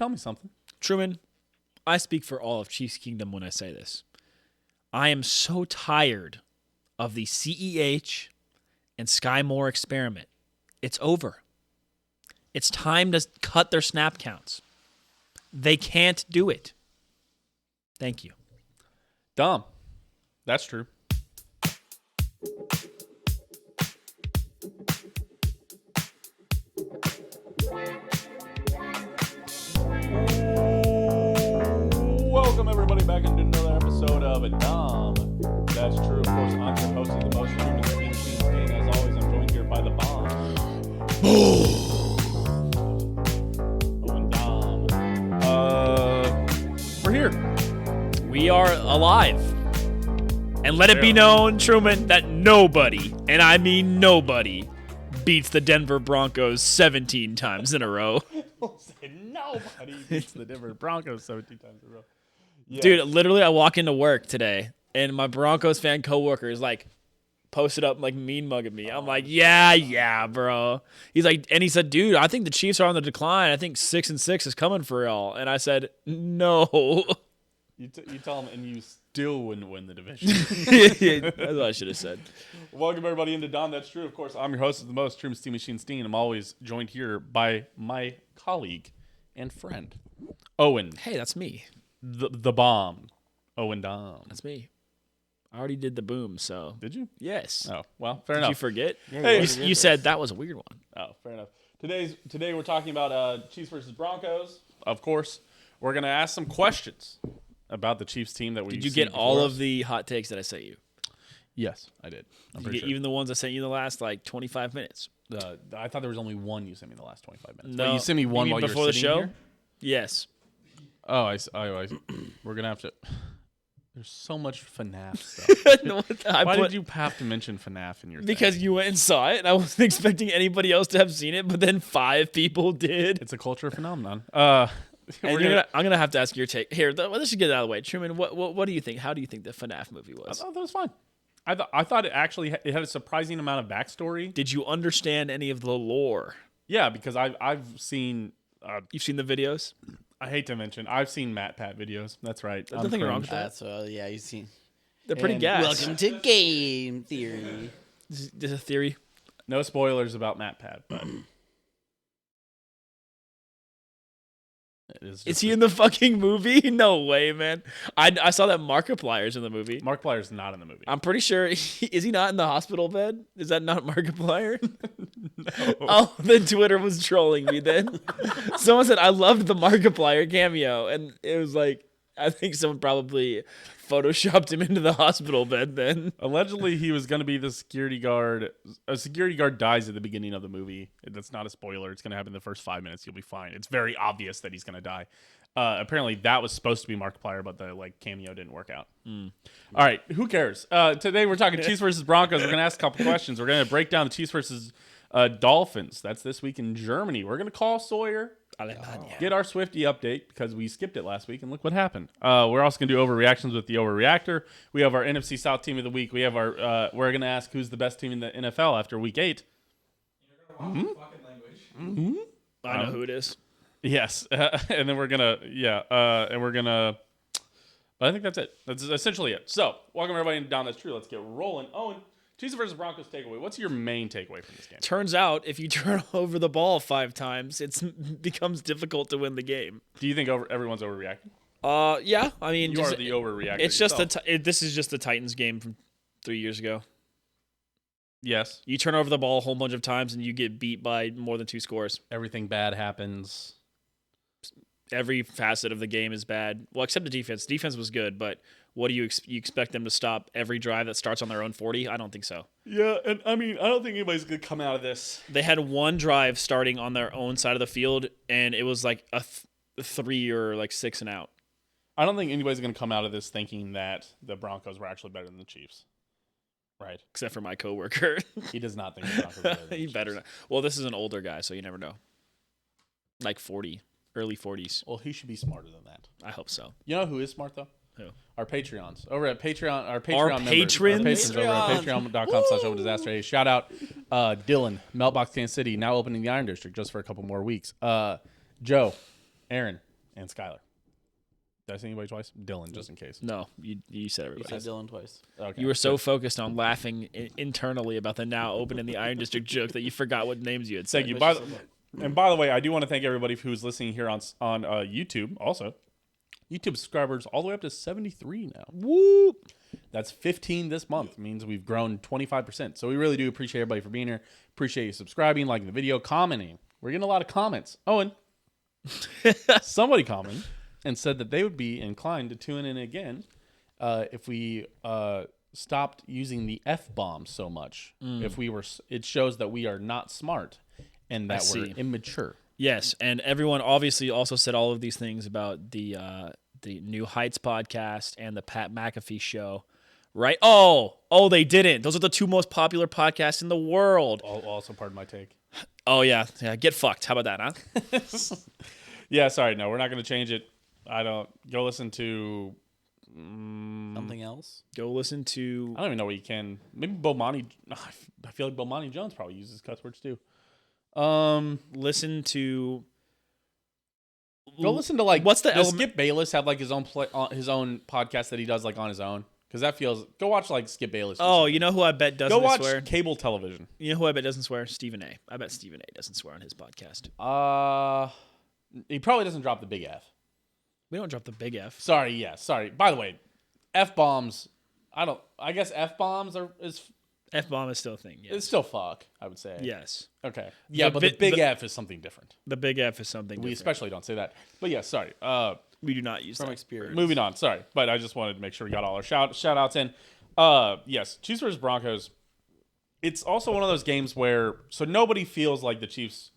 Tell me something. Truman, I speak for all of Chiefs Kingdom when I say this. I am so tired of the CEH and Sky Moore experiment. It's over. It's time to cut their snap counts. They can't do it. Thank you. Dahm. That's true. Welcome everybody back into another episode of Dahm. That's true. Of course, I'm your host of the most Truman and Owen. As always, I'm joined here by the bomb. Owen Dahm. We're here. We are alive. And let it be known, Truman, that nobody, and I mean nobody, beats the Denver Broncos 17 times in a row. Nobody beats the Denver Broncos 17 times in a row. Yeah. Dude, literally, I walk into work today, and my Broncos fan coworker is like, posted up, like, mean mugging me. I'm like, yeah, bro. He's like, and he said, dude, I think the Chiefs are on the decline. I think 6-6 is coming for y'all. And I said, no. You tell him, and you still wouldn't win the division. That's what I should have said. Welcome everybody into Dahm. That's true. Of course, I'm your host of the most, Truman Steam Machine Steen. I'm always joined here by my colleague and friend, Owen. Hey, that's me. The bomb, Owen Dahm. That's me. I already did the boom, so. Did you? Yes. Oh, well, fair Did enough. you forget? Yeah, Hey, You said that was a weird one. Oh, fair enough. Today we're talking about Chiefs versus Broncos. Of course, we're gonna ask some questions about the Chiefs team that we. Did you get all of the hot takes that I sent you? Yes, I did. I'm Did you pretty get even the ones I sent you in the last, 25 minutes? sure. I thought there was only one you sent me in the last 25 minutes. No. Wait, you sent me one mean while before you're the sitting show? here? Yes. Oh, we're gonna have to. There's so much FNAF stuff. No, Why did you have to mention FNAF in your thing? Because you went and saw it, and I wasn't expecting anybody else to have seen it, but then 5 people did. It's a culture phenomenon. And I'm gonna have to ask your take. Here, let's just get it out of the way. Truman, what do you think? How do you think the FNAF movie I was? thought that was fine. I thought it actually it had a surprising amount of backstory. Did you understand any of the lore? Yeah, because I've seen. You've seen the videos? I hate to mention, I've seen Matt Pat videos. That's right. There's nothing wrong with that. That's yeah, you see. They're pretty And gas. Welcome to Game Theory. There's a theory. No spoilers about Matt Pat, but Is he in the fucking movie? No way, man. I saw that Markiplier's in the movie. Markiplier's not in the movie. I'm pretty sure. Is he not in the hospital bed? Is that not Markiplier? No. Oh, then Twitter was trolling me then. Someone said, I loved the Markiplier cameo. And it was like, I think someone probably photoshopped him into the hospital bed then. Allegedly, he was going to be the security guard. A security guard dies at the beginning of the movie. That's not a spoiler. It's going to happen in the first 5 minutes. You'll be fine. It's very obvious that he's going to die. Apparently, that was supposed to be Markiplier, but the cameo didn't work out. All right, who cares? Today, we're talking Chiefs versus Broncos. We're going to ask a couple questions. We're going to break down the Chiefs versus Dolphins. That's this week in Germany. We're going to call Sawyer. Get our Swifty update because we skipped it last week and look what happened. We're also going to do overreactions with the Overreactor. We have our NFC South team of the week. We have our. We're going to ask who's the best team in the NFL after week 8. I know who it is. Yes, and then we're gonna and we're gonna. I think that's it. That's essentially it. So welcome everybody down. That's true. Let's get rolling. Owen, Chiefs versus Broncos takeaway. What's your main takeaway from this game? Turns out, if you turn over the ball 5 times, it becomes difficult to win the game. Do you think everyone's overreacting? Yeah. I mean, You are the overreactor. It's just yourself. this is just the Titans game from 3 years ago. Yes. You turn over the ball a whole bunch of times and you get beat by more than 2 scores. Everything bad happens. Every facet of the game is bad. Well, except the defense. Defense was good, but what do you expect them to stop every drive that starts on their own 40? I don't think so. Yeah, and I mean, I don't think anybody's gonna come out of this. They had one drive starting on their own side of the field, and it was like a 3 or 6 and out. I don't think anybody's gonna come out of this thinking that the Broncos were actually better than the Chiefs. Right. Except for my coworker. He does not think the Broncos are better than the He Chiefs. better not. Well, this is an older guy, so you never know. Like 40, early 40s. Well, he should be smarter than that. I hope so. You know who is smart though? Who? Our Patreons. Over at Patreon, our Patreon Our members. patrons? Our patrons over at patreon.com/overdisaster. Hey, shout out Dylan, Meltbox Kansas City, now opening the Iron District just for a couple more weeks. Joe, Aaron, and Skylar. Did I say anybody twice? Dylan, just in case. No, you said You everybody. said Dylan twice. Okay. You were so focused on laughing internally about the now open in the Iron District joke that you forgot what names you had said. Thank you. By the way, I do want to thank everybody who's listening here on YouTube. Also, YouTube subscribers all the way up to 73 now. Woo! That's 15 this month. It means we've grown 25%. So we really do appreciate everybody for being here. Appreciate you subscribing, liking the video, commenting. We're getting a lot of comments. Owen, somebody commented and said that they would be inclined to tune in again if we stopped using the F-bomb so much. If we were, it shows that we are not smart and that we're immature. Yes, and everyone obviously also said all of these things about the New Heights podcast and the Pat McAfee show, right? Oh, they didn't. Those are the two most popular podcasts in the world. Also, pardon my take. Oh yeah, get fucked. How about that, huh? Yeah, sorry, no, we're not going to change it. I don't go listen to Something else? Go listen to. I don't even know what you can. Maybe Bomani. I feel like Bomani Jones probably uses cuss words too. Listen to. Go listen to like what's the does Skip Bayless have like his own podcast that he does like on his own? Because that feels. Go watch like Skip Bayless. Oh, you know who I bet doesn't go watch swear? cable television. You know who I bet doesn't swear? Stephen A. I bet Stephen A. doesn't swear on his podcast. He probably doesn't drop the big F. We don't drop the big F. Sorry, yeah, sorry. By the way, F-bombs. I guess F-bombs is. F-bomb is still a thing. Yes. It's still fuck. I would say. Yes. Okay. Yeah, but the big F is something different. The big F is something We different. especially don't say that. But yeah, sorry. We do not use From that. experience. Moving on. Sorry, but I just wanted to make sure we got all our shout outs in. Yes, Chiefs versus Broncos. It's also one of those games where nobody feels like the Chiefs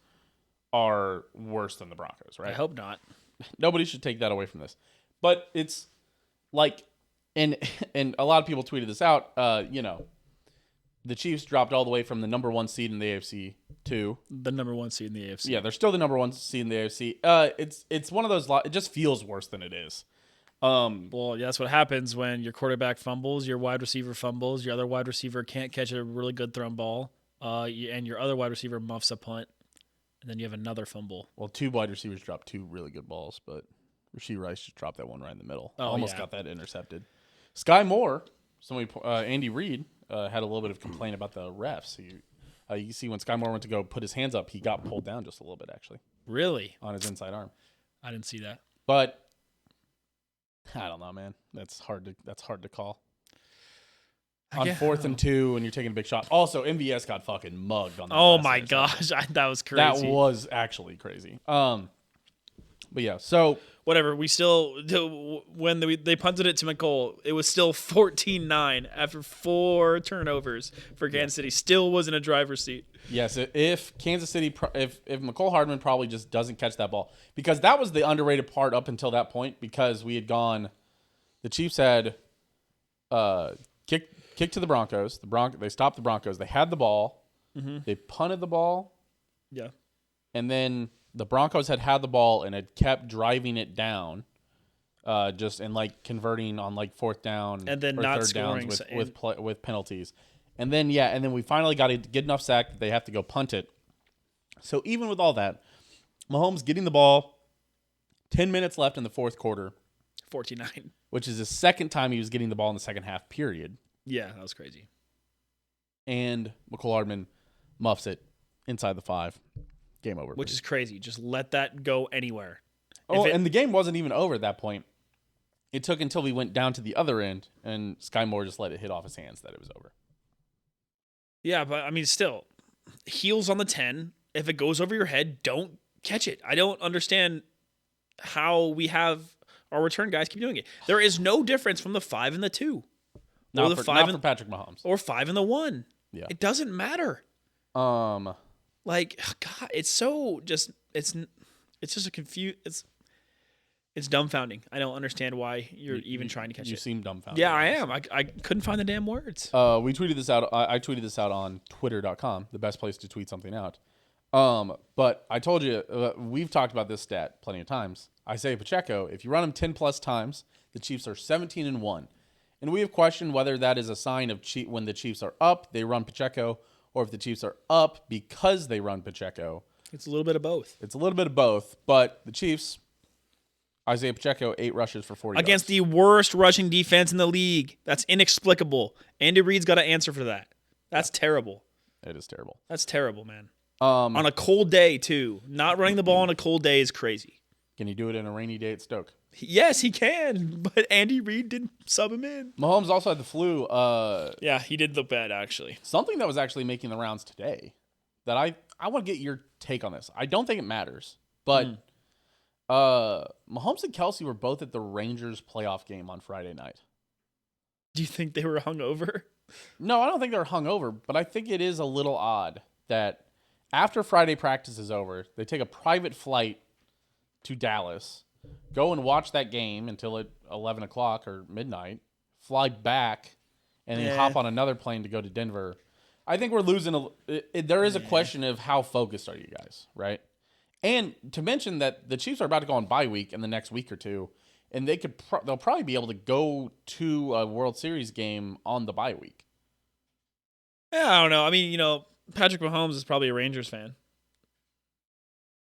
are worse than the Broncos, right? I hope not. Nobody should take that away from this. But it's like, and a lot of people tweeted this out. The Chiefs dropped all the way from the number 1 seed in the AFC to the number 1 seed in the AFC. Yeah, they're still the number 1 seed in the AFC. It's one of those. It just feels worse than it is. Well, yeah, that's what happens when your quarterback fumbles, your wide receiver fumbles, your other wide receiver can't catch a really good thrown ball, and your other wide receiver muffs a punt, and then you have another fumble. Well, 2 wide receivers dropped 2 really good balls, but Rashee Rice just dropped that one right in the middle. Oh, Almost yeah. got that intercepted. Sky Moore, Andy Reid had a little bit of complaint about the refs. You see when Sky Moore went to go put his hands up, he got pulled down just a little bit, actually. Really? On his inside arm. I didn't see that. But I don't know, man. That's hard to call. On 4th and 2, and you're taking a big shot. Also, MVS got fucking mugged on that. Oh last my interception. gosh, that was crazy. That was actually crazy. But yeah, so whatever. We still when they punted it to McCole, it was still 14-9 after 4 turnovers for Kansas City. Still was in a driver's seat. yes, if Kansas City, if McCole Hardman probably just doesn't catch that ball, because that was the underrated part up until that point, because we had gone, the Chiefs had kick to the Broncos. They stopped the Broncos. They had the ball. Mm-hmm. They punted the ball. Yeah. And then the Broncos had the ball and had kept driving it down, just and like converting on like 4th down and then or not 3rd scoring downs with penalties. And then we finally got to get enough sack that they have to go punt it. So even with all that, Mahomes getting the ball, 10 minutes left in the 4th quarter, 14-9. which is the second time he was getting the ball in the second half, period. Yeah, that was crazy. And McCole Hardman muffs it inside the 5. Game over. Which is crazy. Just let that go anywhere. And the game wasn't even over at that point. It took until we went down to the other end, and Sky Moore just let it hit off his hands that it was over. Yeah, but I mean, still, heels on the 10. If it goes over your head, don't catch it. I don't understand how we have our return guys keep doing it. There is no difference from the 5 and the 2. Not for Patrick Mahomes. Or 5 and the 1. Yeah. It doesn't matter. Like, God, it's so just it's just a it's dumbfounding. I don't understand why you're even trying to catch it. You seem dumbfounded. Yeah, I am. I couldn't find the damn words. We tweeted this out. I tweeted this out on twitter.com, the best place to tweet something out. But I told you, we've talked about this stat plenty of times. Isaiah Pacheco, if you run him 10 plus times, the Chiefs are 17-1. And we have questioned whether that is a sign of when the Chiefs are up, they run Pacheco, or if the Chiefs are up because they run Pacheco. It's a little bit of both. It's a little bit of both, but the Chiefs, Isaiah Pacheco, 8 rushes for 40 against yards. the worst rushing defense in the league. That's inexplicable. Andy Reid's got to answer for that. That's terrible. It is terrible. That's terrible, man. On a cold day, too. Not running the ball on a cold day is crazy. Can he do it in a rainy day at Stoke? Yes, he can, but Andy Reid didn't sub him in. Mahomes also had the flu. Yeah, he did look bad, actually. Something that was actually making the rounds today that I want to get your take on this. I don't think it matters, but Mahomes and Kelsey were both at the Rangers playoff game on Friday night. Do you think they were hungover? No, I don't think they're hungover, but I think it is a little odd that after Friday practice is over, they take a private flight to Dallas, go and watch that game until at 11 o'clock or midnight, fly back, and then hop on another plane to go to Denver. I think we're losing. There is a question of how focused are you guys, right? And to mention that the Chiefs are about to go on bye week in the next week or two, and they'll probably be able to go to a World Series game on the bye week. Yeah, I don't know. I mean, Patrick Mahomes is probably a Rangers fan.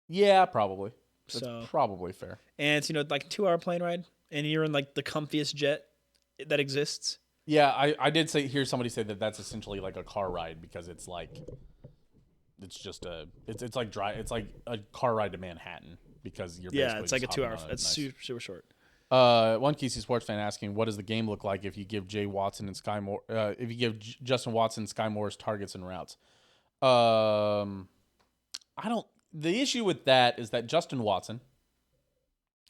Yeah, probably. That's So probably fair. and it's like a 2-hour plane ride, and you're in like the comfiest jet that exists. Yeah, I did hear somebody say that that's essentially like a car ride because it's like it's like a car ride to Manhattan because you're Yeah, it's like a just 2-hour. hopping on it. It's Nice. super, super short. One KC sports fan asking, what does the game look like if you give Jay Watson and Sky Moore, if you give Justin Watson and Sky Moore's targets and routes? I don't. The issue with that is that Justin Watson.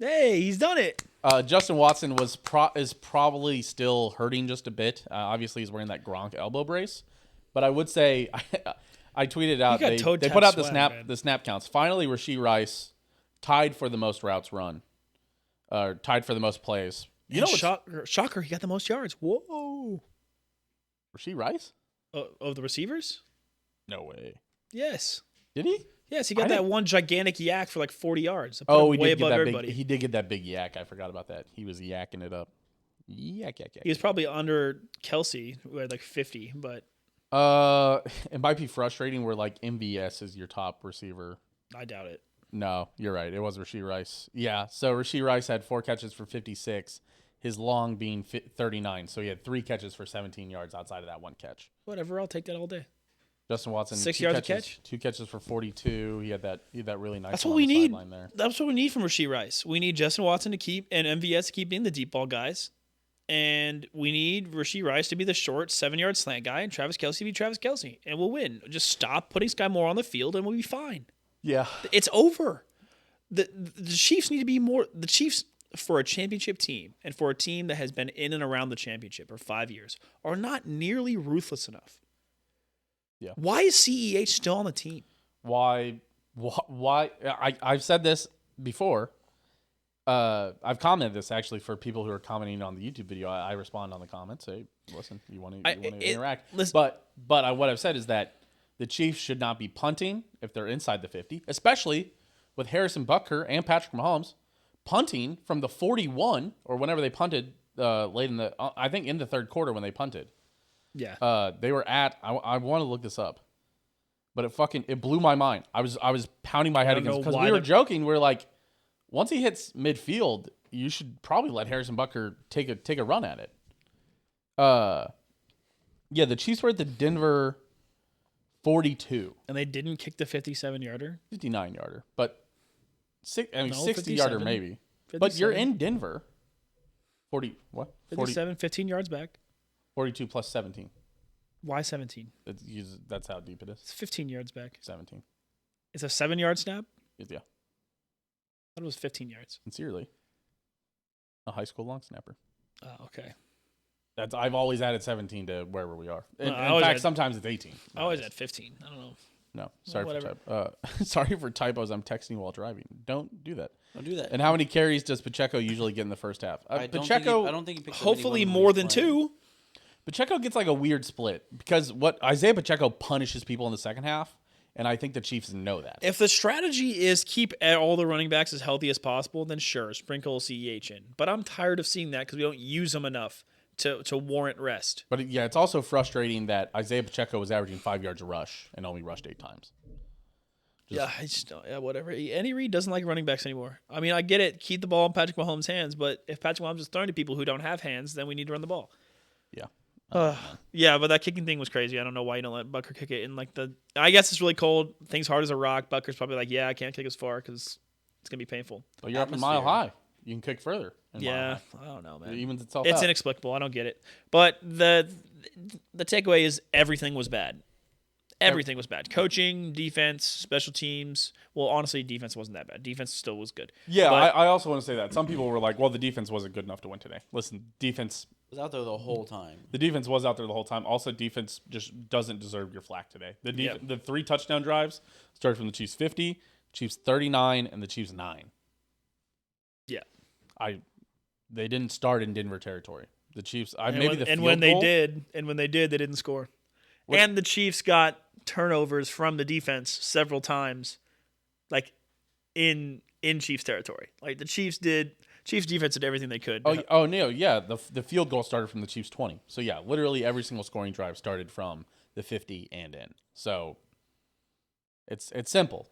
Hey, he's done it. Justin Watson is probably still hurting just a bit. Obviously, he's wearing that Gronk elbow brace. But I would say, I tweeted out got they toe put tap out swag, man. the snap counts. Finally, Rashee Rice tied for the most routes run, tied for the most plays. You know what's shocker, he got the most yards. Whoa. Rashee Rice? Of the receivers? No way. Yes. Did he? Yes, he got that one gigantic yak for like 40 yards. Oh, way above everybody. He did get that big yak. I forgot about that. He was yakking it up. Yak. He was probably under Kelsey, who had like 50, but it might be frustrating where like MVS is your top receiver. I doubt it. No, you're right. It was Rashee Rice. Yeah, so Rashee Rice had 4 catches for 56, his long being 39. So he had 3 catches for 17 yards outside of that 1 catch. Whatever, I'll take that all day. Justin Watson, 6 2 yards catches, a catch? 2 catches for 42. He had that really nice. That's one what on we the need. sideline there. That's what we need from Rashee Rice. We need Justin Watson to keep and MVS to keep being the deep ball guys. And we need Rashee Rice to be the short 7-yard slant guy and Travis Kelce to be Travis Kelce. And we'll win. Just stop putting Sky Moore on the field and we'll be fine. Yeah. It's over. The Chiefs need to be more. The Chiefs, for a championship team and for a team that has been in and around the championship for 5 years, are not nearly ruthless enough. Yeah. Why is CEH still on the team? Why? I've said this before. I've commented this actually for people who are commenting on the YouTube video. I respond on the comments. Hey, listen, you want to interact. Listen, but what I've said is that the Chiefs should not be punting if they're inside the 50, especially with Harrison Butker and Patrick Mahomes punting from the 41 or whenever they punted late in I think in the third quarter when they punted. Yeah. They were at. I want to look this up, but it blew my mind. I was pounding my head against because we were joking. We're like, once he hits midfield, you should probably let Harrison Butker take a run at it. Yeah, the Chiefs were at the Denver 42, and they didn't kick the 57-yarder, 59-yarder, but 60-yarder 57, maybe. 57. But you're in Denver. 40 what? 57, 15 yards back. 42 plus 17. Why 17? That's how deep it is. It's 15 yards back. 17. It's a 7-yard snap? Yeah. I thought it was 15 yards. Sincerely. A high school long snapper. Oh, okay. I've always added 17 to wherever we are. In I fact, sometimes it's 18. I always had 15. I don't know. No, sorry whatever. sorry for typos. I'm texting while driving. Don't do that. Don't do that. And how many carries does Pacheco usually get in the first half? I don't think he picks up Hopefully anyone more when than he's playing. 2. Pacheco gets like a weird split because what Isaiah Pacheco punishes people in the second half, and I think the Chiefs know that. If the strategy is keep all the running backs as healthy as possible, then sure, sprinkle CEH in. But I'm tired of seeing that because we don't use them enough to warrant rest. But yeah, it's also frustrating that Isaiah Pacheco was averaging 5 yards a rush and only rushed 8 times. Yeah, I just don't. Yeah, whatever. Andy Reid doesn't like running backs anymore. I mean, I get it. Keep the ball in Patrick Mahomes' hands, but if Patrick Mahomes is throwing to people who don't have hands, then we need to run the ball. Yeah. Yeah, but that kicking thing was crazy. I don't know why you don't let Butker kick it in I guess it's really cold. Things hard as a rock. Butker's probably like, yeah, I can't kick as far because it's gonna be painful. But you're up in Mile High. You can kick further. Yeah, I don't know, man. It evens itself It's out. inexplicable. I don't get it. But the takeaway is everything was bad. Everything was bad. Coaching, defense, special teams. Well, honestly, defense wasn't that bad. Defense still was good. Yeah, But- I also want to say that. Some people were like, well, the defense wasn't good enough to win today. Listen, defense Was out there the whole time. The defense was out there the whole time. Also, defense just doesn't deserve your flack today. Yep. The 3 touchdown drives started from the Chiefs 50, Chiefs 39, and the Chiefs 9. Yeah. They didn't start in Denver territory. The Chiefs, And maybe when, the and field when goal, they did, they didn't score. What- And the Chiefs got turnovers from the defense several times, like in Chiefs territory. Like the Chiefs defense did everything they could. Oh no, yeah. The field goal started from the Chiefs 20. So yeah, literally every single scoring drive started from the 50 and in. So it's simple.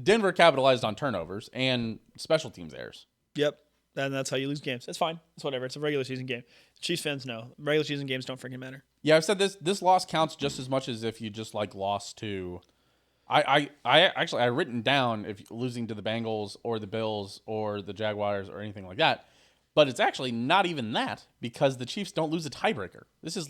Denver capitalized on turnovers and special teams errors. Yep. And that's how you lose games. It's fine. It's whatever. It's a regular season game. Chiefs fans know. Regular season games don't freaking matter. Yeah, I've said this loss counts just as much as if you just like lost to. I actually written down if losing to the Bengals or the Bills or the Jaguars or anything like that, but it's actually not even that because the Chiefs don't lose a tiebreaker. This is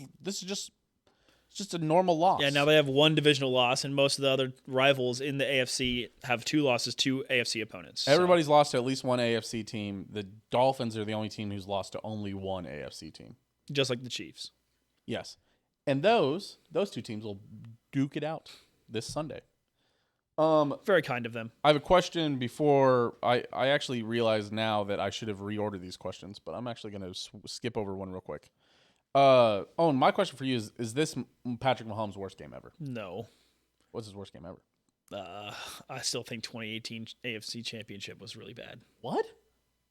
just a normal loss. Yeah, now they have one divisional loss, and most of the other rivals in the AFC have 2 losses to AFC opponents. So- Everybody's lost to at least one AFC team. The Dolphins are the only team who's lost to only one AFC team. just like the Chiefs. Yes, and those 2 teams will duke it out this Sunday. Very kind of them. I have a question before I actually realize now that I should have reordered these questions, but I'm actually going to skip over one real quick. Owen, my question for you is this Patrick Mahomes' worst game ever? No. What's his worst game ever? I still think 2018 AFC Championship was really bad. What?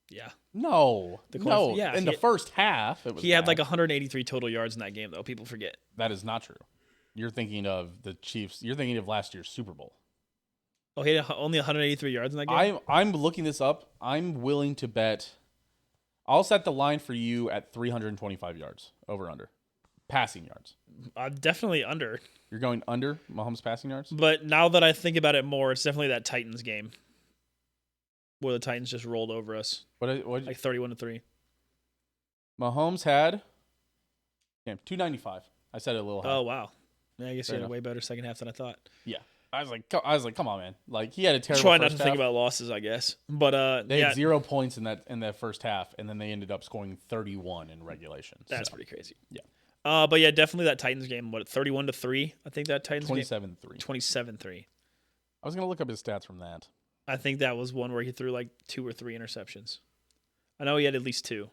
Yeah. No. No. Yeah, in the first half, it was He had bad. like 183 total yards in that game, though. People forget. That is not true. You're thinking of the Chiefs. You're thinking of last year's Super Bowl. Oh, he had only 183 yards in that game? I'm looking this up. I'm willing to bet. I'll set the line for you at 325 yards, over under. Passing yards. I'm definitely under. You're going under Mahomes' passing yards? But now that I think about it more, it's definitely that Titans game where the Titans just rolled over us, What like 31-3. Mahomes had 295. I said it a little high. Oh, wow. Yeah, I guess Fair he had enough. a way better second half than I thought. Yeah. I was like, come on, man. Like he had a terrible Try not first to think half. about losses, I guess. But They yeah, had 0 points in that first half, and then they ended up scoring 31 in regulation. that's So, pretty crazy. Yeah. But yeah, definitely that Titans game. What, 31-3? I think that Titans game. 27-3. 27-3. I was gonna look up his stats from that. I think that was one where he threw like 2 or 3 interceptions. I know he had at least 2.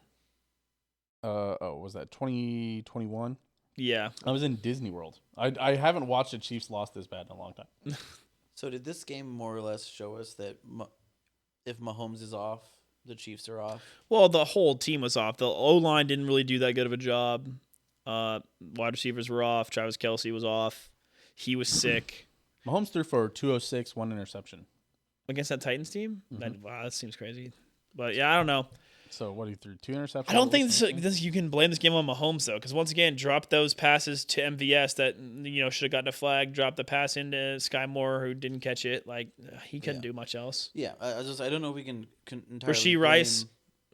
Was that 2021? Yeah. I was in Disney World. I haven't watched a Chiefs loss this bad in a long time. So did this game more or less show us that if Mahomes is off, the Chiefs are off? Well, the whole team was off. The O-line didn't really do that good of a job. Wide receivers were off. Travis Kelce was off. He was sick. Mahomes threw for 206, 1 interception. Against that Titans team? Mm-hmm. Wow, that seems crazy. But yeah, I don't know. So what he threw 2 interceptions? I don't think this you can blame this game on Mahomes though, because once again, dropped those passes to MVS that should have gotten a flag. Dropped the pass into Sky Moore who didn't catch it. Like he couldn't do much else. Yeah, I don't know if we can entirely Rasheed Rice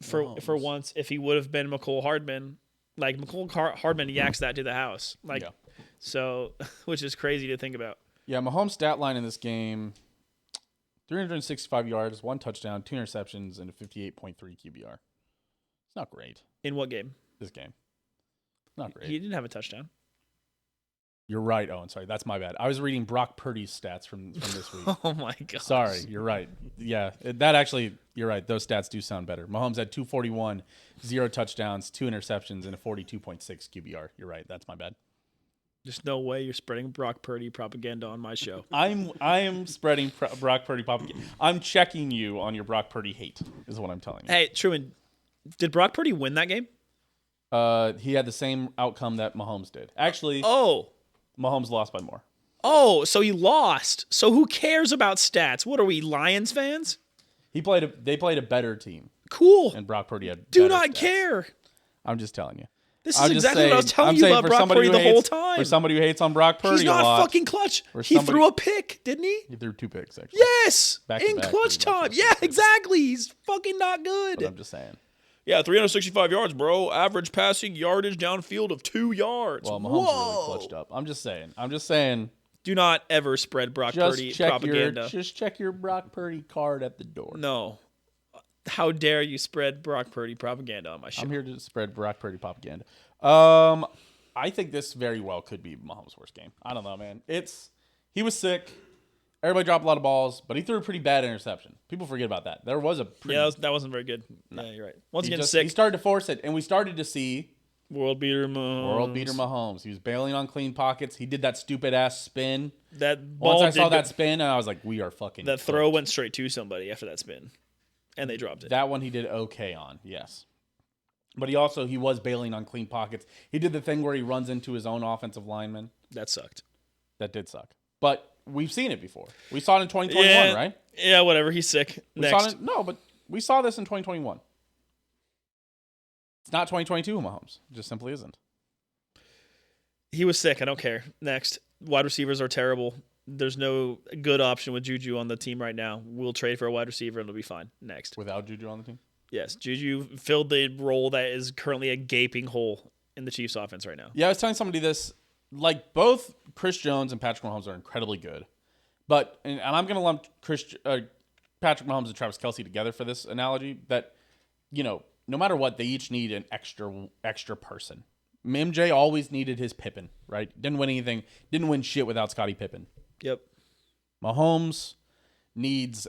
blame for Mahomes. once, if he would have been McCole Hardman, like McCole Hardman yaks that to the house, like Yeah. so, which is crazy to think about. Yeah, Mahomes' stat line in this game: 365 yards, 1 touchdown, 2 interceptions, and a 58.3 QBR. It's not great. In what game? This game, not great. He didn't have a touchdown. You're right, Owen. Sorry, that's my bad. I was reading Brock Purdy's stats from this week. Oh my god. Sorry, you're right. Yeah, that actually, you're right. Those stats do sound better. Mahomes had 241, 0 touchdowns, 2 interceptions, and a 42.6 QBR. You're right. That's my bad. There's no way you're spreading Brock Purdy propaganda on my show. I am spreading Brock Purdy propaganda. I'm checking you on your Brock Purdy hate. Is what I'm telling you. Hey, Truman, did Brock Purdy win that game? He had the same outcome that Mahomes did. Actually, Oh, Mahomes lost by more. Oh, so he lost. So who cares about stats? What are we, Lions fans? They played a better team, Cool. and Brock Purdy had. Do better not stats. care. I'm just telling you. This I'm is just exactly what I was saying- telling I'm you saying about for Brock somebody Purdy who the whole hates- time. For somebody who hates on Brock Purdy He's not a lot, fucking clutch. For He somebody- threw a pick, didn't he? he threw 2 picks actually. Yes. Back to In back, clutch pretty much, time. that's Yeah, what it is. exactly. He's fucking not But good. I'm just saying. Yeah, 365 yards, bro. Average passing yardage downfield of 2 yards. Well, Mahomes Whoa. really clutched up. I'm just saying. Do not ever spread Brock Purdy propaganda. Just check your Brock Purdy card at the door. No. How dare you spread Brock Purdy propaganda on my show? I'm here to spread Brock Purdy propaganda. I think this very well could be Mahomes' worst game. I don't know, man. He was sick. Everybody dropped a lot of balls, but he threw a pretty bad interception. People forget about that. There was a pretty, Yeah, that wasn't very good. Yeah, you're right. Once again, he sick. started to force it, and we started to see World beater Mahomes. He was bailing on clean pockets. He did that stupid ass spin. That ball Once I saw did that spin, and I was like, we are fucking. that throw went straight to somebody after that spin, and they dropped it. That one he did okay on, yes. But he was bailing on clean pockets. He did the thing where he runs into his own offensive lineman. That sucked. That did suck. But we've seen it before. We saw it in 2021, right? Yeah, whatever. He's sick. Next. But we saw this in 2021. It's not 2022 Mahomes. It just simply isn't. He was sick. I don't care. Next. Wide receivers are terrible. There's no good option with Juju on the team right now. We'll trade for a wide receiver and it'll be fine. Next. Without Juju on the team? Yes, Juju filled the role that is currently a gaping hole in the Chiefs offense right now. Yeah, I was telling somebody this. Like, both Chris Jones and Patrick Mahomes are incredibly good. But, and I'm going to lump Patrick Mahomes and Travis Kelce together for this analogy, that, no matter what, they each need an extra person. MJ always needed his Pippen, right? Didn't win shit without Scottie Pippen. Yep. Mahomes needs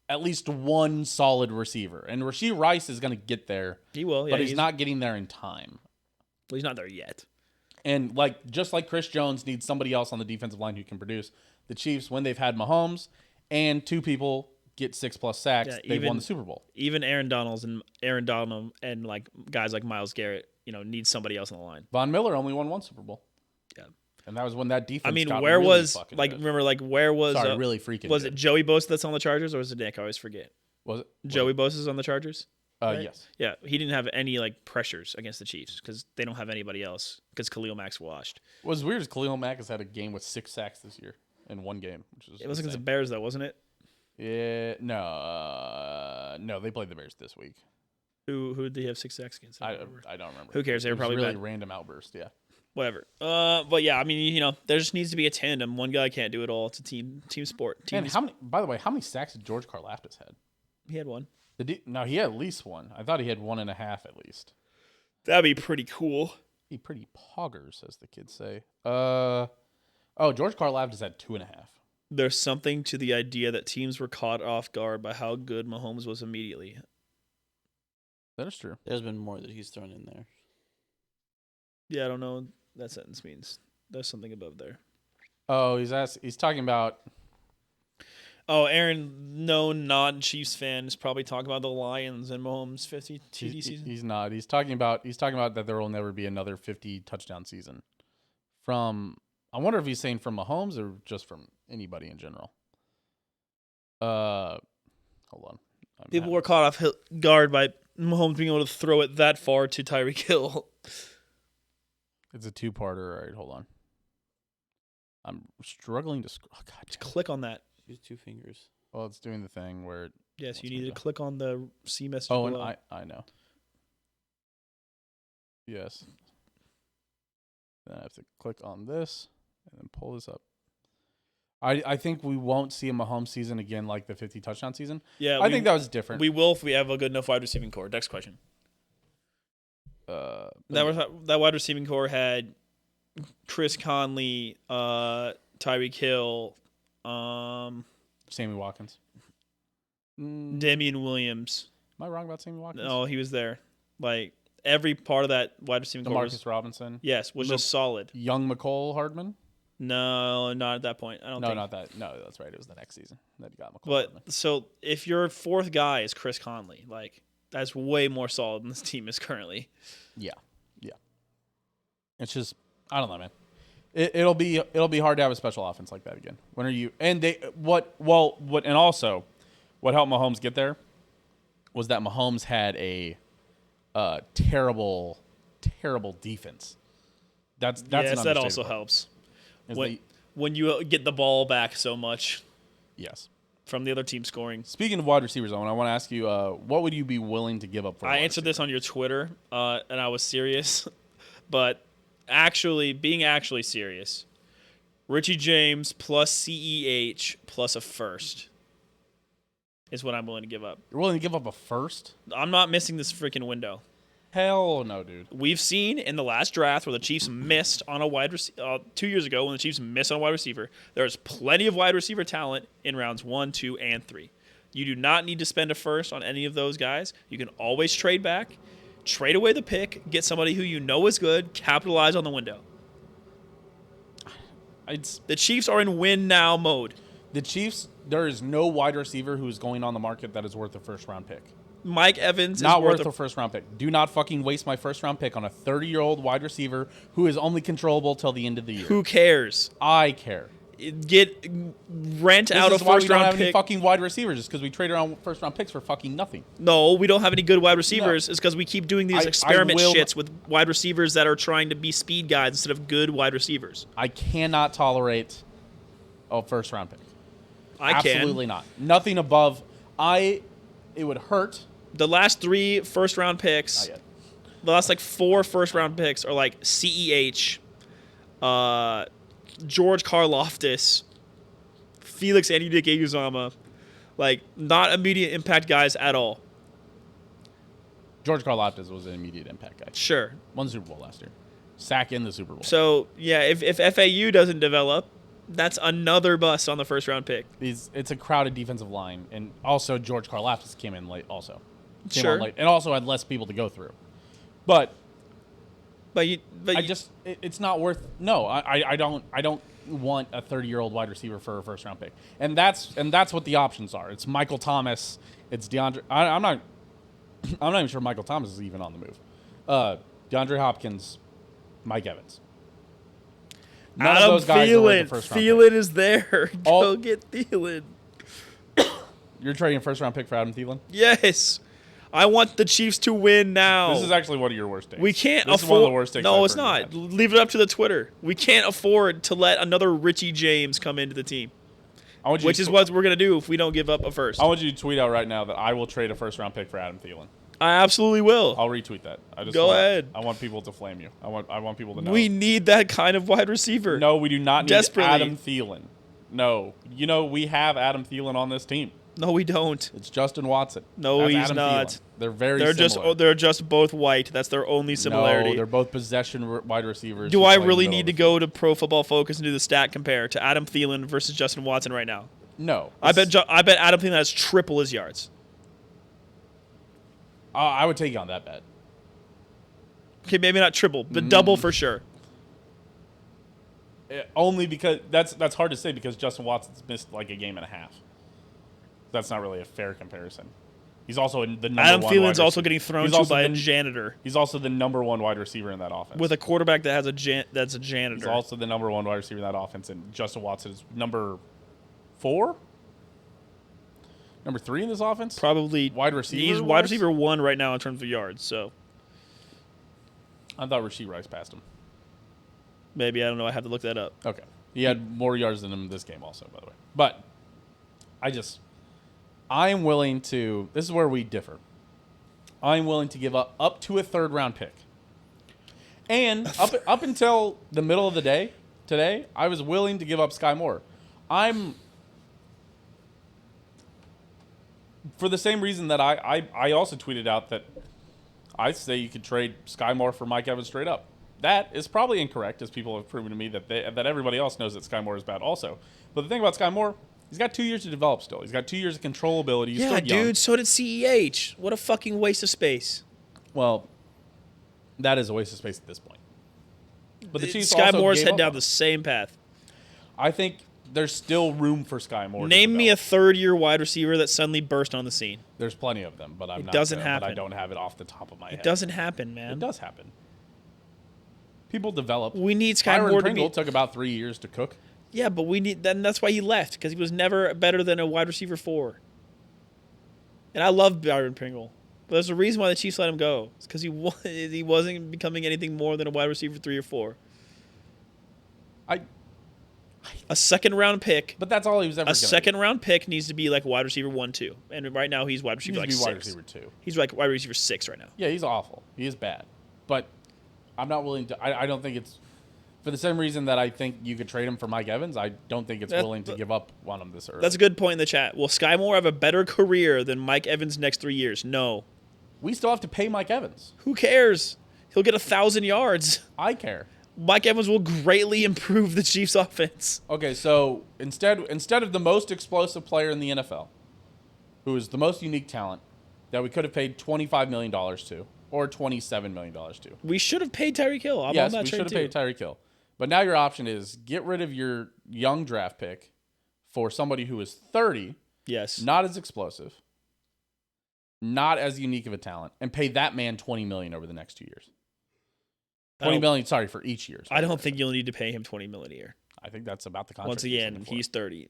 at least one solid receiver. And Rashee Rice is going to get there. He will, yeah. But he's not getting there in time. Well, he's not there yet. And just like Chris Jones needs somebody else on the defensive line who can produce, the Chiefs, when they've had Mahomes and 2 people get 6+ sacks, they've won the Super Bowl. Even Aaron Donald and like guys like Myles Garrett, need somebody else on the line. Von Miller only won 1 Super Bowl. Yeah. And that was when that defense got where really was fucking like good. remember like where was really freaking was good. it Joey Bosa that's on the Chargers or was it Nick? I always forget. Was it? Joey Bosa's on the Chargers? Right? Yes. Yeah, he didn't have any like pressures against the Chiefs because they don't have anybody else because Khalil Mack's washed. What's weird is Khalil Mack has had a game with 6 sacks this year in 1 game, which is It was against the insane. Bears though, wasn't it? Yeah, no, they played the Bears this week. Who did they have 6 sacks against? I don't remember. Who cares? They were It was probably really bad. random outburst. Yeah. Whatever. But yeah, I mean, there just needs to be a tandem. One guy can't do it all. It's a team sport. And by the way, how many sacks did George Karlaftis had? He had 1. No, he had at least 1. I thought he had 1.5 at least. That'd be pretty cool. He pretty poggers, as the kids say. George Karlaftis had 2.5. There's something to the idea that teams were caught off guard by how good Mahomes was immediately. That is true. There's been more that he's thrown in there. Yeah, I don't know what that sentence means. There's something above there. Oh, he's talking about. Oh, Aaron, no non-Chiefs fan, is probably talking about the Lions and Mahomes' 50 TD season. He's not. He's talking about that there will never be another 50 touchdown season. I wonder if he's saying from Mahomes or just from anybody in general. Hold on. People were caught off guard by Mahomes being able to throw it that far to Tyreek Hill. It's a 2-parter. All right, hold on. I'm struggling to. Oh God! Just click on that. Use 2 fingers. Well, it's doing the thing where. Yes, you need to click on the C message. Oh, and below. I know. Yes. Then I have to click on this and then pull this up. I think we won't see a Mahomes season again like the 50 touchdown season. Yeah, I think that was different. We will if we have a good enough wide receiving core. Next question. That wide receiving core had Chris Conley, Tyreek Hill, Sammy Watkins. Damian Williams. Am I wrong about Sammy Watkins? No, he was there. Like every part of that wide receiving core DeMarcus was, Robinson. yes, was just solid. Young McCole Hardman. No, not at that point. I don't think. Not that. No, that's right. It was the next season that he got McCole. But Hardman. so if your 4th guy is Chris Conley, like that's way more solid than this team is currently. Yeah. It's just I don't know, man. It'll be hard to have a special offense like that again. When are you? And and also, what helped Mahomes get there was that Mahomes had a terrible defense. That's yes, an that also understatement. helps. Is When you get the ball back so much yes. from the other team scoring. Speaking of wide receivers, Owen, I want to ask you, what would you be willing to give up for? I answered this on your Twitter, and I was serious, but being actually serious, Richie James plus CEH plus a first is what I'm willing to give up. You're willing to give up a first? I'm not missing this freaking window. Hell no, dude. We've seen in the last draft where the Chiefs missed on a wide receiver 2 years ago when the Chiefs missed on a wide receiver. There's plenty of wide receiver talent in rounds 1, 2, and 3. You do not need to spend a first on any of those guys. You can always trade back, trade away the pick, get somebody who you know is good, capitalize on the window. The Chiefs are in win now mode. The Chiefs, there is no wide receiver who is going on the market that is worth a first-round pick. Mike Evans not is worth a first-round pick. Do not fucking waste my first-round pick on a 30-year-old wide receiver who is only controllable till the end of the year. Who cares? I care. Rent out a first-round pick. This is why we don't have any fucking wide receivers. It's because we trade around first-round picks for fucking nothing. No, we don't have any good wide receivers. It's because we keep doing these experiment shits with wide receivers that are trying to be speed guys instead of good wide receivers. I cannot tolerate a first-round pick. I can. Absolutely not. Nothing above. It would hurt. The last 3 first-round picks, the last 4 first-round picks are CEH, George Karlaftis, Felix Anudike-Uzomah, not immediate impact guys at all. George Karlaftis was an immediate impact guy. Sure. Won the Super Bowl last year. Sack in the Super Bowl. So, yeah, if FAU doesn't develop, that's another bust on the first-round pick. It's a crowded defensive line, and also George Karlaftis came in late also. Sure. Late, and also had less people to go through. But it's not worth. No, I don't want a 30-year-old wide receiver for a first-round pick, and that's what the options are. It's Michael Thomas. It's DeAndre. I'm not even sure Michael Thomas is even on the move. DeAndre Hopkins, Mike Evans. None of those guys are worth the first-round pick. Thielen is there. Go get Thielen. You're trading a first-round pick for Adam Thielen? Yes. I want the Chiefs to win now. This is actually one of your worst takes. We can't afford. This is one of the worst takes. No, it's not. Leave it up to the Twitter. We can't afford to let another Richie James come into the team. Which is what we're going to do if we don't give up a first. I want you to tweet out right now that I will trade a first-round pick for Adam Thielen. I absolutely will. I'll retweet that. Go ahead. I want people to flame you. I want people to know. We need that kind of wide receiver. No, we do not need Desperately. Adam Thielen. No. We have Adam Thielen on this team. No, we don't. It's Justin Watson. No, That's he's Adam not. Thielen. They're similar. They're just both white. That's their only similarity. No, they're both possession wide receivers. Do I really need to go to Pro Football Focus and do the stat compare to Adam Thielen versus Justin Watson right now? No. I bet Adam Thielen has triple his yards. I would take you on that bet. Okay, maybe not triple, but double for sure. Only because that's hard to say because Justin Watson's missed a game and a half. That's not really a fair comparison. He's also the number Adam one Thielen's wide also receiver. getting thrown to by a janitor. He's also the number one wide receiver in that offense. With a quarterback that has that's a janitor. He's also the number one wide receiver in that offense, and Justin Watson is number 4? Number 3 in this offense? Probably wide receiver. He's wide receiver 1 right now in terms of yards, so. I thought Rashee Rice passed him. Maybe, I don't know. I have to look that up. Okay. He had more yards than him this game also, by the way. But I am willing to, this is where we differ. I am willing to give up to a third-round pick. And up until the middle of the day, today, I was willing to give up Sky Moore. For the same reason that I also tweeted out that I say you could trade Sky Moore for Mike Evans straight up. That is probably incorrect, as people have proven to me that everybody else knows that Sky Moore is bad also. But the thing about Sky Moore, he's got 2 years to develop still. He's got 2 years of controllability. He's still young. Dude, so did CEH. What a fucking waste of space. Well, that is a waste of space at this point. But the Chiefs Sky also Moore's gave head up down on the him. same path. I think there's still room for Sky Moore. Name me a third-year wide receiver that suddenly burst on the scene. There's plenty of them, but it doesn't happen. But I don't have it off the top of my head. It doesn't happen, man. It does happen. People develop. We need Sky Byron Moore to Pringle be. took about 3 years to cook. Yeah, but that's why he left, because he was never better than a wide receiver 4. And I love Byron Pringle. But there's a reason why the Chiefs let him go. It's because he wasn't becoming anything more than a wide receiver 3 or 4. A second-round pick. But that's all he was ever. A second-round pick needs to be like wide receiver 1, 2. And right now he's wide receiver like 6. Wide receiver 2. He's like wide receiver 6 right now. Yeah, he's awful. He is bad. But I'm not willing to. I don't think it's for the same reason that I think you could trade him for Mike Evans. I don't think it's willing to give up on him this early. That's a good point in the chat. Will Sky Moore have a better career than Mike Evans next 3 years? No. We still have to pay Mike Evans. Who cares? He'll get 1,000 yards. I care. Mike Evans will greatly improve the Chiefs' offense. Okay, so instead of the most explosive player in the NFL, who is the most unique talent that we could have paid $25 million to or $27 million to. We should have paid Tyreek Hill. I'm yes, on that we trade should have paid Tyreek Hill. But now your option is get rid of your young draft pick for somebody who is 30, Yes. not as explosive, not as unique of a talent, and pay that man $20 million over the next 2 years. $20 million, sorry, for each year. I don't think you'll need to pay him $20 million a year. I think that's about the contract. Once again, he's 30.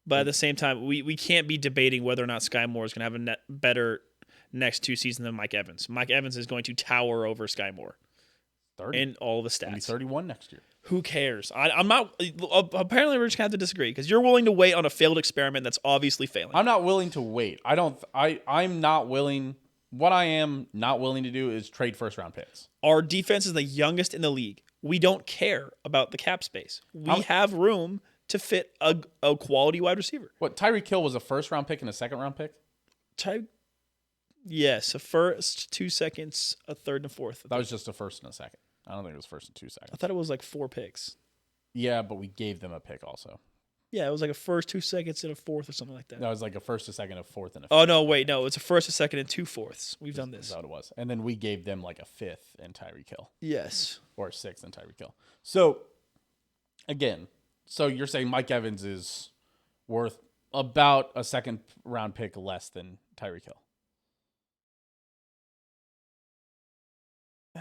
But at the same time, we can't be debating whether or not Sky Moore is going to have a better next 2 seasons than Mike Evans. Mike Evans is going to tower over Sky Moore 30. in all the He'll be stats. 31 next year. Who cares? I'm not. Apparently, we're just going to have to disagree because you're willing to wait on a failed experiment that's obviously failing. I'm not willing to wait. I'm not willing. What I am not willing to do is trade first-round picks. Our defense is the youngest in the league. We don't care about the cap space. We have room to fit a quality wide receiver. What, Tyreek Hill was a first-round pick and a second-round pick? Yes, a first, 2 seconds, a third, and a fourth. That was just a first and a second. I don't think it was first and 2 seconds. I thought it was like 4 picks. Yeah, but we gave them a pick also. Yeah, it was like a first, 2 seconds, and a fourth or something like that. That was like a first, a second, a fourth, and a fifth. Oh, no, wait, no. It's a first, a second, and 2 fourths. We've done this. That's what it was. And then we gave them like a fifth in Tyreek Hill. Yes. Or a sixth in Tyreek Hill. So, again, so you're saying Mike Evans is worth about a second-round pick less than Tyreek Hill.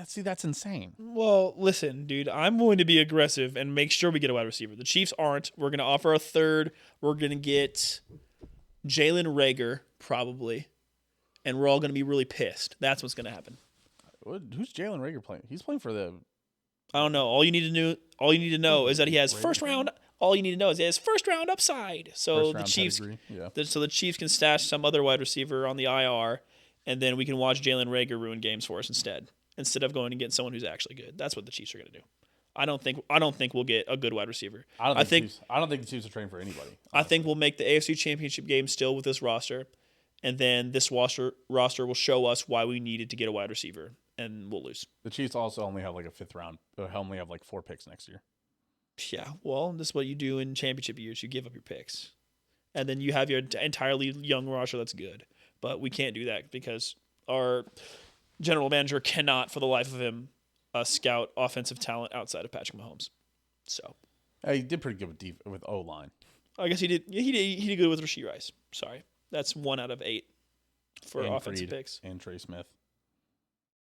See, that's insane. Well, listen, dude, I'm willing to be aggressive and make sure we get a wide receiver. The Chiefs aren't. We're going to offer a third. We're going to get Jalen Reagor, probably. And we're all going to be really pissed. That's what's going to happen. Who's Jalen Reagor playing? He's playing for the... I don't know. All you need to know is that he has first round. All you need to know is he has first round upside. So the Chiefs, so the Chiefs can stash some other wide receiver on the IR, and then we can watch Jalen Reagor ruin games for us instead of going and getting someone who's actually good. That's what the Chiefs are going to do. I don't think we'll get a good wide receiver. I don't think the Chiefs are trading for anybody. Honestly. I think we'll make the AFC Championship game still with this roster, and then this roster will show us why we needed to get a wide receiver, and we'll lose. The Chiefs also only have like a fifth round. Only have like 4 picks next year. Yeah, well, this is what you do in championship years. You give up your picks, and then you have your entirely young roster that's good. But we can't do that because our general manager cannot, for the life of him, scout offensive talent outside of Patrick Mahomes. So he did pretty good with O-line. I guess he did. He did good with Rashee Rice. Sorry, that's 1 out of 8 for offensive picks. And Trey Smith.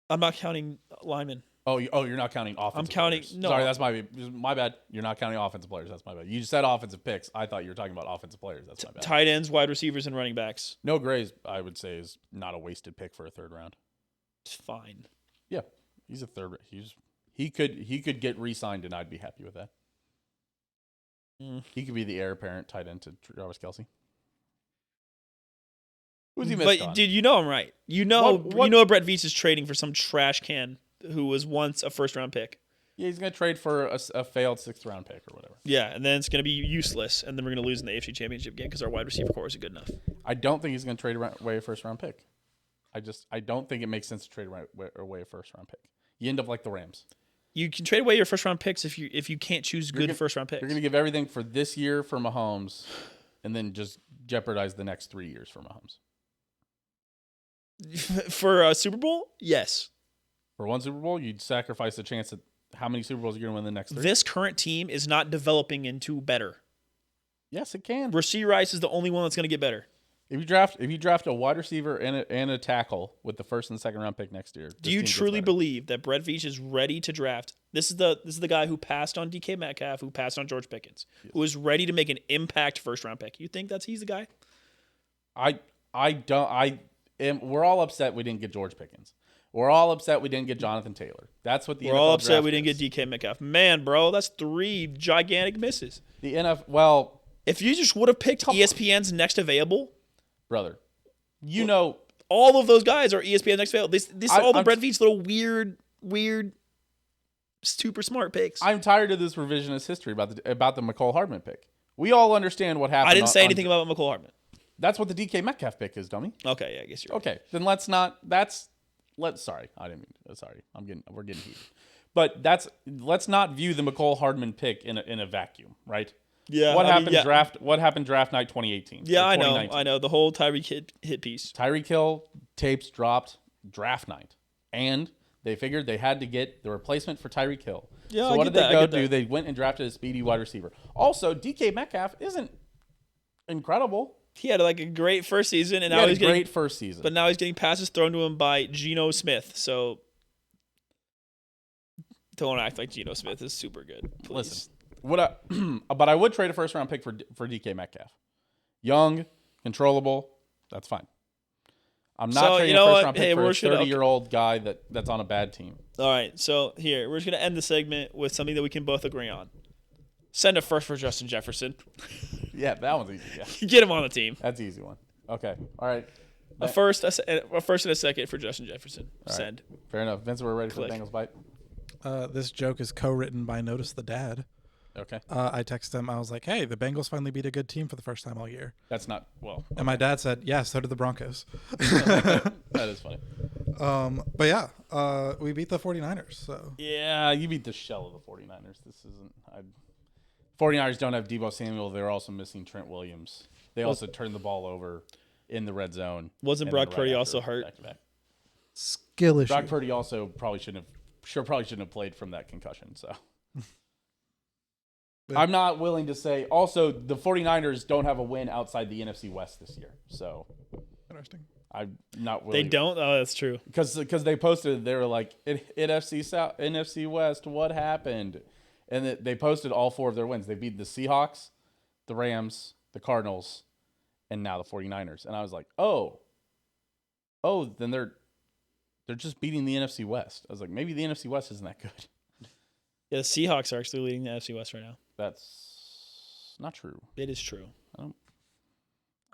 I'm not counting linemen. Oh, you're not counting offensive. I'm counting. Players. No, sorry, that's my bad. You're not counting offensive players. That's my bad. You just said offensive picks. I thought you were talking about offensive players. That's my bad. Tight ends, wide receivers, and running backs. No Grays, I would say, is not a wasted pick for a third round. It's fine. Yeah, he's a third. He could get re-signed, and I'd be happy with that. He could be the heir apparent tight end to Travis Kelce. Who's he missed on? Dude, you know I'm right. You know Brett Veach is trading for some trash can who was once a first-round pick. Yeah, he's going to trade for a failed 6th-round pick or whatever. Yeah, and then it's going to be useless, and then we're going to lose in the AFC Championship game because our wide receiver core isn't good enough. I don't think he's going to trade away a first-round pick. I don't think it makes sense to trade away a first-round pick. You end up like the Rams. You can trade away your first-round picks if you can't choose good first-round picks. You're going to give everything for this year for Mahomes, and then just jeopardize the next 3 years for Mahomes. For a Super Bowl? Yes. For one Super Bowl, you'd sacrifice the chance that how many Super Bowls you're going to win the next 3? This current team is not developing into better. Yes, it can. Rashee Rice is the only one that's going to get better. If you draft a wide receiver and a tackle with the first and second round pick next year, Do you truly believe that Brett Veach is ready to draft? This is the guy who passed on DK Metcalf, who passed on George Pickens, who is ready to make an impact first round pick. You think he's the guy? We're all upset we didn't get George Pickens. We're all upset we didn't get Jonathan Taylor. That's what the We're NFL all upset draft we didn't is. get DK Metcalf. Man, bro, that's 3 gigantic misses. The NFL. If you just would have picked ESPN's next available, Brother, all of those guys are ESPN's next available. This is all the I'm- Brett Veach little weird, super smart picks. I'm tired of this revisionist history about the McCall Hardman pick. We all understand what happened. I didn't say anything about McCole Hardman. That's what the DK Metcalf pick is, dummy. Okay, yeah, I guess you're right. Okay, then sorry, I didn't mean. Sorry, we're getting heated. But let's not view the McCall Hardman pick in a vacuum, right? Yeah. What happened draft night 2018? Yeah, or I 2019? know. The whole Tyreek hit piece. Tyreek Hill tapes dropped draft night, and they figured they had to get the replacement for Tyreek Hill. Yeah, so I what get did that, they I go get do? that. They went and drafted a speedy wide receiver. Also, DK Metcalf isn't incredible. He had like a great first season, and He now had he's a getting great first season. But now he's getting passes thrown to him by Geno Smith. So don't act like Geno Smith is super good. Please. Listen, but I would trade a first round pick for DK Metcalf. Young, controllable, that's fine. I'm not So, trading you know a first what? round pick Hey, for we're a just gonna- 30-year-old guy that's on a bad team. All right. So here, we're just going to end the segment with something that we can both agree on. Send a first for Justin Jefferson. Yeah, that one's easy. Yeah, Get him on the team. that's an easy one. Okay, all right. A first and a second for Justin Jefferson. All right. Send. Fair enough. Vince, we're ready Click. for the Bengals bite. This joke is co-written by Notice the Dad. Okay, I texted him. I was like, "Hey, the Bengals finally beat a good team for the first time all year." that's not well. And my dad said, "Yeah, so did the Broncos." That is funny. But yeah, we beat the 49ers. So Yeah, you beat the shell of the 49ers. This isn't. 49ers don't have Deebo Samuel. They're also missing Trent Williams. They also turned the ball over in the red zone. Wasn't and Brock then Purdy after, also hurt? back-to-back. skill issue. Brock Purdy also probably shouldn't have played from that concussion. So Yeah. I'm not willing to say. Also, the 49ers don't have a win outside the NFC West this year. So Interesting. I'm not They willing. don't? Oh, that's true. Because they posted, they were like, NFC South, NFC West, what happened? And they posted all 4 of their wins. They beat the Seahawks, the Rams, the Cardinals, and now the 49ers. And I was like, oh, then they're just beating the NFC West. I was like, maybe the NFC West isn't that good. Yeah, the Seahawks are actually leading the NFC West right now. That's not true. It is true.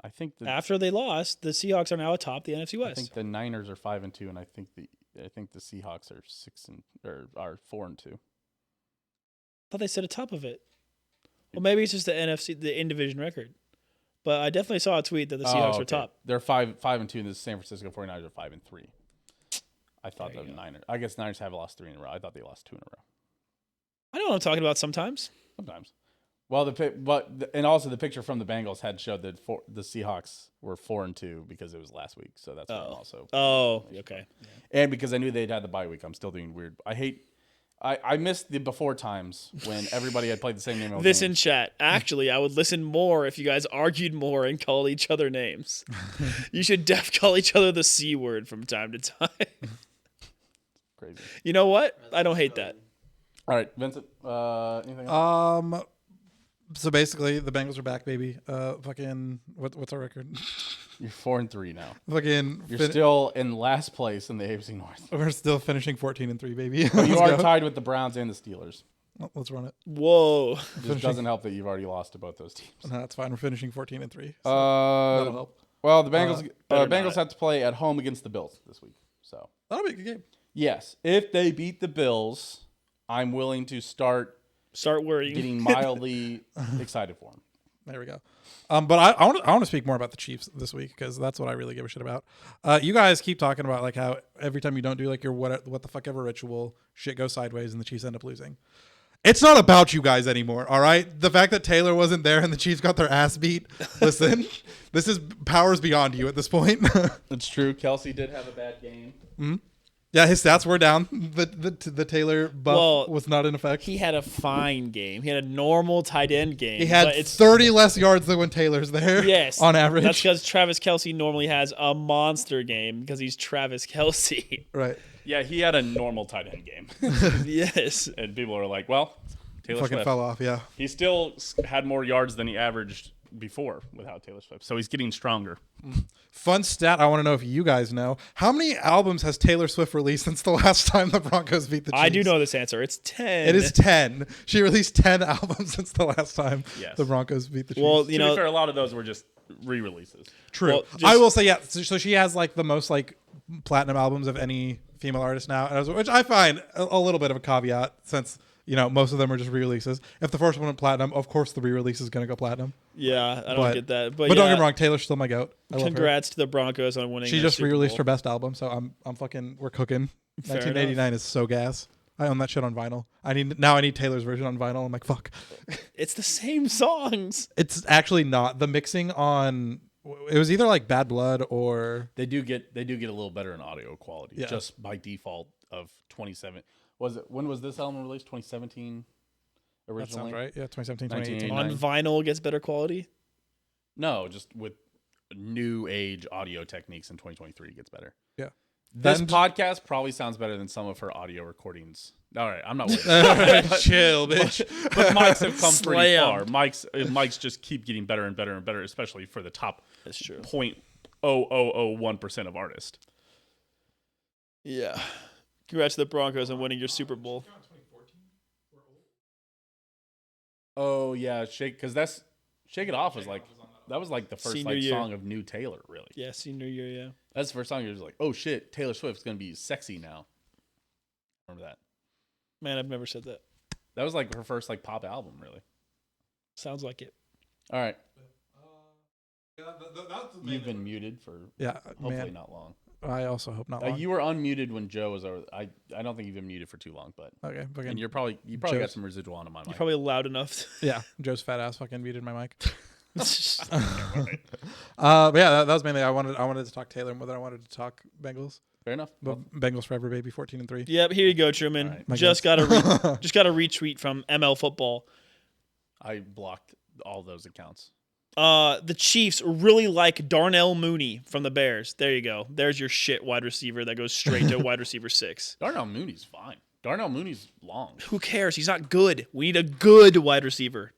I think After they lost, the Seahawks are now atop the NFC I West. think the Niners are 5-2, and I think the Seahawks are 4-2. I thought they said atop of it. Well, maybe it's just the NFC, the in-division record. But I definitely saw a tweet that the Seahawks were top. They're 5-2, and the San Francisco 49ers are 5-3. I thought There the you go. Niners. I guess Niners have lost 3 in a row. I thought they lost 2 in a row. I know what I'm talking about sometimes. Sometimes. Well, and also the picture from the Bengals had showed that the Seahawks were 4-2 because it was last week. So that's why I'm also. Oh, okay. And because I knew they'd had the bye week, I'm still doing weird. I missed the before times when everybody had played the same name. This in chat. Actually, I would listen more if you guys argued more and called each other names. You should call each other the C word from time to time. Crazy. You know what? I don't hate that. All right, Vincent. Anything else? So basically, the Bengals are back, baby. Fucking what's our record? You're 4-3 now. Fucking. You're still in last place in the AFC North. We're still finishing 14-3, baby. But you Let's are go. tied with the Browns and the Steelers. Well, let's run it. Whoa. It just doesn't help that you've already lost to both those teams. No, that's fine. We're finishing 14-3. So that'll help. Well, the Bengals better Bengals not. have to play at home against the Bills this week. So That'll be a good game. yes, if they beat the Bills, I'm willing to start Worrying. getting mildly excited for them. There we go. But I want to speak more about the Chiefs this week because that's what I really give a shit about. You guys keep talking about like how every time you don't do like your what the fuck ever ritual, shit goes sideways and the Chiefs end up losing. It's not about you guys anymore, all right? The fact that Taylor wasn't there and the Chiefs got their ass beat. Listen, this is powers beyond you at this point. It's true. Kelsey did have a bad game. Yeah, his stats were down. The Taylor buff was not in effect. He had a fine game. He had a normal tight end game. He had 30 less yards than when Taylor's there. Yes, on average. That's because Travis Kelce normally has a monster game because he's Travis Kelce. Right. Yeah, he had a normal tight end game. Yes. And people are like, well, Taylor Fucking Swift. fell off, yeah. He still had more yards than he averaged before without Taylor Swift. So he's getting stronger. Fun stat I want to know if you guys know. How many albums has Taylor Swift released since the last time the Broncos beat the Chiefs? I do know this answer. It's 10. It is 10. She released 10 albums since the last time the Broncos beat the Chiefs. Well, To be fair, a lot of those were just re-releases. True. Well, I will say, yeah. So she has like the most like platinum albums of any female artist now, which I find a little bit of a caveat since most of them are just re-releases. If the first one went platinum, of course the re-release is going to go platinum. Yeah, I don't get that. But don't get me wrong, Taylor's still my goat. Congrats to the Broncos on winning. She just Super re-released Bowl. her best album, so I'm fucking we're cooking. Fair 1989 is so gas. I own that shit on vinyl. I need Taylor's version on vinyl. I'm like, fuck. It's the same songs. It's actually not. The mixing on it was either like Bad Blood or They do get a little better in audio quality just by default of 27. When was this album released? 2017 originally? That sounds right. Yeah, 2017, 1989. 2018. On vinyl, it gets better quality. No, just with new age audio techniques in 2023 it gets better. Yeah. This Then- podcast probably sounds better than some of her audio recordings. All right, I'm not worried. Chill, bitch. But mics have come pretty Slam. far. Mics just keep getting better and better and better, especially for the top That's true. 0.0001% of artists. Yeah. Congrats to the Broncos on winning your Super Bowl. Oh yeah, Shake It Off was like that was like the first Senior like year. song of new Taylor, really. Yeah, senior year, yeah. That's the first song you're just like, oh shit, Taylor Swift's gonna be sexy now. Remember that? Man, I've never said that. That was like her first like pop album, really. Sounds like it. All right. You've been muted for hopefully man. not long. I also hope not. Long. You were unmuted when Joe was over. I don't think you've been muted for too long, but Okay, fucking, and you probably got Joe's- some residual on my mic. You're probably loud enough. yeah. Joe's fat ass fucking muted my mic. To... But yeah, that was mainly I wanted to talk Taylor more than I wanted to talk Bengals. Fair enough. But Bengals forever, baby, 14-3. Yep, here you go, Truman. All right. My Just got goodness. a retweet from ML Football. I blocked all those accounts. The Chiefs really like Darnell Mooney from the Bears. There you go. There's your shit wide receiver that goes straight to wide receiver 6. Darnell Mooney's fine. Darnell Mooney's long. Who cares? He's not good. We need a good wide receiver.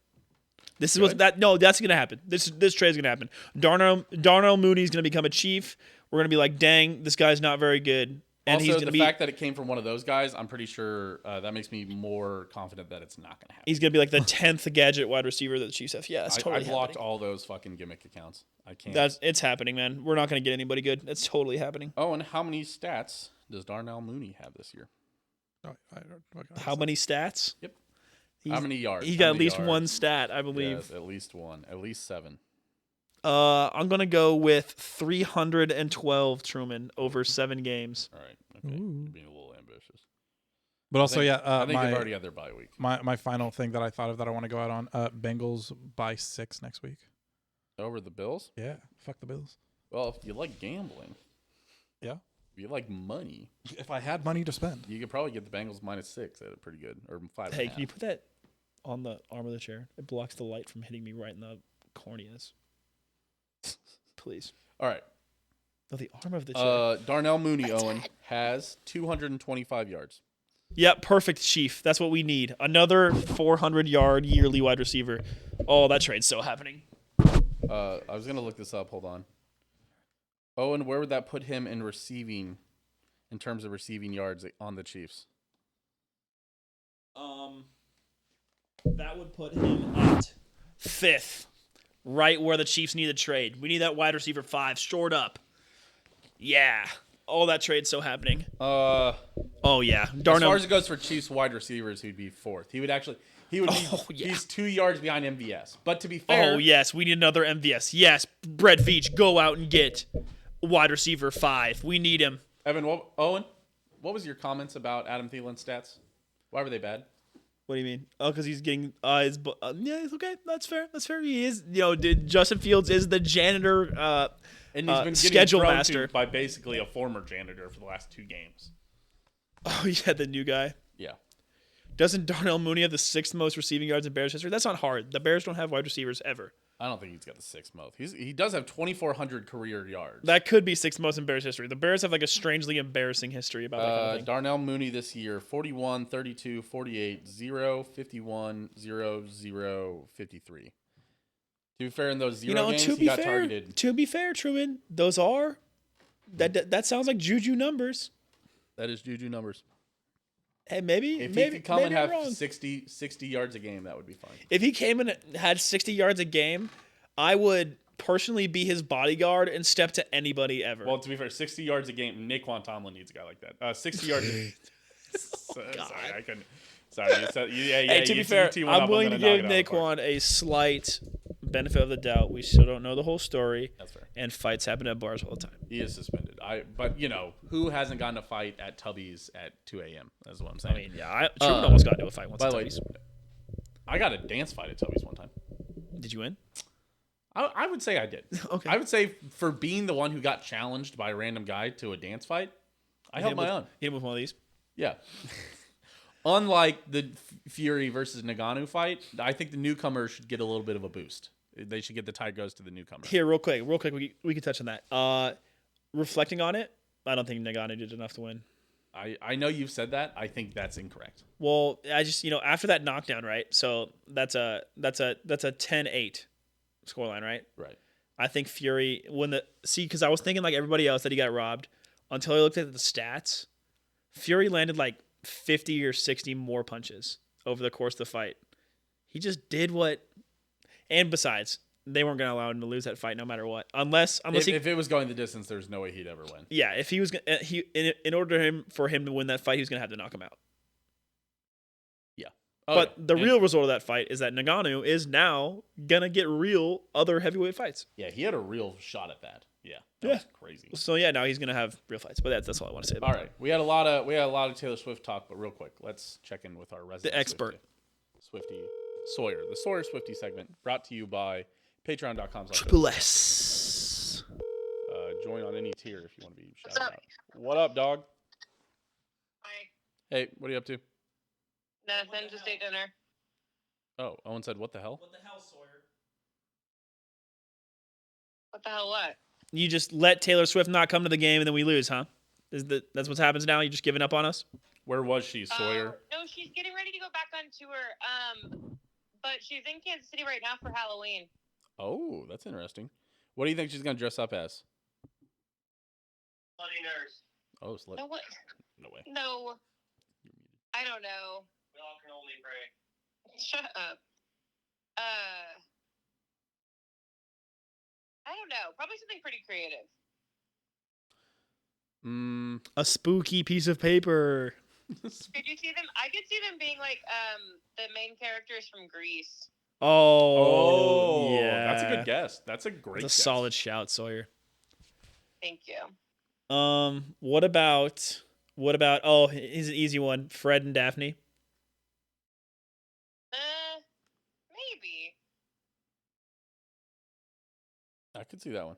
This is Good? that's gonna happen. This trade's gonna happen. Darnell Mooney's gonna become a Chief. We're gonna be like, dang, this guy's not very good. And Also, he's gonna the be fact that it came from one of those guys, I'm pretty sure that makes me more confident that it's not going to happen. he's gonna be like the 10th gadget wide receiver that the Chiefs have. Yeah, that's I totally blocked happening. all those fucking gimmick accounts. I can't. It's happening, man. We're not gonna get anybody good. That's totally happening. Oh, and how many stats does Darnell Mooney have this year? How many stats? Yep. He's, How many yards? He How got at many least yards? one stat, I believe. Yes, at least one. At least 7. I'm gonna go with 312 Truman over 7 games. All right. Okay. You're being a little ambitious. But also, I think my, they've already had their bye week. my final thing that I thought of that I want to go out on, Bengals by 6 next week. Over the Bills? Yeah, fuck the Bills. Well, if you like gambling, Yeah. if you like money, If I had money to spend. you could probably get the Bengals -6 at a pretty good, or 5. Hey, can you put that on the arm of the chair? It blocks the light from hitting me right in the corneas. Please. All right. No, the arm of the chair. Darnell Mooney, Owen, has 225 yards. Yep, perfect, Chief. That's what we need. Another 400-yard yearly wide receiver. Oh, that trade's still happening. I was going to look this up. Hold on. Owen, where would that put him in receiving, in terms of receiving yards on the Chiefs? That would put him at 5th, right where the Chiefs need a trade. We need that wide receiver 5 shored up. Yeah. Oh, that trade's still happening. Oh, yeah. As Darnell. far as it goes for Chiefs wide receivers, he'd be 4th. He would be, Oh, yeah. he's 2 yards behind MVS. But to be fair, Oh, yes. We need another MVS. Yes. Brett Veach, go out and get wide receiver 5. We need him. Evan, Owen, what was your comments about Adam Thielen's stats? Why were they bad? What do you mean? Oh, because he's getting yeah, it's okay. That's fair. That's fair. He is, Justin Fields is the janitor, And he's been getting schedule thrown master. to by basically a former janitor for the last 2 games. Oh yeah, the new guy. Yeah. Doesn't Darnell Mooney have the 6th most receiving yards in Bears history? That's not hard. The Bears don't have wide receivers ever. I don't think he's got the 6th most. He does have 2,400 career yards. That could be 6th most in Bears history. The Bears have like a strangely embarrassing history about that kind of thing. Darnell Mooney this year, 41, 32, 48, 0, 51, 0, 0, 53. To be fair, in those zero games, he got targeted. To be fair, Truman, those are that sounds like juju numbers. That is juju numbers. Hey, maybe If maybe he could come and have wrong. 60 yards a game, that would be fine. If he came and had 60 yards a game, I would personally be his bodyguard and step to anybody ever. Well, to be fair, 60 yards a game, Naquan Tomlin needs a guy like that. 60 yards. Sorry, I couldn't. Sorry. Hey, to be fair, I'm willing to give Naquan a slight benefit of the doubt. We still don't know the whole story. That's fair. And fights happen at bars all the time. He is suspended. But who hasn't gotten a fight at Tubby's at 2 a.m.? That's what I'm saying. I mean, yeah, Truman almost got into a fight once. By at the way, Tubby's. I got a dance fight at Tubby's one time. Did you win? I would say I did. Okay. I would say for being the one who got challenged by a random guy to a dance fight, I held my own. Hit him with one of these. Yeah. Unlike the Fury versus Ngannou fight, I think the newcomer should get a little bit of a boost. They should get the tie goes to the newcomer. Here, real quick, we can touch on that. Reflecting on it, I don't think Ngannou did enough to win. I know you've said that. I think that's incorrect. Well, I just after that knockdown, right? So that's a 10-8 scoreline, right? Right. I think Fury because I was thinking like everybody else that he got robbed until I looked at the stats. Fury landed like 50 or 60 more punches over the course of the fight. He just did what, and besides, they weren't going to allow him to lose that fight no matter what, unless if it was going the distance, there's no way he'd ever win. Yeah, if he was in order for him to win that fight, he was going to have to knock him out. Yeah. But the real result of that fight is that Ngannou is now going to get real other heavyweight fights. Yeah, he had a real shot at that. Yeah. That was crazy. So yeah, now he's going to have real fights. But that's all I want to say about All right. We had a lot of Taylor Swift talk, but real quick, let's check in with our resident the expert. Swifty Sawyer, the Sawyer Swifty segment brought to you by patreon.com/. Triple S. Join on any tier if you want to be shouted out. What up, dog? Hi. Hey, what are you up to? Nothing, just ate dinner. Oh, Owen said, what the hell? What the hell, Sawyer? What the hell, what? You just let Taylor Swift not come to the game and then we lose, huh? That's what happens now? You just giving up on us? Where was she, Sawyer? No, she's getting ready to go back on tour. But she's in Kansas City right now for Halloween. Oh, that's interesting. What do you think she's going to dress up as? Bloody nurse. Oh, slut. No, what? No way. No. I don't know. We all can only pray. Shut up. I don't know. Probably something pretty creative. A spooky piece of paper. Could you see them? I could see them being like the main characters from Grease. Oh, yeah. That's a good guess. That's a great That's a guess. solid shout, Sawyer. Thank you. What about oh, here's an easy one. Fred and Daphne. Maybe. I could see that one.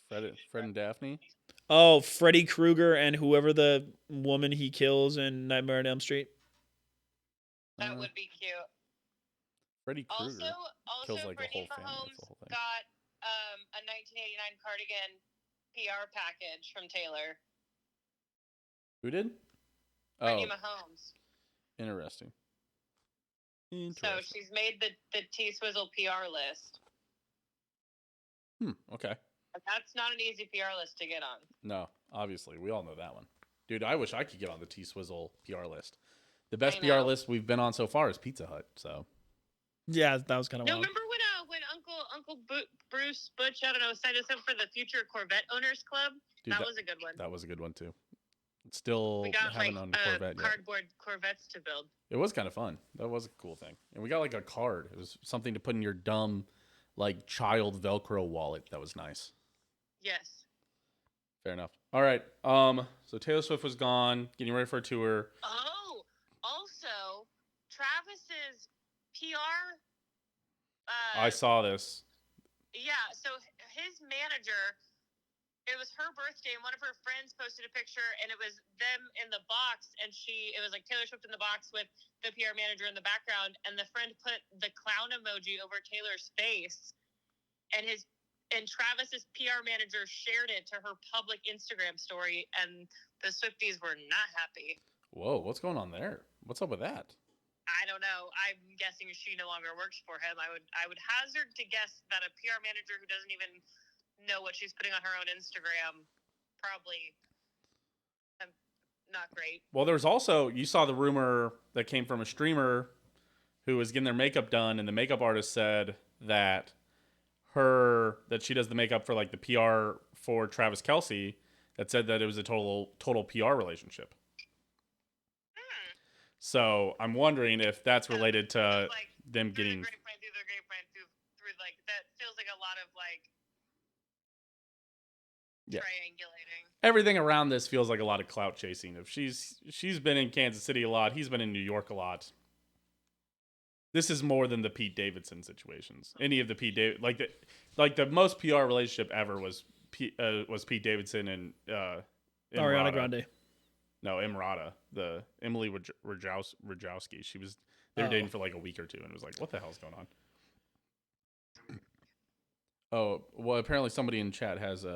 Fred and Daphne. Oh, Freddy Krueger and whoever the woman he kills in Nightmare on Elm Street. That would be cute. Freddy Krueger Also, kills like Brittany a whole family. Mahomes That's the whole thing. got a 1989 cardigan PR package from Taylor. Who did? Brittany Oh, Mahomes. interesting. So she's made the T-Swizzle PR list. Okay. But that's not an easy PR list to get on. No, obviously. We all know that one. Dude, I wish I could get on the T-Swizzle PR list. The best I PR know. list we've been on so far is Pizza Hut, so. Yeah, that was kind of No, wild. remember when Uncle Bruce Butch, I don't know, signed us up for the Future Corvette Owners Club? Dude, that was a good one. That was a good one, too. Still We got haven't on Corvette yet. cardboard Corvettes to build. It was kind of fun. That was a cool thing. And we got like a card. It was something to put in your dumb, like, child Velcro wallet. That was nice. Yes. Fair enough. All right. So Taylor Swift was gone, getting ready for a tour. Oh, also, Travis's PR. I saw this. Yeah, so his manager it was her birthday, and one of her friends posted a picture, and it was them in the box, and it was like Taylor Swift in the box with the PR manager in the background, and the friend put the clown emoji over Taylor's face, and Travis's PR manager shared it to her public Instagram story, and the Swifties were not happy. Whoa, what's going on there? What's up with that? I don't know. I'm guessing she no longer works for him. I would hazard to guess that a PR manager who doesn't even know what she's putting on her own Instagram probably not great. Well, there's also, you saw the rumor that came from a streamer who was getting their makeup done, and the makeup artist said that she does the makeup for like the PR for Travis Kelce, that said that it was a total PR relationship. So I'm wondering if that's related to like, them getting. Through like that feels like a lot of like triangulating. Everything around this feels like a lot of clout chasing. If she's been in Kansas City a lot, he's been in New York a lot. This is more than the Pete Davidson situations. Any of the Pete the most PR relationship ever was Pete Davidson and Ariana Grande. No, Emirata, the Emily Rajowski. They were dating for like a week or two, and it was like, what the hell's going on? Oh, well, apparently somebody in chat has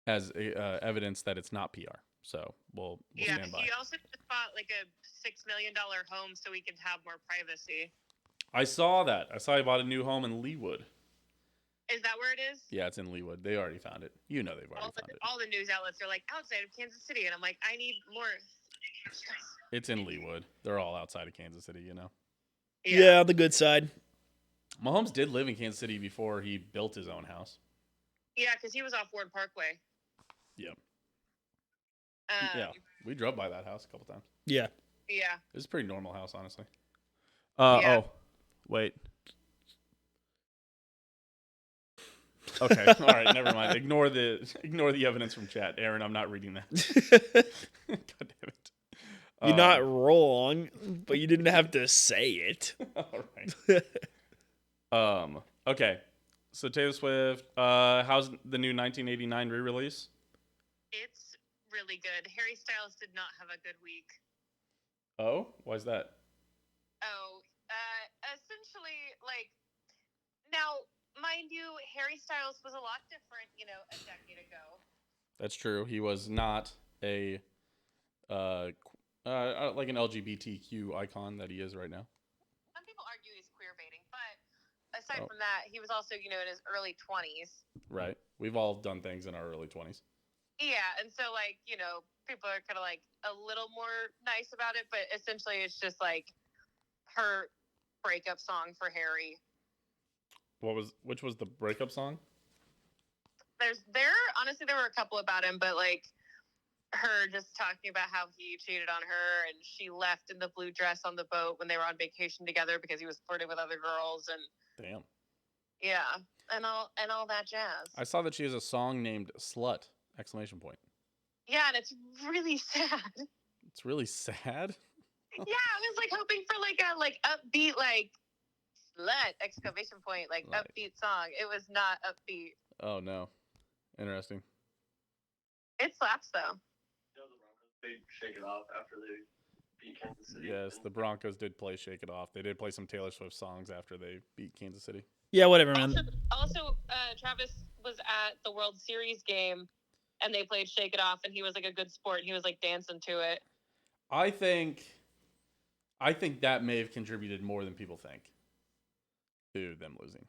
evidence that it's not PR. So we'll stand by. He also just bought like a $6 million home so he can have more privacy. I saw that. I saw he bought a new home in Leawood. Is that where it is? Yeah, it's in Leawood. They already found it. You know they've already found it. All the news outlets are like outside of Kansas City, and I'm like, I need more. It's in Leawood. They're all outside of Kansas City, you know. Yeah, the good side. Mahomes did live in Kansas City before he built his own house. Yeah, because he was off Ward Parkway. Yep. Yeah, we drove by that house a couple times. Yeah. Yeah. It's a pretty normal house, honestly. Yeah. Oh, wait. Okay, all right, never mind. Ignore the evidence from chat, Aaron. I'm not reading that. God damn it. You're not wrong, but you didn't have to say it. All right. Okay. So Taylor Swift, how's the new 1989 re-release? It's really good. Harry Styles did not have a good week. Oh, why is that? Oh, essentially, like, now, mind you, Harry Styles was a lot different, a decade ago. That's true. He was not a like an LGBTQ icon that he is right now. Some people argue he's queer baiting, but aside from that, he was also, in his early 20s. Right. We've all done things in our early 20s. Yeah, and so, like, people are kind of, like, a little more nice about it, but essentially it's just, like, her breakup song for Harry. Which was the breakup song? Honestly, there were a couple about him, but, like, her just talking about how he cheated on her, and she left in the blue dress on the boat when they were on vacation together because he was flirting with other girls, and damn. Yeah, and all that jazz. I saw that she has a song named "Slut!" Yeah, and it's really sad. It's really sad. Yeah, I was like hoping for like a upbeat like slut ! Like right. Upbeat song. It was not upbeat. Oh no, interesting. It slaps though. The Broncos played "Shake It Off" after they beat Kansas City. Yes, the Broncos did play "Shake It Off." They did play some Taylor Swift songs after they beat Kansas City. Yeah, whatever, man. Also, Travis was at the World Series game, and they played "Shake It Off," and he was like a good sport. He was like dancing to it. I think that may have contributed more than people think to them losing.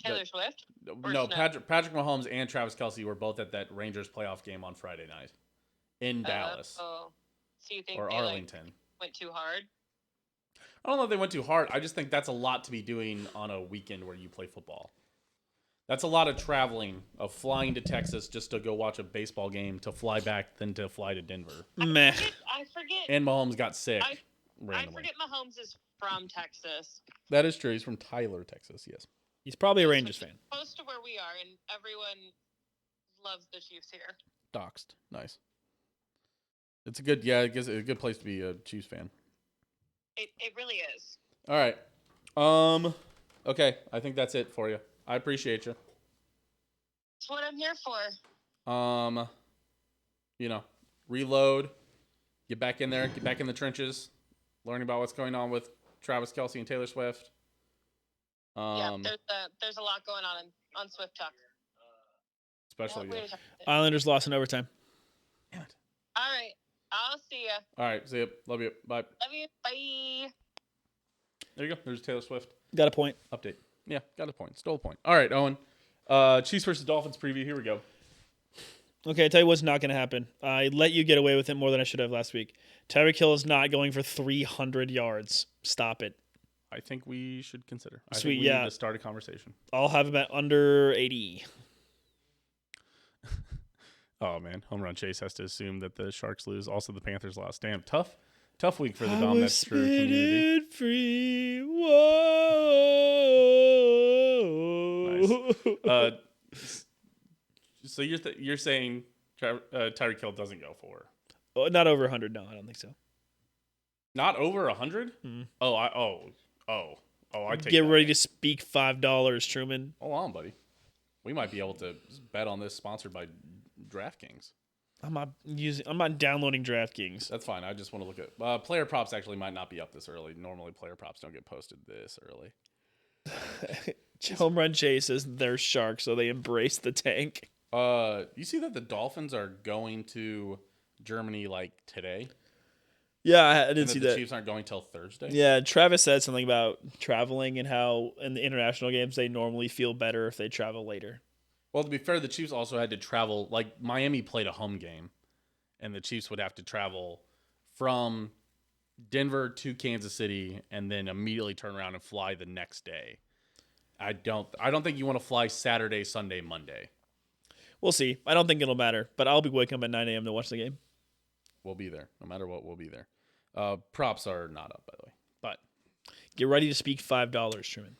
Taylor Swift? No, Patrick Mahomes and Travis Kelce were both at that Rangers playoff game on Friday night in Dallas. Oh, so you think or they Arlington went too hard? I don't know if they went too hard. I just think that's a lot to be doing on a weekend where you play football. That's a lot of traveling, of flying to Texas just to go watch a baseball game, to fly back, then to fly to Denver. Meh. I forget. And Mahomes got sick. I forget Mahomes is from Texas. That is true. He's from Tyler, Texas. Yes. He's probably a Rangers fan. Close to where we are, and everyone loves the Chiefs here. Doxed. Nice. It's a good, I guess a good place to be a Chiefs fan. It really is. All right. Okay. I think that's it for you. I appreciate you. That's what I'm here for. Reload, get back in there, get back in the trenches, learning about what's going on with Travis Kelce and Taylor Swift. Yeah, there's a lot going on Swift Talk. Especially you. Islanders lost in overtime. Damn it. All right. I'll see ya. All right, see you. Love you. Bye. Love you. Bye. There you go. There's Taylor Swift Got a point. update. Yeah, got a point. Stole a point. All right, Owen. Chiefs versus Dolphins preview. Here we go. Okay, I tell you what's not going to happen. I let you get away with it more than I should have last week. Tyreek Hill is not going for 300 yards. Stop it. I think we should consider. I Sweet, think we yeah. need to start a conversation. I'll have him at under 80. Oh man, home run chase has to assume that the Sharks lose. Also, the Panthers lost. Damn, tough week for the Dahm. That's true community. Free. Whoa. Nice. So you're saying Tyreek Hill doesn't go for Not over 100. No, I don't think so. not over 100? Mm. I take Get that. ready to speak $5, Truman. Hold on, buddy. We might be able to bet on this, sponsored by DraftKings. I'm not downloading DraftKings. That's fine. I just want to look at player props. Actually, might not be up this early. Normally, player props don't get posted this early. Home run chase is their shark, so they embrace the tank. You see that the Dolphins are going to Germany like today? Yeah, I didn't And see the that. Chiefs aren't going till Thursday. Yeah, Travis said something about traveling and how in the international games they normally feel better if they travel later. Well, to be fair, the Chiefs also had to travel. Like Miami played a home game, and the Chiefs would have to travel from Denver to Kansas City and then immediately turn around and fly the next day. I don't think you want to fly Saturday, Sunday, Monday. We'll see. I don't think it'll matter, but I'll be waking up at 9 a.m. to watch the game. We'll be there. No matter what, we'll be there. Props are not up, by the way. But Get ready to speak $5, Truman.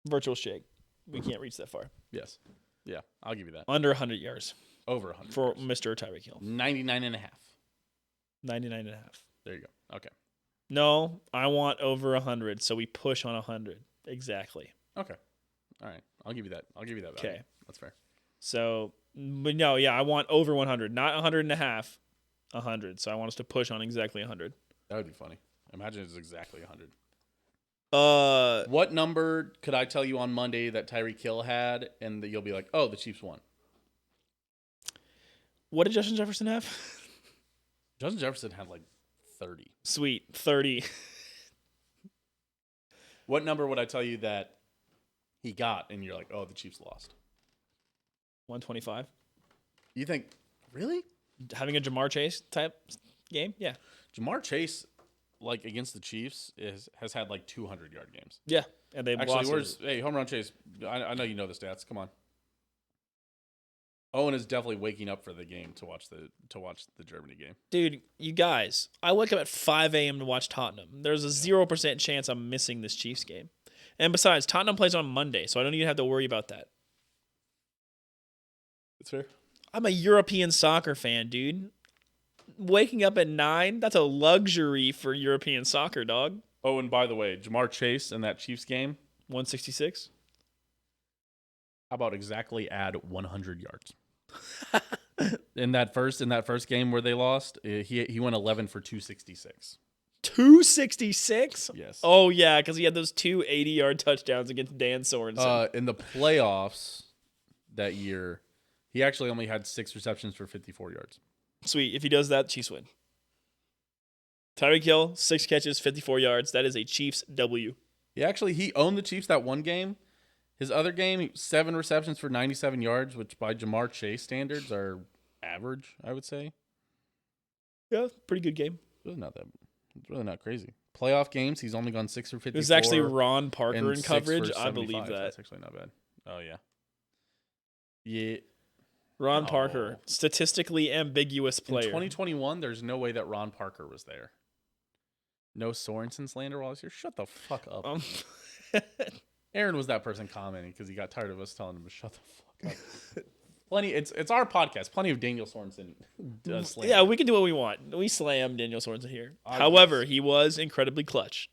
Virtual shake. We can't reach that far. yes. Yeah, I'll give you that. Under 100 yards Over 100. for Mr. Tyreek Hill. 99.5. 99.5. There you go. Okay. No, I want over 100, so we push on 100. Exactly. Okay. All right. I'll give you that. Value. Okay. That's fair. So, but no, yeah, I want over 100, not 100.5, 100. So I want us to push on exactly 100. That would be funny. Imagine it's exactly 100. Uh, What number could I tell you on Monday that Tyreek Hill had, and that you'll be like, oh, the Chiefs won? what did Justin Jefferson have? Justin Jefferson had like 30. Sweet, 30. What number would I tell you that he got, and you're like, oh, the Chiefs lost? 125. You think, really? Having a Jamar Chase type game? Yeah. Jamar Chase, like against the Chiefs, has had like 200-yard games. Yeah. And they Actually, lost. hey, home run Chase. I know you know the stats. Come on. Owen is definitely waking up for the game to watch the Germany game. Dude, you guys, I wake up at 5 a.m. to watch Tottenham. There's a 0% chance I'm missing this Chiefs game. And besides, Tottenham plays on Monday, so I don't even have to worry about that. That's fair. I'm a European soccer fan, dude. Waking up at 9, that's a luxury for European soccer, dog. Oh, and by the way, Jamar Chase in that Chiefs game, 166. how about exactly add 100 yards? in that first game where they lost, he went 11 for 266. 266? Yes. Oh, yeah, because he had those 2 80-yard touchdowns against Dan Sorensen. In the playoffs that year, he actually only had 6 receptions for 54 yards. Sweet. If he does that, Chiefs win. Tyreek Hill, 6 catches, 54 yards. That is a Chiefs W. He owned the Chiefs that one game. His other game, 7 receptions for 97 yards, which by Jamar Chase standards are average, I would say. Yeah, pretty good game. It's really not crazy. Playoff games, he's only gone 6 for 54. It was actually Ron Parker and in 6 coverage. for I believe 75. that. That's actually not bad. Oh, yeah. Yeah. Ron No. Parker, statistically ambiguous In player. 2021, there's no way that Ron Parker was there. No Sorensen slander while I was here. Shut the fuck up. Aaron was that person commenting because he got tired of us telling him to shut the fuck up. It's our podcast. Plenty of Daniel Sorensen slander. Yeah, we can do what we want. We slam Daniel Sorensen here. I However, he was incredibly clutch.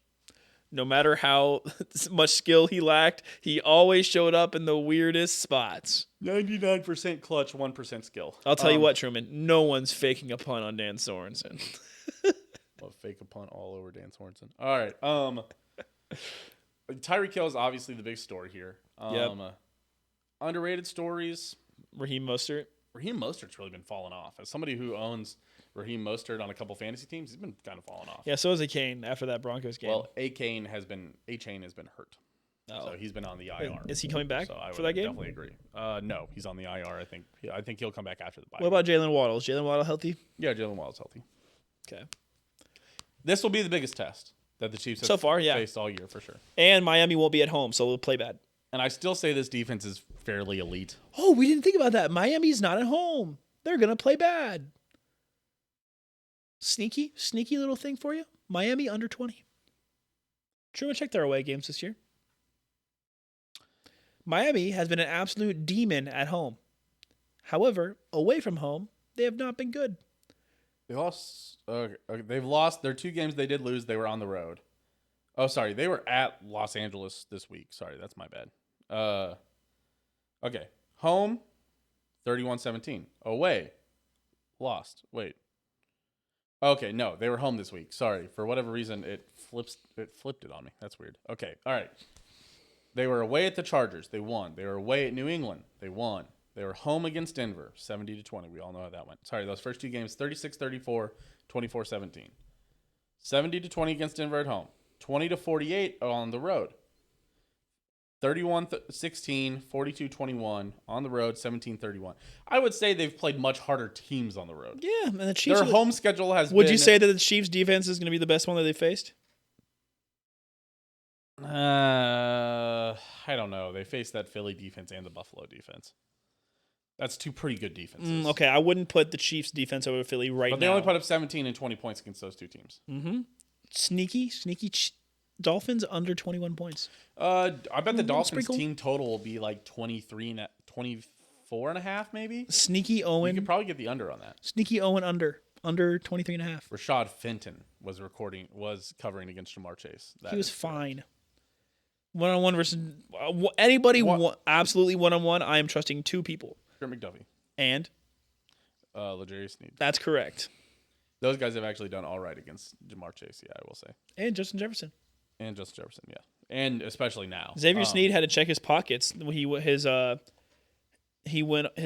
No matter how much skill he lacked, he always showed up in the weirdest spots. 99% clutch, 1% skill. I'll tell you what, Truman, no one's faking a punt on Dan Sorensen. Well, fake a punt all over Dan Sorensen. All right. Tyreek Hill is obviously the big story here. Yep. Underrated stories. Raheem Mostert. Raheem Mostert's really been falling off. As somebody who owns Raheem Mostert on a couple fantasy teams, he's been kind of falling off. Yeah, so is a Kane after that Broncos game. Well, A-Chain has been hurt. Oh. So he's been on the IR. Is he coming back so I for would that game? definitely agree. No, he's on the IR. I think he'll come back after the bye. What about Jalen Waddle? Is Jalen Waddle healthy? Yeah, Jalen Waddle's healthy. Okay. This will be the biggest test that the Chiefs have So far, yeah. faced all year for sure. And Miami won't be at home, so we'll play bad. And I still say this defense is fairly elite. Oh, we didn't think about that. Miami's not at home. They're going to play bad. Sneaky little thing for you. Miami under 20. Truman, check their away games this year. Miami has been an absolute demon at home. However, away from home, they have not been good. They lost. They've lost their 2 games. They did lose. They were on the road. Oh, sorry. They were at Los Angeles this week. Sorry, that's my bad. Okay. Home, 31-17. Away, lost. Wait. Okay, no, they were home this week. Sorry. For whatever reason, it flipped it on me. That's weird. Okay, all right. They were away at the Chargers. They won. They were away at New England. They won. They were home against Denver, 70-20. We all know how that went. Sorry, those first 2 games, 36-34, 24-17. 70-20 against Denver at home. 20-48 on the road. 31-16, 42-21 on the road, 17-31. I would say they've played much harder teams on the road. Yeah, and the Chiefs. Their home schedule has Would been... you say that the Chiefs' defense is going to be the best one that they faced? I don't know. They faced that Philly defense and the Buffalo defense. That's 2 pretty good defenses. Okay, I wouldn't put the Chiefs' defense over Philly right now. But they only put up 17 and 20 points against those 2 teams. Mm-hmm. Sneaky Dolphins under 21 points. I bet the Dolphins sprinkle. team total will be like 24 and a half, maybe. Sneaky You Owen. could probably get the under on that. Sneaky Owen under 23 and a half. Rashad Fenton was covering against Jamar Chase. He was fine. One-on-one versus anybody. Absolutely one-on-one. I am trusting 2 people. Kurt McDuffie. And L'Jarius Sneed. that's correct. Those guys have actually done all right against Jamar Chase, yeah, I will say. And Justin Jefferson. And Justin Jefferson, yeah. And especially now. Xavier Sneed had to check his pockets. His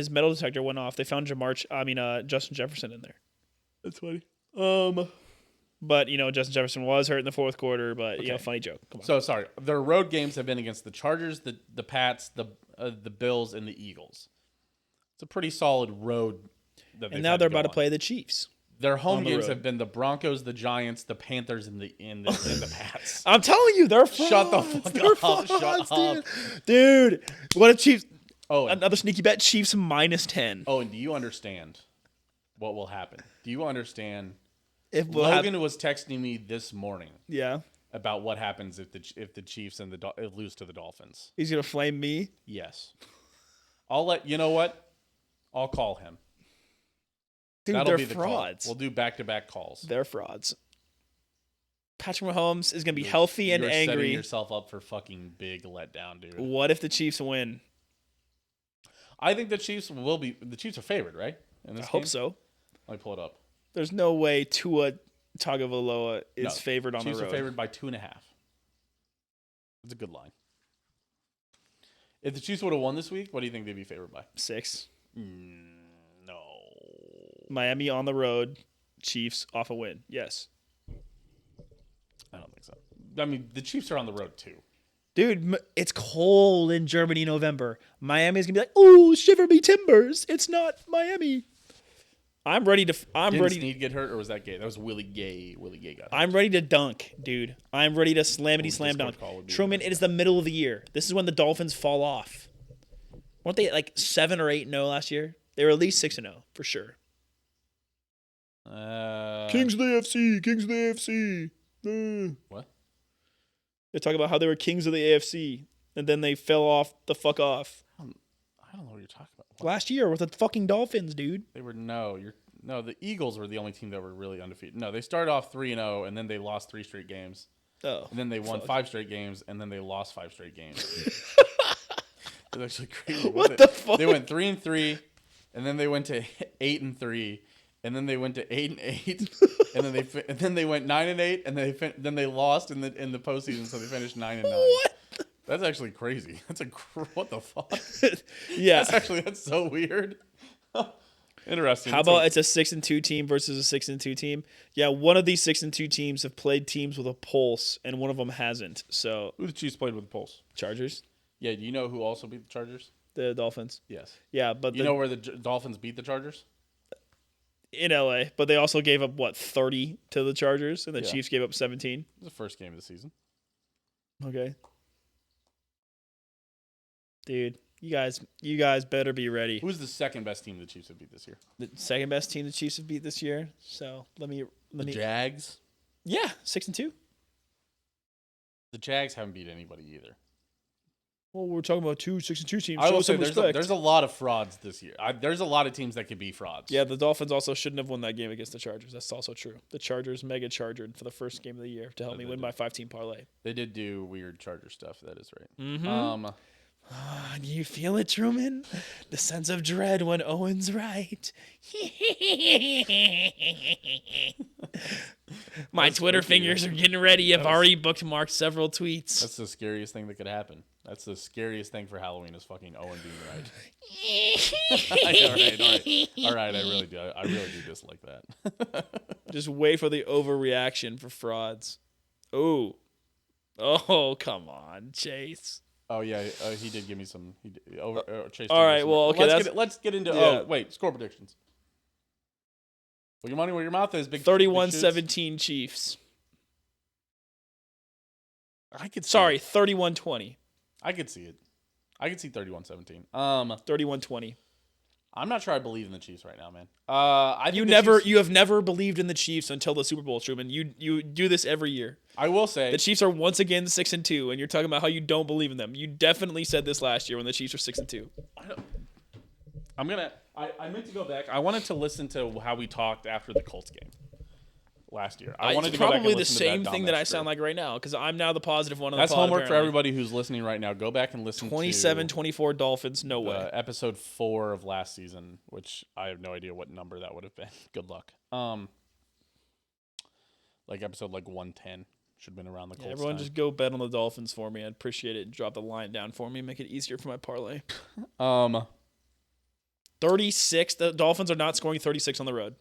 metal detector went off. They found Justin Jefferson in there. That's funny. But Justin Jefferson was hurt in the 4th quarter. But funny joke. Come on. So sorry, their road games have been against the Chargers, the Pats, the Bills, and the Eagles. It's a pretty solid road. And now they're about to play the Chiefs. Their home the games road. have been the Broncos, the Giants, the Panthers, and the Pats. I'm telling you, they're frauds. Shut the fuck up. Shut up. Dude. What a Chiefs. Oh, Another sneaky bet, Chiefs -10. Oh, and do you understand what will happen? Do you understand? If we'll Logan was texting me this morning yeah. about what happens if the Chiefs and lose to the Dolphins. He's going to flame me? Yes. You know what? I'll call him. Dude, That'll they're be the frauds. Call. We'll do back-to-back calls. They're frauds. Patrick Mahomes is going to be healthy and You're angry. setting yourself up for fucking big letdown, dude. What if the Chiefs win? I think the Chiefs will be. The Chiefs are favored, right? I hope so. Let me pull it up. There's no way Tua Tagovailoa is favored on Chiefs the road. are favored by 2.5. That's a good line. If the Chiefs would have won this week, what do you think they'd be favored by? 6. No. Miami on the road. Chiefs off a win. Yes. I don't think so. I mean, the Chiefs are on the road too. Dude, it's cold in Germany in November. Miami's going to be like, "Oh, shiver me timbers. It's not Miami." I'm ready to Didn't Snead get hurt, or was that Gay? That was Willie Gay. Willie Gay got hurt. I'm ready to dunk, dude. I'm ready to slam dunk. Truman, it is the middle of the year. This is when the Dolphins fall off. Weren't they like 7 or 8-0 last year? They were at least 6-0 for sure. Kings of the AFC. Kings of the AFC. What? They talk about how they were kings of the AFC, and then they fell off the fuck off. I don't know what you're talking about. What? Last year with the fucking Dolphins, dude. They were the Eagles were the only team that were really undefeated. No, they started off 3-0 and then they lost 3 straight games. Oh. And then they won fuck. 5 straight games, and then they lost 5 straight games. It's actually crazy. What the fuck? They went 3-3, and then they went to 8-3, and then they went to 8-8, and then they went 9-8, and then they lost in the postseason, so they finished 9-9. What? That's actually crazy. What the fuck? Yeah. That's so weird. Interesting. How about it's a 6-2 team versus a 6-2 team? Yeah, one of these 6-2 teams have played teams with a pulse, and one of them hasn't. So who the Chiefs played with the Pulse? Chargers, Yeah, do you know who also beat the Chargers? the Dolphins. Yes. Yeah, but You know where the Dolphins beat the Chargers? in LA, but they also gave up 30 to the Chargers, and the Yeah. Chiefs gave up 17. It was the first game of the season. Okay, dude, you guys better be ready. Who's the second best team the Chiefs have beat this year? The second best team the Chiefs have beat this year. So let me. Jags. Yeah, 6-2. The Jags haven't beat anybody either. Well, we're talking about 6-2 teams. I Show will some say respect. there's a lot of frauds this year. There's a lot of teams that could be frauds. Yeah, the Dolphins also shouldn't have won that game against the Chargers. That's also true. The Chargers mega chargered for the first game of the year to help Yeah, me they win did. my 5-team parlay. They did do weird Charger stuff. That is right. Mm-hmm. Do you feel it, Truman? The sense of dread when Owen's right. My Twitter spooky. fingers are getting ready. I've already bookmarked several tweets. That's the scariest thing that could happen. That's the scariest thing for Halloween is fucking Owen being right. All right. I really do dislike that. Just wait for the overreaction for frauds. Oh, come on, Chase. Oh yeah, he did give me some. Chase. did All give right, me some- well, okay, Let's get into. Yeah. Oh wait, score predictions. Put your money where your mouth is. Big 31-17 Chiefs. I could. See Sorry, it. 31-20. I could see it. I could see 31-17. 31-20. I'm not sure I believe in the Chiefs right now, man. I think You have never believed in the Chiefs until the Super Bowl, Truman. You do this every year. I will say The Chiefs are once again 6-2, and you're talking about how you don't believe in them. You definitely said this last year when the Chiefs were 6-2. I meant to go back. I wanted to listen to how we talked after the Colts game last year. I wanted It's to go back probably and the listen to same that thing Dom that I extra. sound like right now because I'm now the positive one on That's the pod. homework for apparently. everybody who's listening right now. Go back and listen 27-24 Dolphins. No to way. episode 4 of last season, which I have no idea what number that would have been. Good luck. Like episode 110 should have been around the Colts. Everyone time. just go bet on the Dolphins for me. I'd appreciate it. And drop the line down for me. Make it easier for my parlay. 36. The Dolphins are not scoring 36 on the road.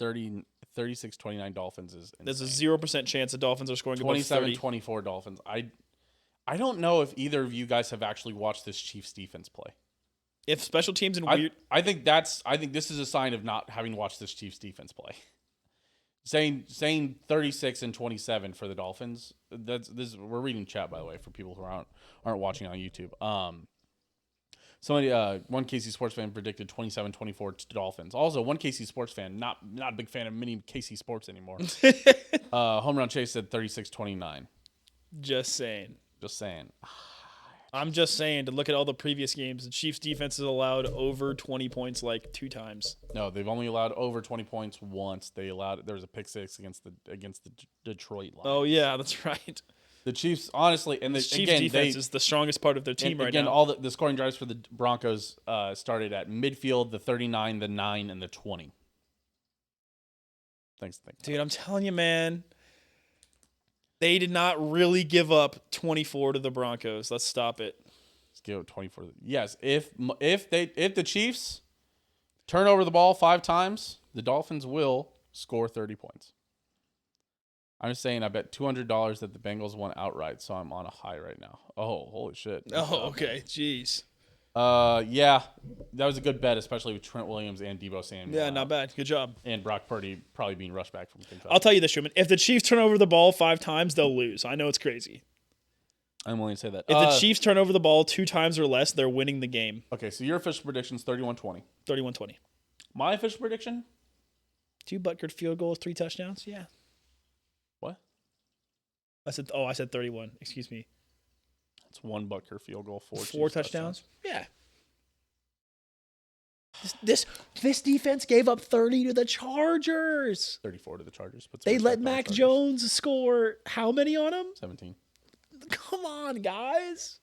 36-29 Dolphins is insane. There's a 0% chance the Dolphins are scoring above 30. 27-24 Dolphins. I don't know if either of you guys have actually watched this Chiefs defense play. If special teams and weird. I think this is a sign of not having watched this Chiefs defense play. Saying 36 and 27 for the Dolphins. We're reading chat, by the way, for people who aren't watching on YouTube. Somebody, one KC sports fan predicted 27-24 to Dolphins. Also, one KC sports fan, not a big fan of many KC sports anymore. Home Run Chase said 36-29. Just saying. Just saying. I'm just saying to look at all the previous games, the Chiefs defense has allowed over 20 points 2 times. No, they've only allowed over 20 points once. There was a pick six against the Detroit Lions. Oh yeah, that's right. The Chiefs, honestly, and The Chiefs defense is the strongest part of their team right now. All the scoring drives for the Broncos started at midfield, the 39, the 9, and the 20. Thanks. Dude, I'm telling you, man. They did not really give up 24 to the Broncos. Let's stop it. Let's give it 24. Yes, if the Chiefs turn over the ball 5 times, the Dolphins will score 30 points. I'm just saying, I bet $200 that the Bengals won outright, so I'm on a high right now. Oh, holy shit! Oh, okay. Jeez. Yeah, that was a good bet, especially with Trent Williams and Deebo Samuel. Yeah, not bad. Good job. And Brock Purdy probably being rushed back from Kentucky. I'll tell you this, Truman. If the Chiefs turn over the ball 5 times, they'll lose. I know it's crazy. I'm willing to say that. If the Chiefs turn over the ball 2 times or less, they're winning the game. Okay, so your official prediction is 31-20. 31-20. My official prediction? 2 Butker field goals, 3 touchdowns. Yeah. What? I said 31. Excuse me. It's 1 Butker field goal, 4 4 Chiefs touchdowns? Yeah. This defense gave up 30 to the Chargers. 34 to the Chargers. Put some They let respect on the Mac Chargers. Jones score how many on him? 17. Come on, guys.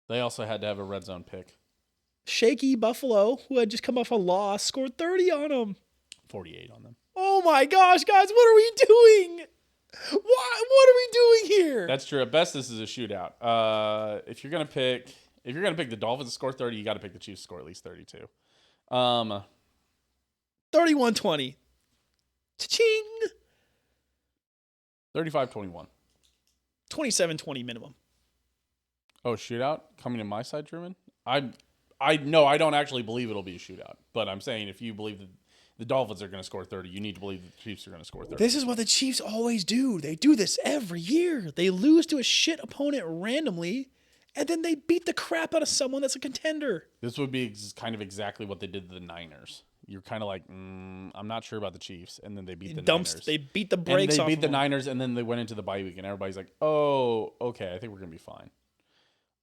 They also had to have a red zone pick. Shaky Buffalo, who had just come off a loss, scored 30 on him. 48 on them. Oh my gosh, guys, what are we doing? What are we doing here? That's true. At best, this is a shootout. If you're gonna pick the Dolphins to score 30, you got to pick the Chiefs to score at least 32. 31-20. Cha-ching. 35-21. 27-20 minimum. Oh, shootout coming to my side, Truman. I don't actually believe it'll be a shootout, but I'm saying if you believe that the Dolphins are going to score 30, you need to believe that the Chiefs are going to score 30. This is what the Chiefs always do. They do this every year. They lose to a shit opponent randomly, and then they beat the crap out of someone that's a contender. This would be kind of exactly what they did to the Niners. You're kind of like, I'm not sure about the Chiefs, and then they beat the Niners. They beat the And brakes they off beat of the them. Niners, and then they went into the bye week, and everybody's like, oh, okay, I think we're going to be fine.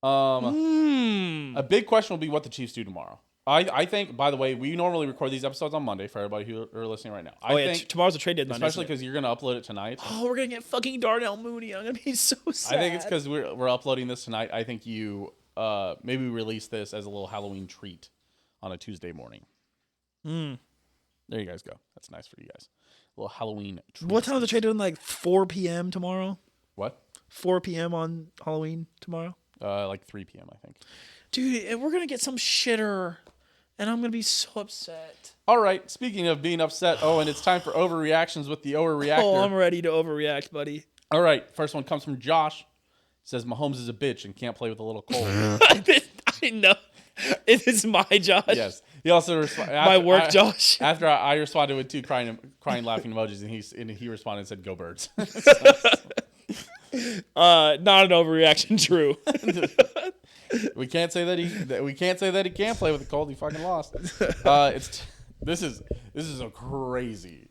A big question will be what the Chiefs do tomorrow. I think, by the way, we normally record these episodes on Monday for everybody who are listening right now. I think, tomorrow's a trade deadline, especially isn't it? because you're going to upload it tonight. Oh, we're going to get fucking Darnell Mooney. I'm going to be so sad. I think it's because we're uploading this tonight. I think you maybe release this as a little Halloween treat on a Tuesday morning. There you guys go. That's nice for you guys. A little Halloween treat. What time is the trade deadline? Like 4 p.m. tomorrow? What? 4 p.m. on Halloween tomorrow? Like 3 p.m., I think. Dude, and we're going to get some shitter, and I'm going to be so upset. All right. Speaking of being upset, and it's time for Overreactions with the Owerreactor. Oh, I'm ready to overreact, buddy. All right. First one comes from Josh. Says Mahomes is a bitch and can't play with a little cold. I know. It is my Josh. Yes. He also My work, Josh. After I responded with 2 crying, laughing emojis, and he responded and said, "Go Birds." Not an overreaction, true. We can't say that he can't play with a cold. He fucking lost. This is a crazy.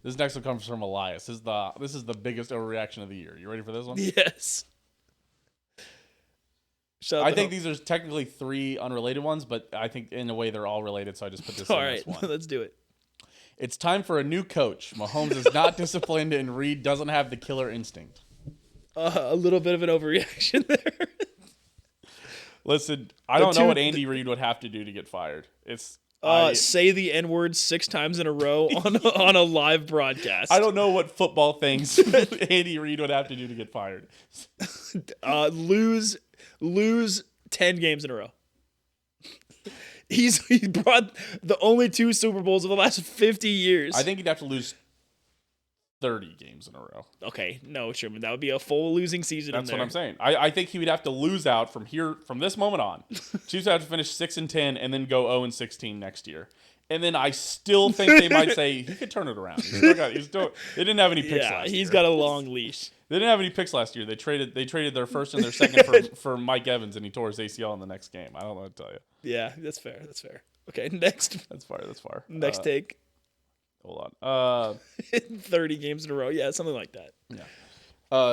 This next one comes from Elias. This is the biggest overreaction of the year. You ready for this one? Yes. I think these are technically 3 unrelated ones, but I think in a way they're all related. So I just put this all in right. this one. Let's do it. It's time for a new coach. Mahomes is not disciplined, and Reed doesn't have the killer instinct. A little bit of an overreaction there. Listen, I don't know what Andy Reid would have to do to get fired. Say the N-word 6 times in a row on a live broadcast. I don't know what football things Andy Reid would have to do to get fired. Lose 10 games in a row. He brought the only 2 Super Bowls of the last 50 years. I think he'd have to lose 30 games in a row. Okay, no, Sherman, that would be a full losing season. That's what I'm saying. I think he would have to lose out from this moment on. Chiefs would have to finish 6-10 and then go 0-16 next year. And then I still think they might say he could turn it around. They didn't have any picks last year. He's got a long leash. They didn't have any picks last year. They traded their first and their second for Mike Evans, and he tore his ACL in the next game. I don't know what to tell you. Yeah, that's fair. Okay, next. That's far. Next take. Hold on. 30 games in a row. Yeah, something like that. Yeah.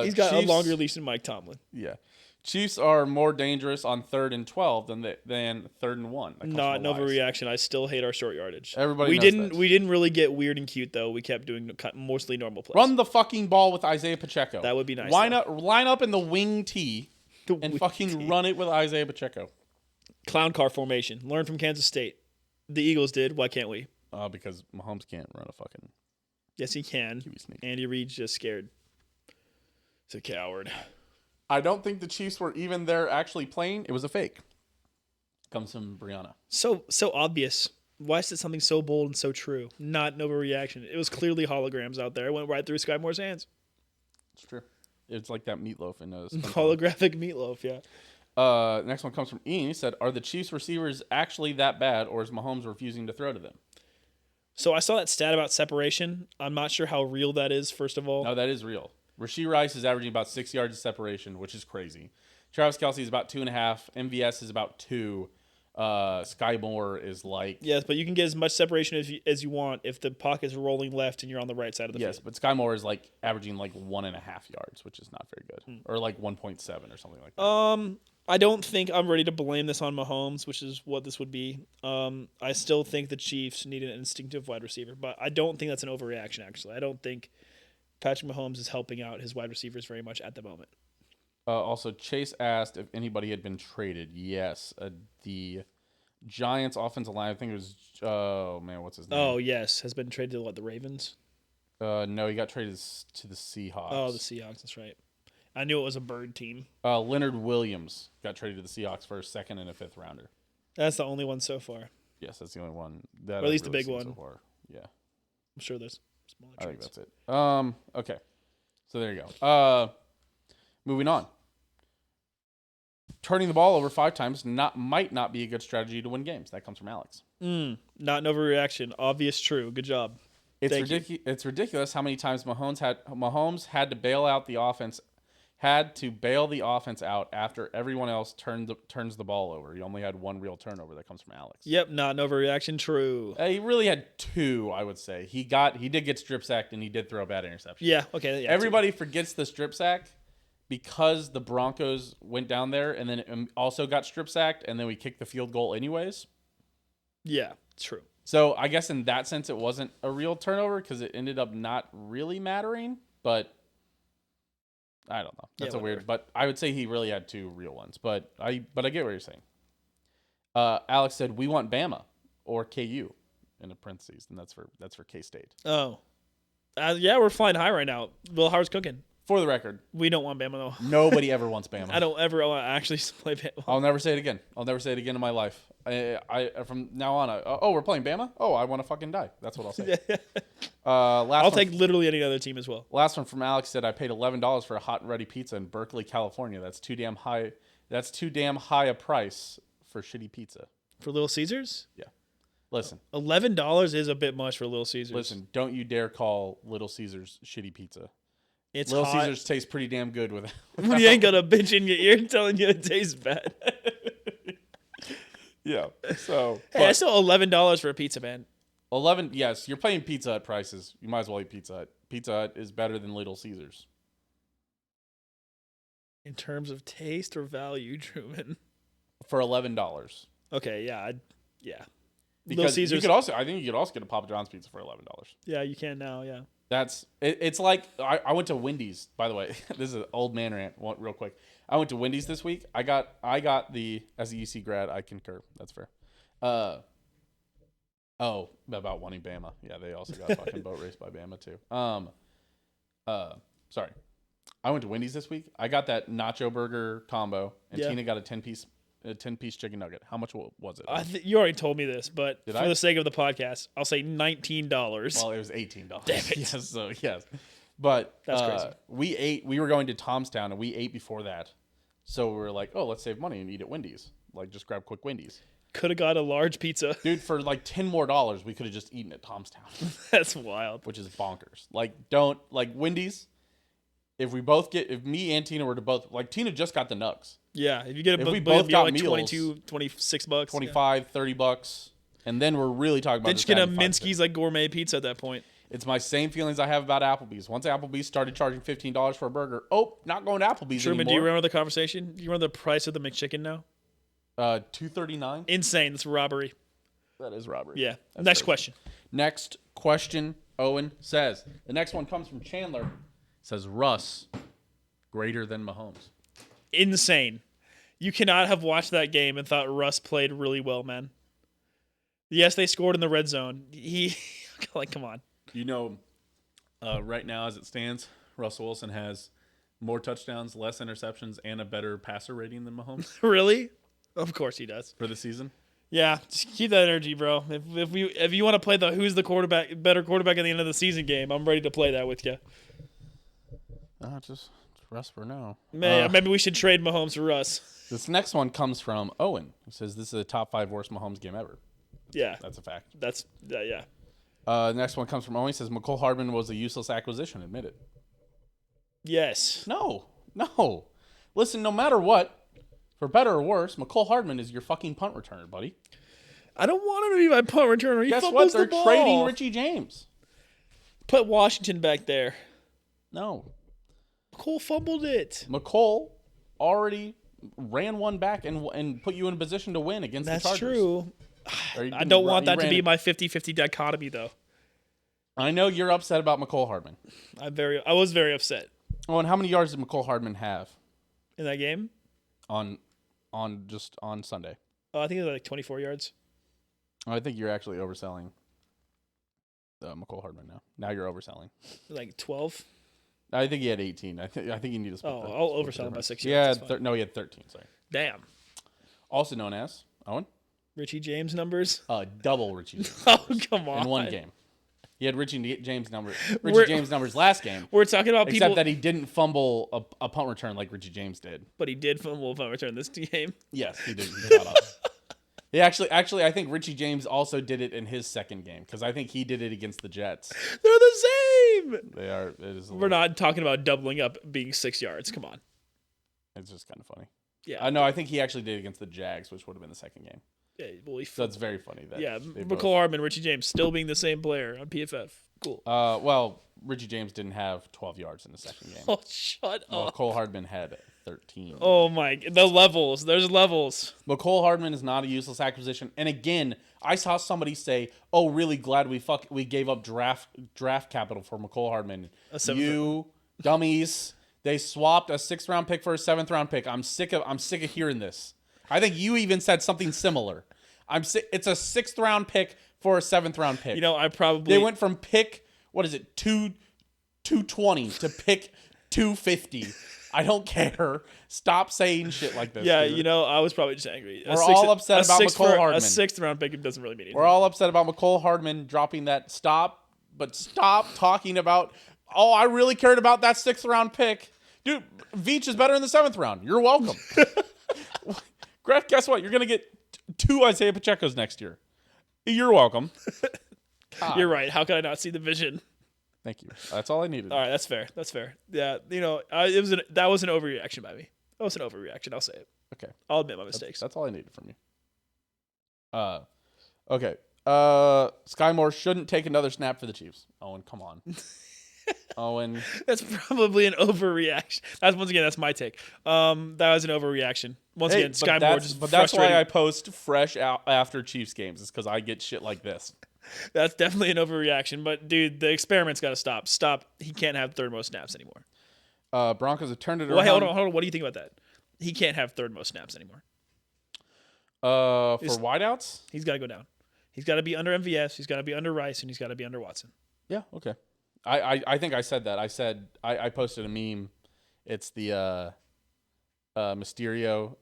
He's got Chiefs, a longer leash than Mike Tomlin. Yeah. Chiefs are more dangerous on 3rd and 12 than 3rd and 1. Not an overreaction. I still hate our short yardage. Everybody knows that. We didn't really get weird and cute though. We kept doing mostly normal plays. Run the fucking ball with Isaiah Pacheco. That would be nice. Line up in the wing tee and fucking run it with Isaiah Pacheco. Clown car formation. Learn from Kansas State. The Eagles did. Why can't we? Because Mahomes can't run a fucking. Yes, he can. Andy Reid's just scared. He's a coward. I don't think the Chiefs were even there actually playing. It was a fake. Comes from Brianna. So obvious. Why is it something so bold and so true? Not an overreaction. It was clearly holograms out there. It went right through Sky Moore's hands. It's true. It's like that meatloaf in a holographic meatloaf, yeah. Next one comes from Ian. He said, "Are the Chiefs receivers actually that bad, or is Mahomes refusing to throw to them?" So I saw that stat about separation. I'm not sure how real that is, first of all. No, that is real. Rashee Rice is averaging about 6 yards of separation, which is crazy. Travis Kelce is about 2.5. MVS is about 2. Sky Moore is like Yes, but you can get as much separation as you want if the pocket's rolling left and you're on the right side of the yes, field. but Sky Moore is like averaging like 1.5 yards, which is not very good, or like 1.7 or something like that. I don't think I'm ready to blame this on Mahomes, which is what this would be. I still think the Chiefs need an instinctive wide receiver, but I don't think that's an overreaction, actually. I don't think Patrick Mahomes is helping out his wide receivers very much at the moment. Also, Chase asked if anybody had been traded. Yes, the Giants offensive line. I think it was. Oh man, what's his name? Oh, yes. Has been traded to what, the Ravens? No, he got traded to the Seahawks. Oh, the Seahawks. That's right. I knew it was a bird team. Leonard Williams got traded to the Seahawks for a 2nd and a 5th rounder. That's the only one so far. Yes, that's the only one. That Or at least I've the really big seen one. So far. Yeah, I'm sure there's smaller I think trades. that's it. Okay, so there you go. Moving on. Turning the ball over 5 times might not be a good strategy to win games. That comes from Alex. Not an overreaction. Obvious true. Good job. It's ridiculous how many times Mahomes had to bail out the offense. Had to bail the offense out after everyone else turns the ball over. He only had 1 real turnover. That comes from Alex. Yep, not an overreaction. True. He really had 2, I would say. He did get strip sacked and he did throw a bad interception. Yeah, okay. Yeah, Everybody forgets the strip sack because the Broncos went down there and then also got strip sacked and then we kicked the field goal anyways. Yeah, true. So I guess in that sense it wasn't a real turnover because it ended up not really mattering, but I don't know. That's whatever. weird. But I would say he really had 2 real ones. But I get what you're saying. Alex said we want Bama or KU in the parentheses, and that's for K-State. Oh. Yeah, we're flying high right now. Will Howard's cooking. For the record, We don't want Bama, though. nobody ever wants Bama. I don't ever want to actually play Bama. I'll never say it again. I'll never say it again in my life. I from now on. We're playing Bama. Oh, I want to fucking die. That's what I'll say. I'll take literally any other team as well. Last one from Alex said I paid $11 for a hot and ready pizza in Berkeley, California. That's too damn high. That's too damn high a price for shitty pizza. For Little Caesars? Yeah. Listen. $11 is a bit much for Little Caesars. Listen. Don't you dare call Little Caesars shitty pizza. It's Little hot. Caesars tastes pretty damn good with. When you ain't got a bitch in your ear telling you it tastes bad. Yeah. So. Hey, I still $11 for a pizza, man. 11. Yes, you're paying Pizza Hut prices. You might as well eat Pizza Hut. Pizza Hut is better than Little Caesars. In terms of taste or value, Truman. For $11. Okay, yeah. Yeah. Little Because Caesars. I think you could also get a Papa John's pizza for $11. Yeah, you can now, yeah. It's like I went to Wendy's, by the way. This is an old man rant, real quick. I went to Wendy's this week. I got as a UC grad, I concur. That's fair. About wanting Bama. Yeah, they also got fucking boat raced by Bama too. Sorry. I went to Wendy's this week. I got that nacho burger combo, and Yeah. Tina got a 10-piece chicken nugget. How much was it? You already told me this, but Did for I? the sake of the podcast, I'll say $19. Well, it was $18. Damn it. Yes, so yes. But That's crazy. We were going to Tomstown and we ate before that. So we were like, oh, let's save money and eat at Wendy's. Like, just grab quick Wendy's. Could have got a large pizza. Dude, for like $10 more, we could have just eaten at Tomstown, That's wild. which is bonkers. Like, Wendy's, if me and Tina were to both, like, Tina just got the nugs. Yeah, if you get If we both both got like meals, 26 bucks. 25, $30. And then we're really talking about Then just you get a adding 5 Minsky's like gourmet pizza at that point. It's my same feelings I have about Applebee's. Once Applebee's started charging $15 for a burger, not going to Applebee's Truman, anymore. do you remember the conversation? Do you remember the price of the McChicken now? $2.39. Insane. That's robbery. That is robbery. Yeah. That's Next crazy. question. Next question. Owen says the next one comes from Chandler. It says Russ greater than Mahomes. Insane. You cannot have watched that game and thought Russ played really well, man. Yes, they scored in the red zone. Come on. You know, right now as it stands, Russell Wilson has more touchdowns, less interceptions, and a better passer rating than Mahomes Really? Of course he does. for the season. Yeah, just keep that energy, bro. If you want to play the who's the better quarterback at the end of the season game, I'm ready to play that with you. Just Russ for now. Maybe we should trade Mahomes for Russ. This next one comes from Owen, who says this is a top 5 worst Mahomes game ever. Yeah, That's a fact. yeah. Next one comes from Owen. He says McCole Hardman was a useless acquisition. Admit it. Yes. No. Listen, no matter what, For better or worse, McCole Hardman is your fucking punt returner, buddy. I don't want him to be my punt returner. He Guess what? fumbles They're the ball. trading Richie James. Put Washington back there. No. Cole fumbled it. McCole already ran one back and put you in a position to win against the That's Chargers. true. Or he I didn't don't run- want he that to ran be it. my 50-50 dichotomy, though. I know you're upset about McCole Hardman. I was very upset Oh, and how many yards did McCole Hardman have in that game. on Sunday? Oh, I think it was like 24 yards. I think you're actually overselling McCole Hardman now. Now you're overselling. Like 12. I think he had 18. I think you need to split. Oh, the- I'll split the oversell him by difference. 6 Yeah, yards. That's fine. no, he had 13. Sorry. Damn. Also known as Owen, Richie James numbers. double Richie James Oh, come on. in one game. He had Richie James numbers last game, We're talking about except people, that he didn't fumble a punt return like Richie James did. but he did fumble a punt return this game. Yes, he did. He caught up. He actually, I think Richie James also did it in his second game because I think he did it against the Jets. They're the same. They are. It is. We're not talking about doubling up being 6 yards. Come on. It's just kind of funny. Yeah. I know. I think he actually did it against the Jags, which would have been the second game. Yeah, well, So it's very funny that. yeah, they both- McCole Hardman, Richie James, still being the same player on PFF. Cool. Well, Richie James didn't have 12 yards in the second game. Oh, shut up. McCole Hardman had 13. Oh my, the levels. There's levels. McCole Hardman is not a useless acquisition. And again, I saw somebody say, "Oh, really glad we gave up draft capital for McCole Hardman." You dummies! They swapped a 6th round pick for a 7th round pick. I'm sick of hearing this. I think you even said something similar. It's a 6th round pick for a 7th round pick. You know, I probably They went from pick 220 to pick 250. I don't care. Stop saying shit like this. Yeah, dude. you know, I was probably just angry. We're all upset about McCole Hardman. A 6th round pick doesn't really mean anything. We're all upset about McCole Hardman dropping that. Stop talking about. Oh, I really cared about that 6th round pick, dude. Veach is better in the 7th round. You're welcome. Greg, guess what? You're gonna get 2 Isaiah Pacheco's next year. You're welcome. You're right. How could I not see the vision? Thank you. That's all I needed. All right, that's fair. That's fair. Yeah, you know, that was an overreaction by me. That was an overreaction. I'll say it. Okay. I'll admit my mistakes. That's all I needed from you. Okay. Sky Moore shouldn't take another snap for the Chiefs. Owen, come on. Owen. That's probably an overreaction. That's my take. That was an overreaction. Once again, Sky Moore just But that's frustrating. why I post fresh out after Chiefs games. Is because I get shit like this. That's definitely an overreaction. But dude, the experiment's got to stop. Stop. He can't have third most snaps anymore. Broncos have turned it Well, around. hey, hold on. What do you think about that? He can't have third most snaps anymore. For wideouts? He's got to go down. He's got to be under MVS. He's got to be under Rice, and he's got to be under Watson. Yeah, okay. I think I said that. I posted a meme. It's the Mysterio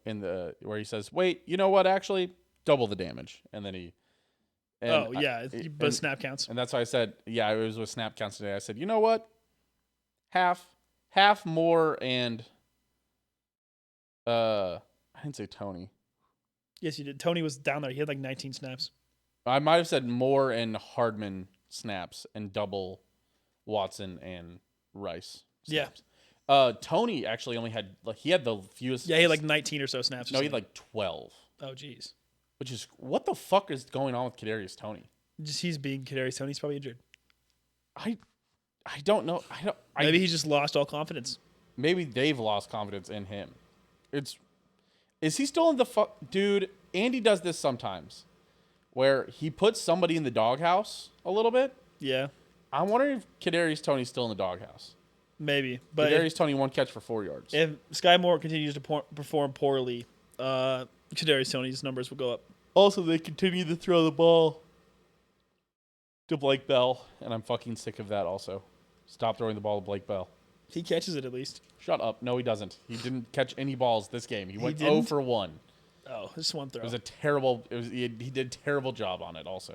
where he says, "Wait, you know what? Actually, double the damage." And then he but snap counts. And that's why I said, yeah, it was with snap counts today. I said, "You know what? Half more and I didn't say Tony. Yes, you did. Tony was down there. He had like 19 snaps. I might have said Moore and Hardman snaps and double Watson and Rice snaps. Yeah. Tony actually only had he had the fewest. Yeah, he had like 19 or so snaps. No, he had like 12. Oh, jeez. Which is what the fuck is going on with Kadarius Toney? Just he's being Kadarius Toney's probably injured. I don't know. Maybe he just lost all confidence. Maybe they've lost confidence in him. Is he still in the dude? Andy does this sometimes, where he puts somebody in the doghouse a little bit. Yeah. I'm wondering if Kadarius Toney's still in the doghouse. Maybe, but Kadarius Toney 1 catch for 4 yards. If Sky Moore continues to perform poorly, Kadarius Toney's numbers will go up. Also, they continue to throw the ball to Blake Bell, and I'm fucking sick of that. Also, stop throwing the ball to Blake Bell. He catches it at least. Shut up. No, he doesn't. He didn't catch any balls this game. He went didn't? 0 for 1. Oh, just one throw. It was a terrible. He did a terrible job on it. Also,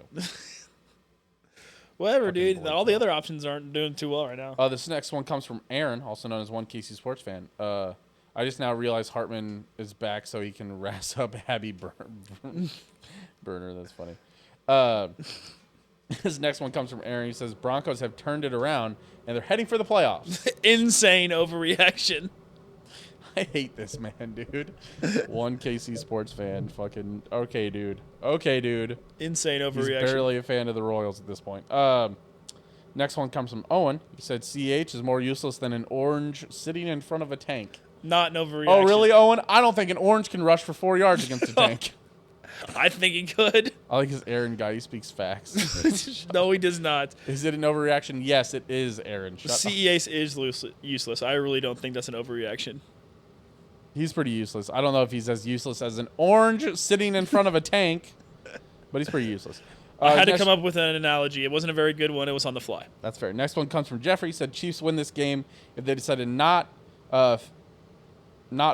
whatever, fucking dude. Blake All the Bell. other options aren't doing too well right now. This next one comes from Aaron, also known as One KC Sports Fan. I just now realized Hartman is back, so he can razz up Abby Burner. That's funny. This next one comes from Aaron. He says Broncos have turned it around and they're heading for the playoffs. Insane overreaction. I hate this man, dude. One KC sports fan. Fucking okay, dude. Okay, dude. Insane He's overreaction. barely a fan of the Royals at this point. Next one comes from Owen. He said CH is more useless than an orange sitting in front of a tank. Not an overreaction. Oh, really, Owen? I don't think an orange can rush for 4 yards against a tank. I think he could. I like his Aaron guy. He speaks facts. No, he does not. Is it an overreaction? Yes, it is, Aaron. Shut up. CEH is useless. I really don't think that's an overreaction. He's pretty useless. I don't know if he's as useless as an orange sitting in front of a tank, but he's pretty useless. I had to come up with an analogy. It wasn't a very good one. It was on the fly. That's fair. Next one comes from Jeffrey. He said Chiefs win this game if they decided not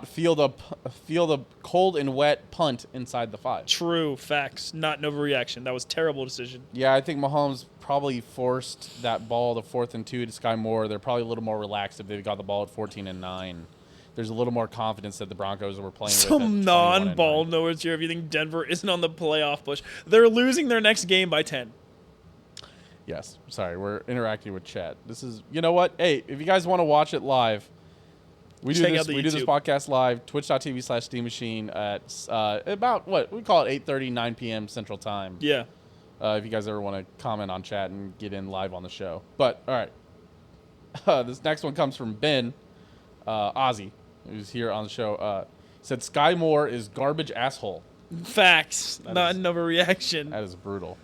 feel the cold and wet punt inside the 5. True. Facts. Not an overreaction. That was a terrible decision. Yeah, I think Mahomes probably forced that ball to 4th and 2 to Sky Moore. They're probably a little more relaxed if they got the ball at 14 and 9. There's a little more confidence that the Broncos were playing with. Some non-ball knowers here if you think Denver isn't on the playoff push. They're losing their next game by 10. Yes. Sorry, we're interacting with chat. This is, you know what? Hey, if you guys want to watch it live, we do this podcast live, twitch.tv/steammachine at about, what, we call it 8:30, 9 p.m. Central Time. Yeah. If you guys ever want to comment on chat and get in live on the show. But, all right. This next one comes from Ben Ozzy, who's here on the show. Said Sky Moore is garbage asshole. Facts. Not an overreaction. That is brutal.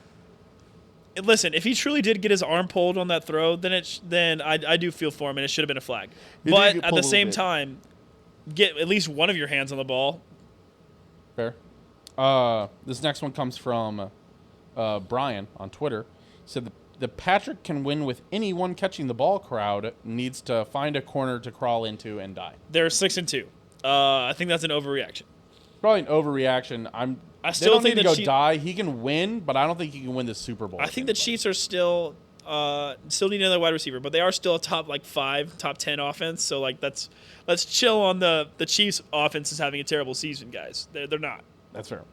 Listen, if he truly did get his arm pulled on that throw, then I do feel for him, and it should have been a flag. He But did get at pulled the a same little time, get at least one of your hands on the ball. Fair. This next one comes from Brian on Twitter. He said the Patrick can win with anyone catching the ball crowd needs to find a corner to crawl into and die. They're 6-2. I think that's an overreaction. Probably an overreaction. I still think need to go die. He can win, but I don't think he can win the Super Bowl. I think the Chiefs are still need another wide receiver, but they are still a top 5, top 10 offense. So let's chill on the Chiefs offense is having a terrible season, guys. They're not. That's fair.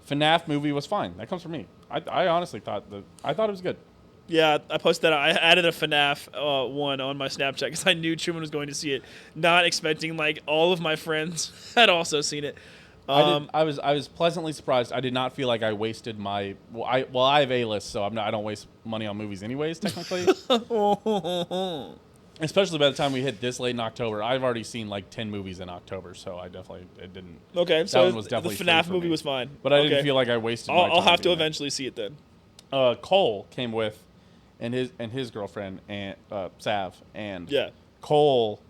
FNAF movie was fine. That comes from me. I honestly thought it was good. Yeah, I posted that. I added a FNAF one on my Snapchat because I knew Truman was going to see it, not expecting all of my friends had also seen it. I was pleasantly surprised. I did not feel like I wasted my. I have A-list, so I don't waste money on movies anyways. Technically, especially by the time we hit this late in October, I've already seen 10 movies in October, so it didn't. Okay, so one was definitely the FNAF free for movie me. was fine, but I didn't feel like I wasted. I'll have to eventually see it then. Cole came with, and his girlfriend and Sav, and yeah, Cole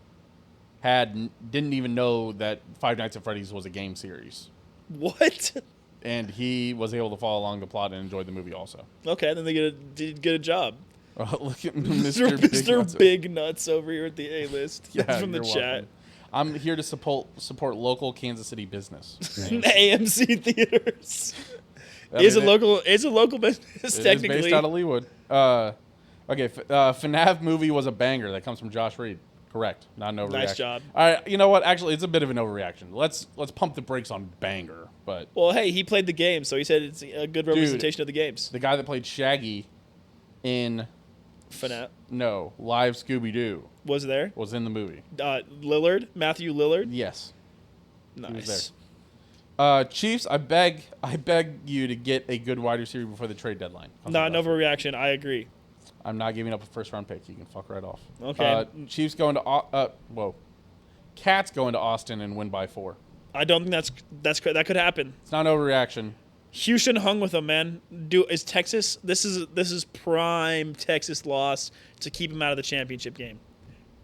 didn't even know that Five Nights at Freddy's was a game series. What? And he was able to follow along the plot and enjoy the movie also. Okay, then they did get a job. Look at Mr. Big Nuts over here at the A-list. Yeah, from the you're chat. welcome. I'm here to support local Kansas City business. AMC theaters. It's a local business technically. It's based out of Leawood. Okay, FNAF movie was a banger. That comes from Josh Reed. Correct. Not an overreaction. Nice job. All right, you know what? Actually, it's a bit of an overreaction. Let's pump the brakes on banger. But well, hey, he played the game, so he said it's a good representation of the games. The guy that played Shaggy in FNAF. No, Live Scooby-Doo was there. Was in the movie. Matthew Lillard. Yes. Nice. He was there. Chiefs, I beg you to get a good wide receiver before the trade deadline. Not an overreaction. I agree. I'm not giving up a first-round pick. You can fuck right off. Okay. Chiefs going to Cats going to Austin and win by 4. I don't think that could happen. It's not an overreaction. Houston hung with them, man. Is Texas? This is prime Texas loss to keep them out of the championship game.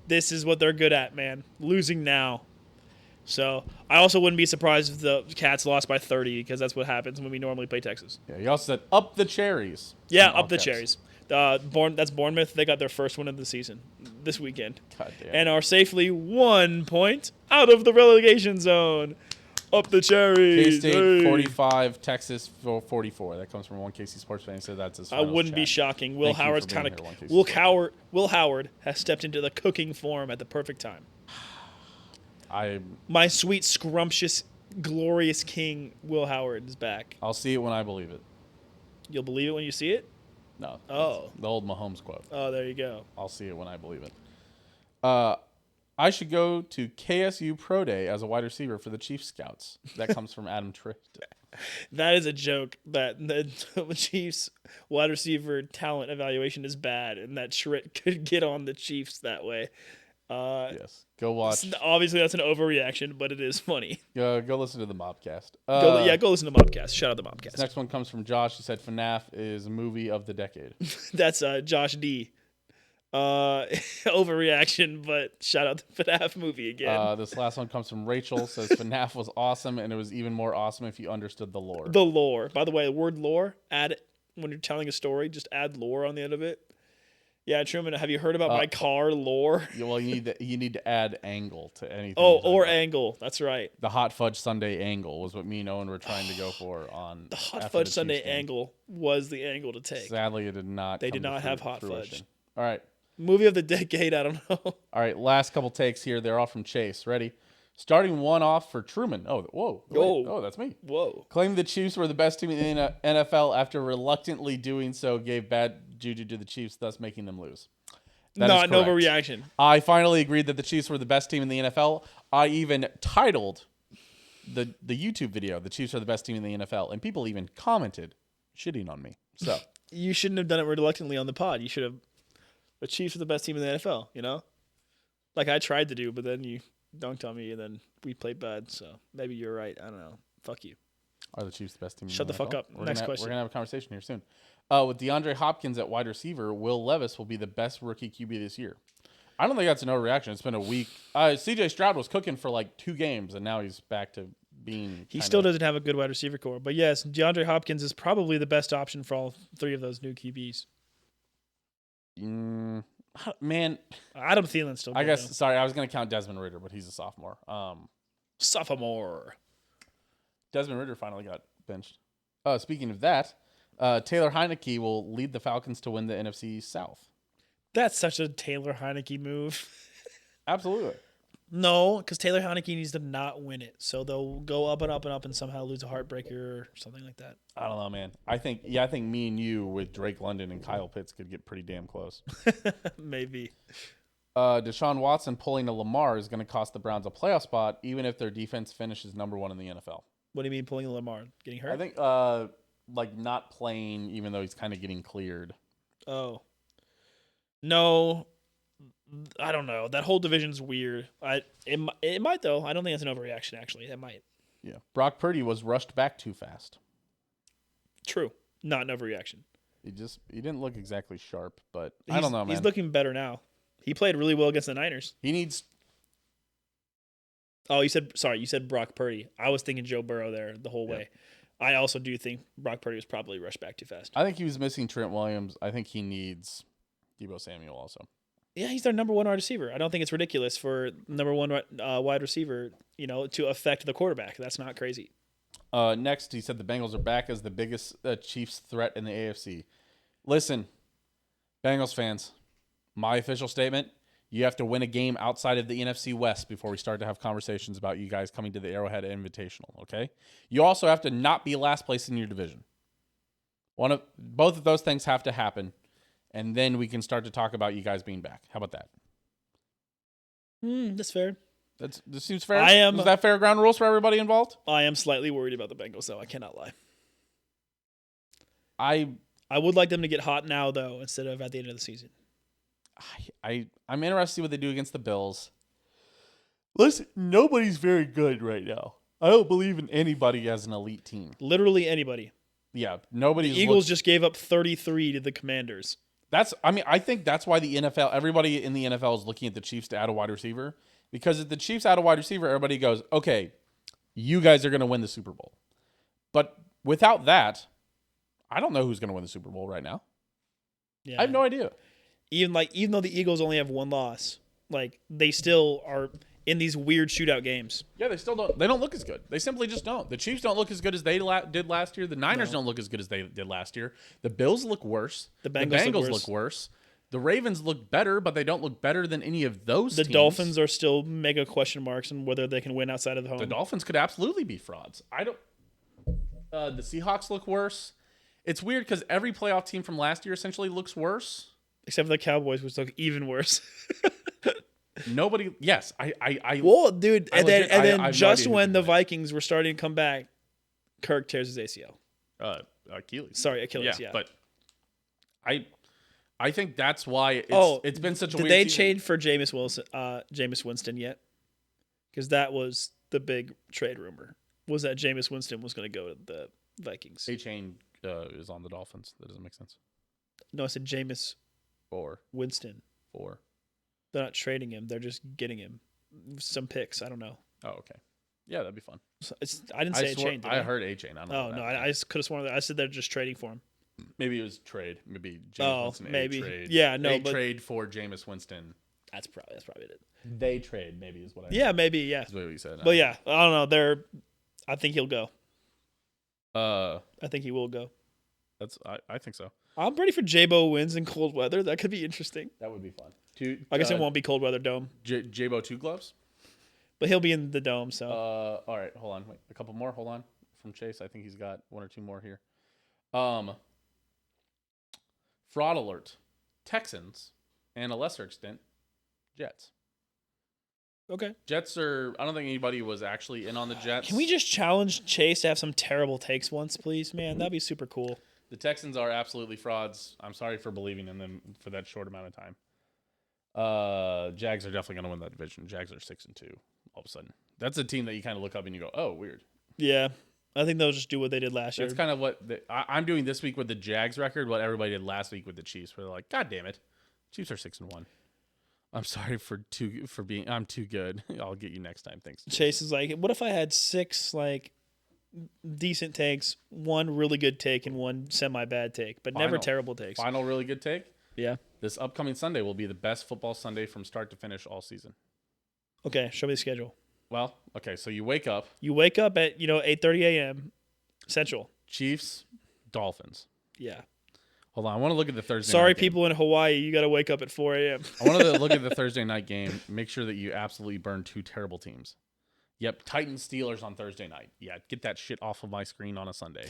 This is what they're good at, man. Losing now. So I also wouldn't be surprised if the Cats lost by 30 because that's what happens when we normally play Texas. Yeah, he also said up the cherries. Yeah, up the cherries. That's Bournemouth. They got their first win of the season this weekend. God damn. And are safely 1 point out of the relegation zone. Up the cherries. K-State 45, Texas 44. That comes from one KC sports fan. He said that's his I finals wouldn't be chat. shocking. Thank you for being here, one KC Will Howard has stepped into the cooking form at the perfect time. My sweet, scrumptious, glorious king, Will Howard, is back. I'll see it when I believe it. You'll believe it when you see it? No. Oh. The old Mahomes quote. Oh, there you go. I'll see it when I believe it. I should go to KSU Pro Day as a wide receiver for the Chiefs scouts. That comes from Adam Tritt. That is a joke that the Chiefs wide receiver talent evaluation is bad, and that Schritt could get on the Chiefs that way. Yes. Go watch. Obviously, that's an overreaction, but it is funny. Go listen to the Mobcast. Go listen to Mobcast. Shout out the Mobcast. This next one comes from Josh. He said FNAF is movie of the decade. That's Josh D. Overreaction, but shout out to FNAF movie again. This last one comes from Rachel. Says FNAF was awesome, and it was even more awesome if you understood the lore. The lore. By the way, the word lore, add when you're telling a story, just add lore on the end of it. Yeah, Truman, have you heard about my car lore? Well, you need to add angle to anything. Oh, or angle. That's right. The hot fudge sundae angle was what me and Owen were trying to go for on the hot fudge sundae angle was the angle to take. Sadly, it did not. They did not have hot fudge. All right. Movie of the decade, I don't know. All right, last couple takes here. They're all from Chase. Ready? Starting one off for Truman. Oh, whoa. Wait. Oh, that's me. Whoa. Claimed the Chiefs were the best team in the NFL after reluctantly doing so gave bad juju to the Chiefs, thus making them lose. Not an overreaction. I finally agreed that the Chiefs were the best team in the NFL. I even titled the YouTube video, "The Chiefs are the best team in the NFL," and people even commented, shitting on me. So you shouldn't have done it reluctantly on the pod. You should have. The Chiefs are the best team in the NFL. You know, like I tried to do, but then you dunked on me, and then we played bad. So maybe you're right. I don't know. Fuck you. Are the Chiefs the best team? Shut the fuck up. Next question. We're gonna have a conversation here soon. With DeAndre Hopkins at wide receiver, Will Levis will be the best rookie QB this year. I don't think that's an overreaction. It's been a week. C.J. Stroud was cooking for like 2 games, and now he's back to being. He still doesn't have a good wide receiver core, but yes, DeAndre Hopkins is probably the best option for all 3 of those new QBs. Man, Adam Thielen's still. I guess. Though. Sorry, I was gonna count Desmond Ridder, but he's a sophomore. Sophomore. Desmond Ridder finally got benched. Speaking of that, Taylor Heineke will lead the Falcons to win the NFC South. That's such a Taylor Heineke move. Absolutely. No, because Taylor Heineke needs to not win it, so they'll go up and up and up and somehow lose a heartbreaker or something like that. I don't know, man. I think me and you with Drake London and Kyle Pitts could get pretty damn close. Maybe. Deshaun Watson pulling a Lamar is going to cost the Browns a playoff spot, even if their defense finishes number 1 in the NFL. What do you mean pulling a Lamar? Getting hurt? I think like not playing, even though he's kind of getting cleared. Oh. No. I don't know. That whole division's weird. It might though. I don't think that's an overreaction. Actually, it might. Yeah. Brock Purdy was rushed back too fast. True. Not an overreaction. He didn't look exactly sharp, but I don't know, man. He's looking better now. He played really well against the Niners. He needs. Oh, you said Brock Purdy. I was thinking Joe Burrow there the whole way. I also do think Brock Purdy was probably rushed back too fast. I think he was missing Trent Williams. I think he needs Deebo Samuel also. Yeah, he's their number 1 wide receiver. I don't think it's ridiculous for number 1 wide receiver, to affect the quarterback. That's not crazy. Next, he said the Bengals are back as the biggest Chiefs threat in the AFC. Listen, Bengals fans, my official statement, you have to win a game outside of the NFC West before we start to have conversations about you guys coming to the Arrowhead Invitational, okay? You also have to not be last place in your division. Both of those things have to happen. And then we can start to talk about you guys being back. How about that? That's fair. This seems fair. Is that fair ground rules for everybody involved? I am slightly worried about the Bengals, though. I cannot lie. I would like them to get hot now, though, instead of at the end of the season. I'm interested to see what they do against the Bills. Listen, nobody's very good right now. I don't believe in anybody as an elite team. Literally anybody. Yeah, nobody's. The Eagles just gave up 33 to the Commanders. I think that's why everybody in the NFL is looking at the Chiefs to add a wide receiver. Because if the Chiefs add a wide receiver, everybody goes, okay, you guys are going to win the Super Bowl. But without that, I don't know who's going to win the Super Bowl right now. Yeah, I have no idea. Even though the Eagles only have 1 loss, they still are in these weird shootout games. Yeah, they don't look as good. They simply just don't. The Chiefs don't look as good as they did last year. The Niners don't look as good as they did last year. The Bills look worse. The Bengals look worse. The Ravens look better, but they don't look better than any of those teams. The Dolphins are still mega question marks on whether they can win outside of the home. The Dolphins could absolutely be frauds. The Seahawks look worse. It's weird because every playoff team from last year essentially looks worse. Except for the Cowboys, which look even worse. Nobody. Yes, I Well, dude, I and then legit- I have no just idea who when can the win. Vikings were starting to come back, Kirk tears his ACL. Achilles. Sorry, Achilles. Yeah. But I think that's why it's been such a did weird they season. trade for Jameis Winston yet? Because that was the big trade rumor. Was that Jameis Winston was going to go to the Vikings? A-Chain is on the Dolphins. That doesn't make sense. No, I said Jameis 4. Winston. They're not trading him. They're just getting him some picks. I don't know. Oh, okay. Yeah, that'd be fun. So I didn't say A-Chain. I heard A-Chain. I don't know. Oh no, I just could have sworn that. I said they're just trading for him. Maybe it was trade. Maybe Jameis Winston. maybe. Trade. Yeah, no, but trade for Jameis Winston. that's probably it. They trade. Maybe is what I. Yeah, maybe. Yeah, Is what you said. but yeah, I don't know. I think he'll go. I think he will go. I think so. I'm ready for J-Bo wins in cold weather. That could be interesting. That would be fun. I guess it won't be cold weather dome, J-Bo 2 gloves. but he'll be in the dome. So All right, hold on. Wait, a couple more. Hold on. From Chase, I think he's got 1 or 2 more here. Fraud alert. Texans, and a lesser extent, Jets. okay. Jets are. I don't think anybody was actually in on the Jets. Can we just challenge Chase to have some terrible takes once, please, man? That'd be super cool. The Texans are absolutely frauds. I'm sorry for believing in them for that short amount of time. Jags are definitely going to win that division. Jags are 6-2. All of a sudden, that's a team that you kind of look up and you go, "Oh, weird." Yeah, I think they'll just do what they did last year. That's kind of what I'm doing this week with the Jags record. What everybody did last week with the Chiefs, where they're like, "God damn it, Chiefs are 6-1." I'm sorry for being. I'm too good. I'll get you next time. Thanks. Chase is like, what if I had 6 decent takes, 1 really good take, and 1 semi-bad take, but never Final. terrible takes? Final really good take. Yeah. This upcoming Sunday will be the best football Sunday from start to finish all season. Okay, show me the schedule. Well, okay, so you wake up, You wake up at 8:30 a.m. Central. Chiefs, Dolphins. Yeah. Hold on, I want to look at the Thursday Sorry, night game. people in Hawaii, you got to wake up at 4 a.m. I want to look at the Thursday night game. Make sure that you absolutely burn 2 terrible teams. Yep, Titans Steelers on Thursday night. Yeah, get that shit off of my screen on a Sunday.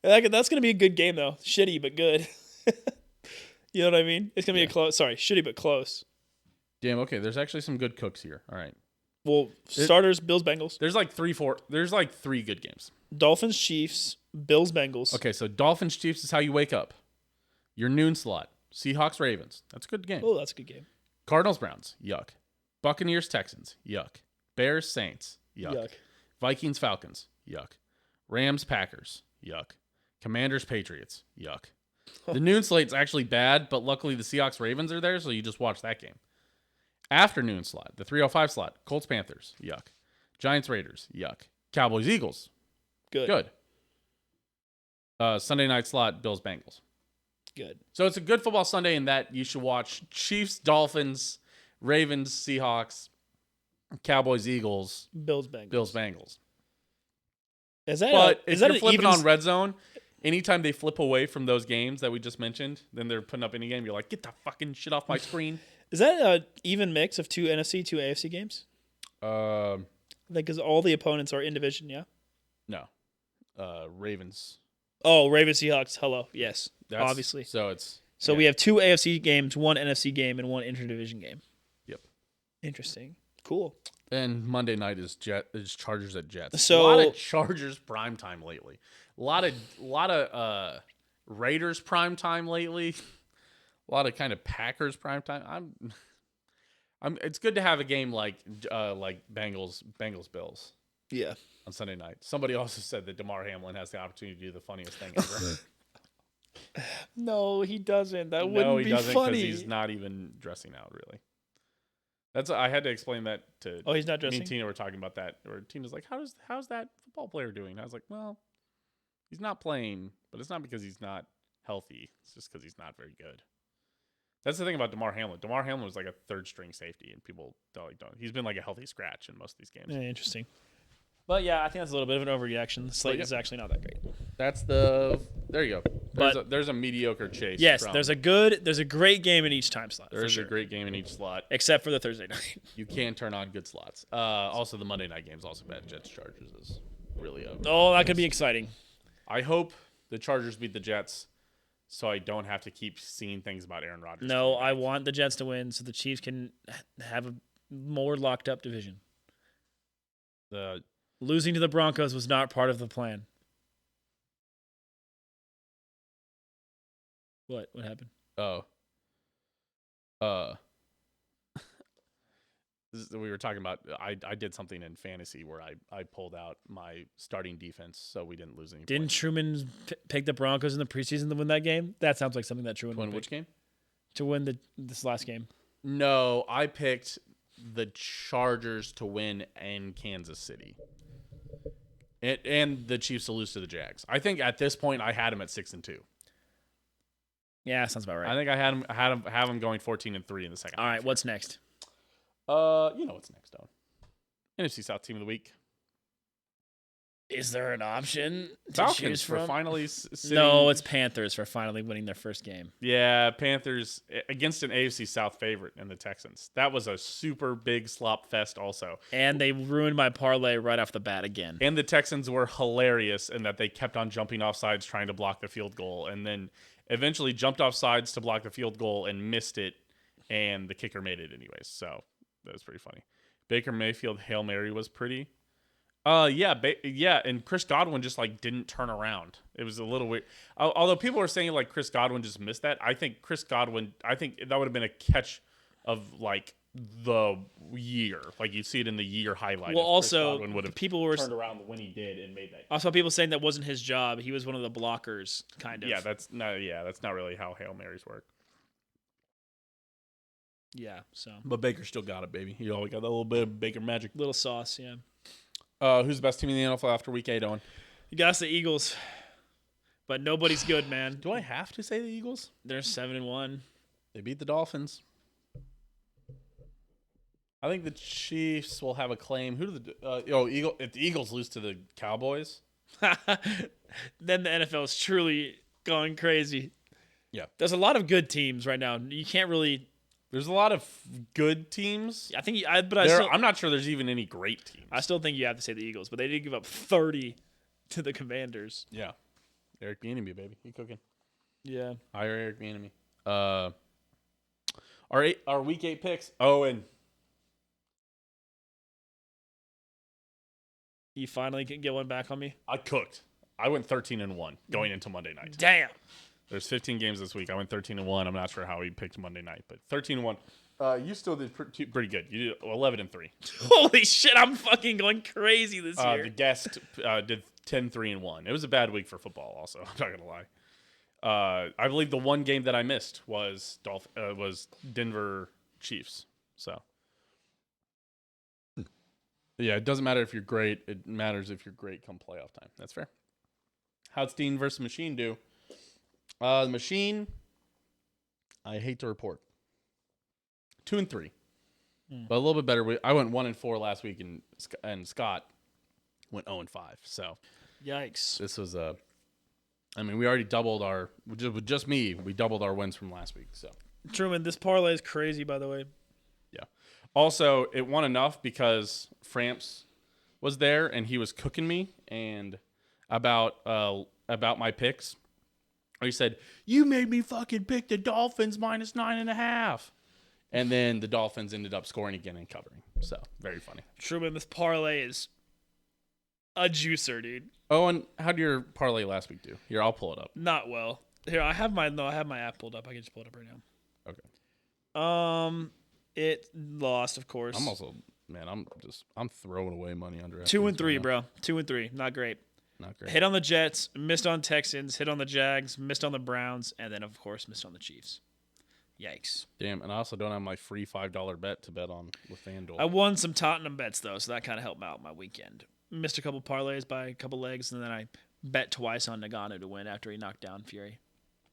That's going to be a good game, though. Shitty, but good. You know what I mean? It's going to be a close. Sorry, shitty, but close. Damn, okay, there's actually some good cooks here. All right. Well, starters, Bills, Bengals. There's like 3 good games. Dolphins, Chiefs, Bills, Bengals. Okay, so Dolphins Chiefs is how you wake up. Your noon slot. Seahawks Ravens. That's a good game. Oh, that's a good game. Cardinals Browns. Yuck. Buccaneers Texans. Yuck. Bears Saints. Yuck. Yuck. Vikings Falcons. Yuck. Rams Packers. Yuck. Commanders Patriots. Yuck. The noon slate's actually bad, but luckily the Seahawks Ravens are there, so you just watch that game. Afternoon slot, the 3:05 slot, Colts Panthers. Yuck. Giants Raiders. Yuck. Cowboys Eagles. Good. Sunday night slot, Bills Bengals. Good. So it's a good football Sunday in that you should watch Chiefs, Dolphins, Ravens, Seahawks, Cowboys, Eagles, Bills, Bengals. Bills, Bengals. Is that But is if that you're an flipping even on Red Zone, anytime they flip away from those games that we just mentioned, then they're putting up any game. You're like, get the fucking shit off my screen. Is that an even mix of 2 NFC, 2 AFC games? Because all the opponents are in division, yeah? No. Ravens. Oh, Ravens, Seahawks. Hello. Yes. That's- Obviously. So it's So yeah. we have 2 AFC games, 1 NFC game, and 1 interdivision game. Yep. Interesting. Cool. And Monday night is Chargers at Jets. So- a lot of Chargers prime time lately. A lot of Raiders prime time lately. A lot of kind of Packers prime time. It's good to have a game like Bengals Bills Yeah. on Sunday night. Somebody also said that DeMar Hamlin has the opportunity to do the funniest thing ever. No, he doesn't. That No, wouldn't he be doesn't because funny. he's not even dressing out really. I had to explain that to. Oh, he's not Me dressing? and Tina were talking about that. Or Tina's like, how's that football player doing? I was like, well, he's not playing, but it's not because he's not healthy. It's just because he's not very good. That's the thing about DeMar Hamlin. DeMar Hamlin was like a 3rd string safety, and people don't. He's been like a healthy scratch in most of these games. Yeah, interesting. But yeah, I think that's a little bit of an overreaction. The slate yeah. is actually not that great. There you go. But- There's a mediocre chase. Yes, from- there's a great game in each time slot. there's for sure. a great game in each slot. Except for the Thursday night. You can turn on good slots. Also, the Monday night game's also bad. Jets Chargers is really a. Oh, that could be exciting. I hope the Chargers beat the Jets so I don't have to keep seeing things about Aaron Rodgers. No, coming I back. want the Jets to win so the Chiefs can have a more locked up division. the Losing to the Broncos was not part of the plan. What? What happened? oh we were talking about. I did something in fantasy where I pulled out my starting defense so we didn't lose any. Didn't points. Truman pick the Broncos in the preseason to win that game? That sounds like something that Truman To win would which pick. game? To win this last game. No, I picked the Chargers to win in Kansas City. And the Chiefs to lose to the Jags. I think at this point I had him at 6-2. Yeah, sounds about right. I think I have him going 14-3 in the second. All half right, what's next? you know what's next, Owen. NFC South Team of the Week. Is there an option to Falcons choose for from? finally sitting. No, it's Panthers for finally winning their first game. Yeah, Panthers against an AFC South favorite in the Texans. That was a super big slop fest also. And they ruined my parlay right off the bat again. And the Texans were hilarious in that they kept on jumping off sides trying to block the field goal and then eventually jumped off sides to block the field goal and missed it, and the kicker made it anyways. So that was pretty funny. Baker Mayfield Hail Mary was pretty. Yeah, and Chris Godwin just like didn't turn around. It was a little weird. Although people were saying like Chris Godwin just missed that. I think that would have been a catch of like the year. Like you see it in the year highlight. Well, if Chris also Godwin would have people were turned around when he did and made that. also people saying that wasn't his job. He was one of the blockers, kind of. Yeah, that's not really how Hail Marys work. Yeah. So But Baker still got it, baby. He always got that little bit of Baker magic. little sauce. Yeah. Who's the best team in the NFL after Week 8, Owen? You got the Eagles, but nobody's good, man. Do I have to say the Eagles? They're 7-1. They beat the Dolphins. I think the Chiefs will have a claim. Who do the if the Eagles lose to the Cowboys? Then the NFL is truly going crazy. Yeah. There's a lot of good teams right now. You can't really. There's a lot of good teams. I think. I'm not sure there's even any great teams. I still think you have to say the Eagles, but they did give up 30 to the Commanders. Yeah. Eric Bieniemy, baby. He cooking. Yeah. Hire Eric Bieniemy. Our Week 8 picks. Owen. You finally can get one back on me. I cooked. I went 13-1 going into Monday night. Damn. There's 15 games this week. I went 13-1. I'm not sure how he picked Monday night, but 13-1. You still did pretty good. You did 11-3. Holy shit! I'm fucking going crazy this year. The guest did 10-3-1. It was a bad week for football. Also, I'm not gonna lie. I believe the one game that I missed was Denver Chiefs. So yeah, it doesn't matter if you're great. It matters if you're great come playoff time. That's fair. How's Dean versus Machine do? The Machine, I hate to report, 2-3, but a little bit better. I went 1-4 last week, and Scott went 0-5. So, Yikes! this was we already doubled our with just me. We doubled our wins from last week. So, Truman, this parlay is crazy. By the way, yeah. Also, it won enough because Framps was there and he was cooking me and about my picks. He said, "You made me fucking pick the Dolphins minus 9.5." And then the Dolphins ended up scoring again and covering. So, very funny. Truman, this parlay is a juicer, dude. Owen, how did your parlay last week do? Here, I'll pull it up. Not well. Here, I have my app pulled up. I can just pull it up right now. Okay. It lost, of course. I'm also, man, I'm throwing away money under 2-3, right now. bro. 2-3. Not great. Not great. Hit on the Jets, missed on Texans, hit on the Jags, missed on the Browns, and then, of course, missed on the Chiefs. Yikes. Damn, and I also don't have my free $5 bet to bet on with FanDuel. I won some Tottenham bets, though, so that kind of helped me out my weekend. Missed a couple parlays by a couple legs, and then I bet twice on Nagano to win after he knocked down Fury.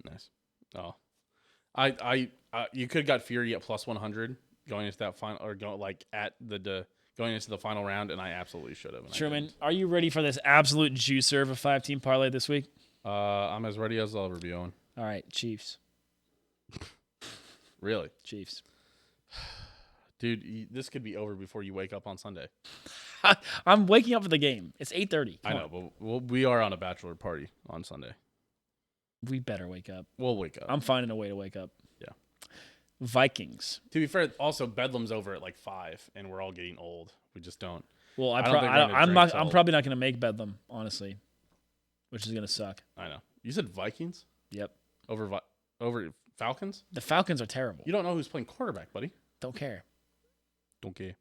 Nice. Oh, you could have got Fury at plus 100 going into that final, or going into the final round, and I absolutely should have. Truman, are you ready for this absolute juicer of a 5-team parlay this week? I'm as ready as I'll ever be, Owen. All right, Chiefs. Really, Chiefs. dude, this could be over before you wake up on Sunday. I'm waking up for the game. It's 8:30. I know, but we are on a bachelor party on Sunday. We better wake up. We'll wake up. I'm finding a way to wake up. Yeah. Vikings. To be fair, also Bedlam's over at like 5, and we're all getting old. We just don't. Well, I don't think we're gonna I'm drink not. till- I'm probably not going to make Bedlam, honestly, which is going to suck. I know. You said Vikings Yep. over Falcons. The Falcons are terrible. You don't know who's playing quarterback, buddy. Don't care. Don't care.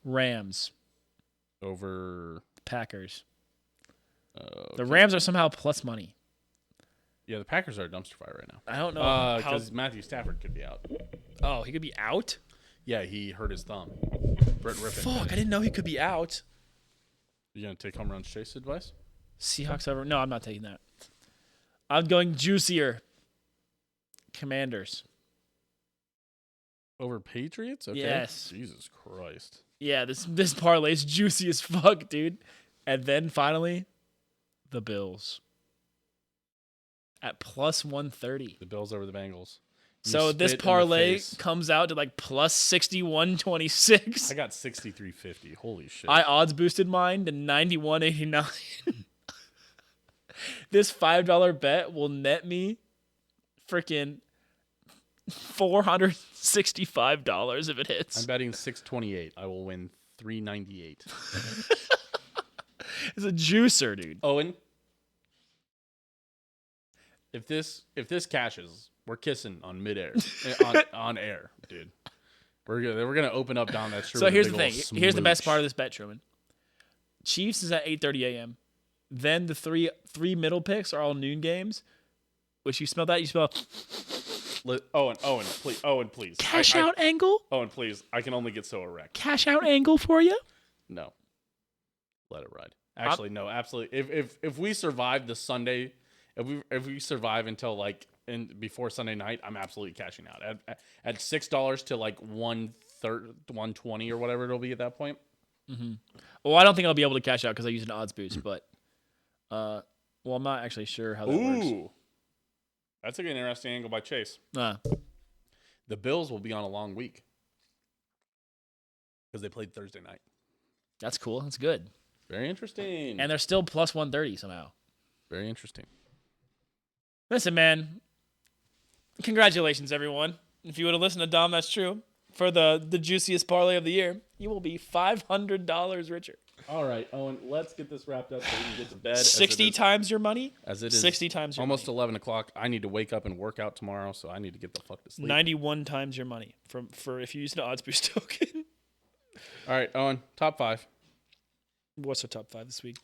Rams. Over. Packers. Okay. The Rams are somehow plus money. Yeah, the Packers are a dumpster fire right now. I don't know how. Because Matthew Stafford could be out. Oh, he could be out? Yeah, he hurt his thumb. Brett Rippon. Fuck, I didn't know he could be out. You gonna take home runs chase advice? Seahawks over. No, I'm not taking that. I'm going juicier. Commanders. Over Patriots? Okay. Yes. Jesus Christ. Yeah, this parlay is juicy as fuck, dude. And then finally, the Bills. At plus 130. The Bills over the Bengals. You So this spit in the parlay face. comes out to like plus 6126. I got 63.50. Holy shit. I odds boosted mine to 91.89. This $5 bet will net me freaking $465 if it hits. I'm betting 628. I will win 398. It's a juicer, dude. Owen, if this cashes, we're kissing on midair, on air, dude. We're gonna open up down that street. So here's the thing. Here's the best part of this bet, Truman. Chiefs is at 8:30 a.m. Then the three middle picks are all noon games. Which you smell that? You smell Owen, please. cash out angle? Owen, please. I can only get so erect. Cash out angle for you? No. Let it ride. Actually, no, absolutely. If we survive the Sunday, if we survive until like before Sunday night, I'm absolutely cashing out at $6 to like 120 or whatever it'll be at that point. Mm-hmm. Well, I don't think I'll be able to cash out because I use an odds boost, but well, I'm not actually sure how that works. That's an interesting angle by Chase. Uh, The Bills will be on a long week because they played Thursday night. that's cool. That's good. Very interesting. And they're still plus 130 somehow. Very interesting. Listen, man. Congratulations, everyone. If you would have listened to Dahm, that's true. For the juiciest parlay of the year, you will be $500 richer. All right, Owen, let's get this wrapped up so we can get to bed. 60 times your money? As it is 60 times your almost money. 11 o'clock. I need to wake up and work out tomorrow, so I need to get the fuck to sleep. 91 times your money for if you use an odds boost token. All right, Owen, top 5. What's our top 5 this week?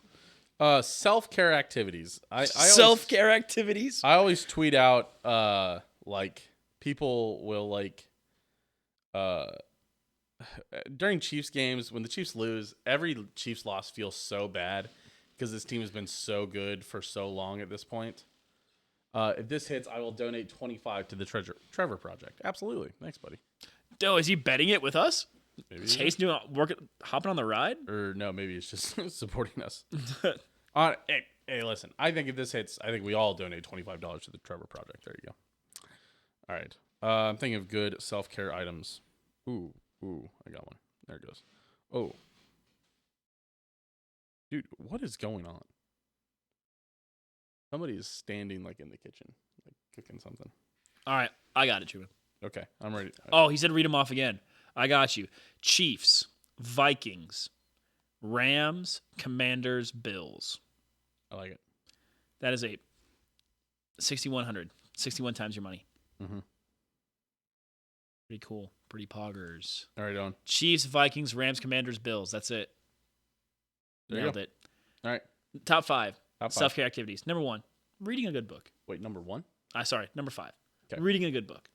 Self-care activities. Self-care activities? I always tweet out like people will like during Chiefs games when the Chiefs lose, every Chiefs loss feels so bad because this team has been so good for so long at this point. If this hits, I will donate 25 to the Trevor Project. Absolutely. Thanks, buddy. Doe, is he betting it with us? Maybe Chase doing hopping on the ride? or no, maybe it's just supporting us. Hey, listen. I think if this hits, I think we all donate $25 to the Trevor Project. There you go. All right. I'm thinking of good self-care items. Ooh, I got one. There it goes. Oh. Dude, what is going on? Somebody is standing like in the kitchen, like cooking something. All right, I got it, Truman. Okay, I'm ready. Oh, he said read them off again. I got you. Chiefs, Vikings, Rams, Commanders, Bills. I like it. That is a 6,100. 61 times your money. Mm-hmm. Pretty cool. Pretty poggers. All right, Owen. Chiefs, Vikings, Rams, Commanders, Bills. That's it. There you Nailed go. it. All right. Top 5. Top 5. Self-care activities. Number 1, reading a good book. Wait, number 1? Sorry, number 5. Okay. Reading a good book.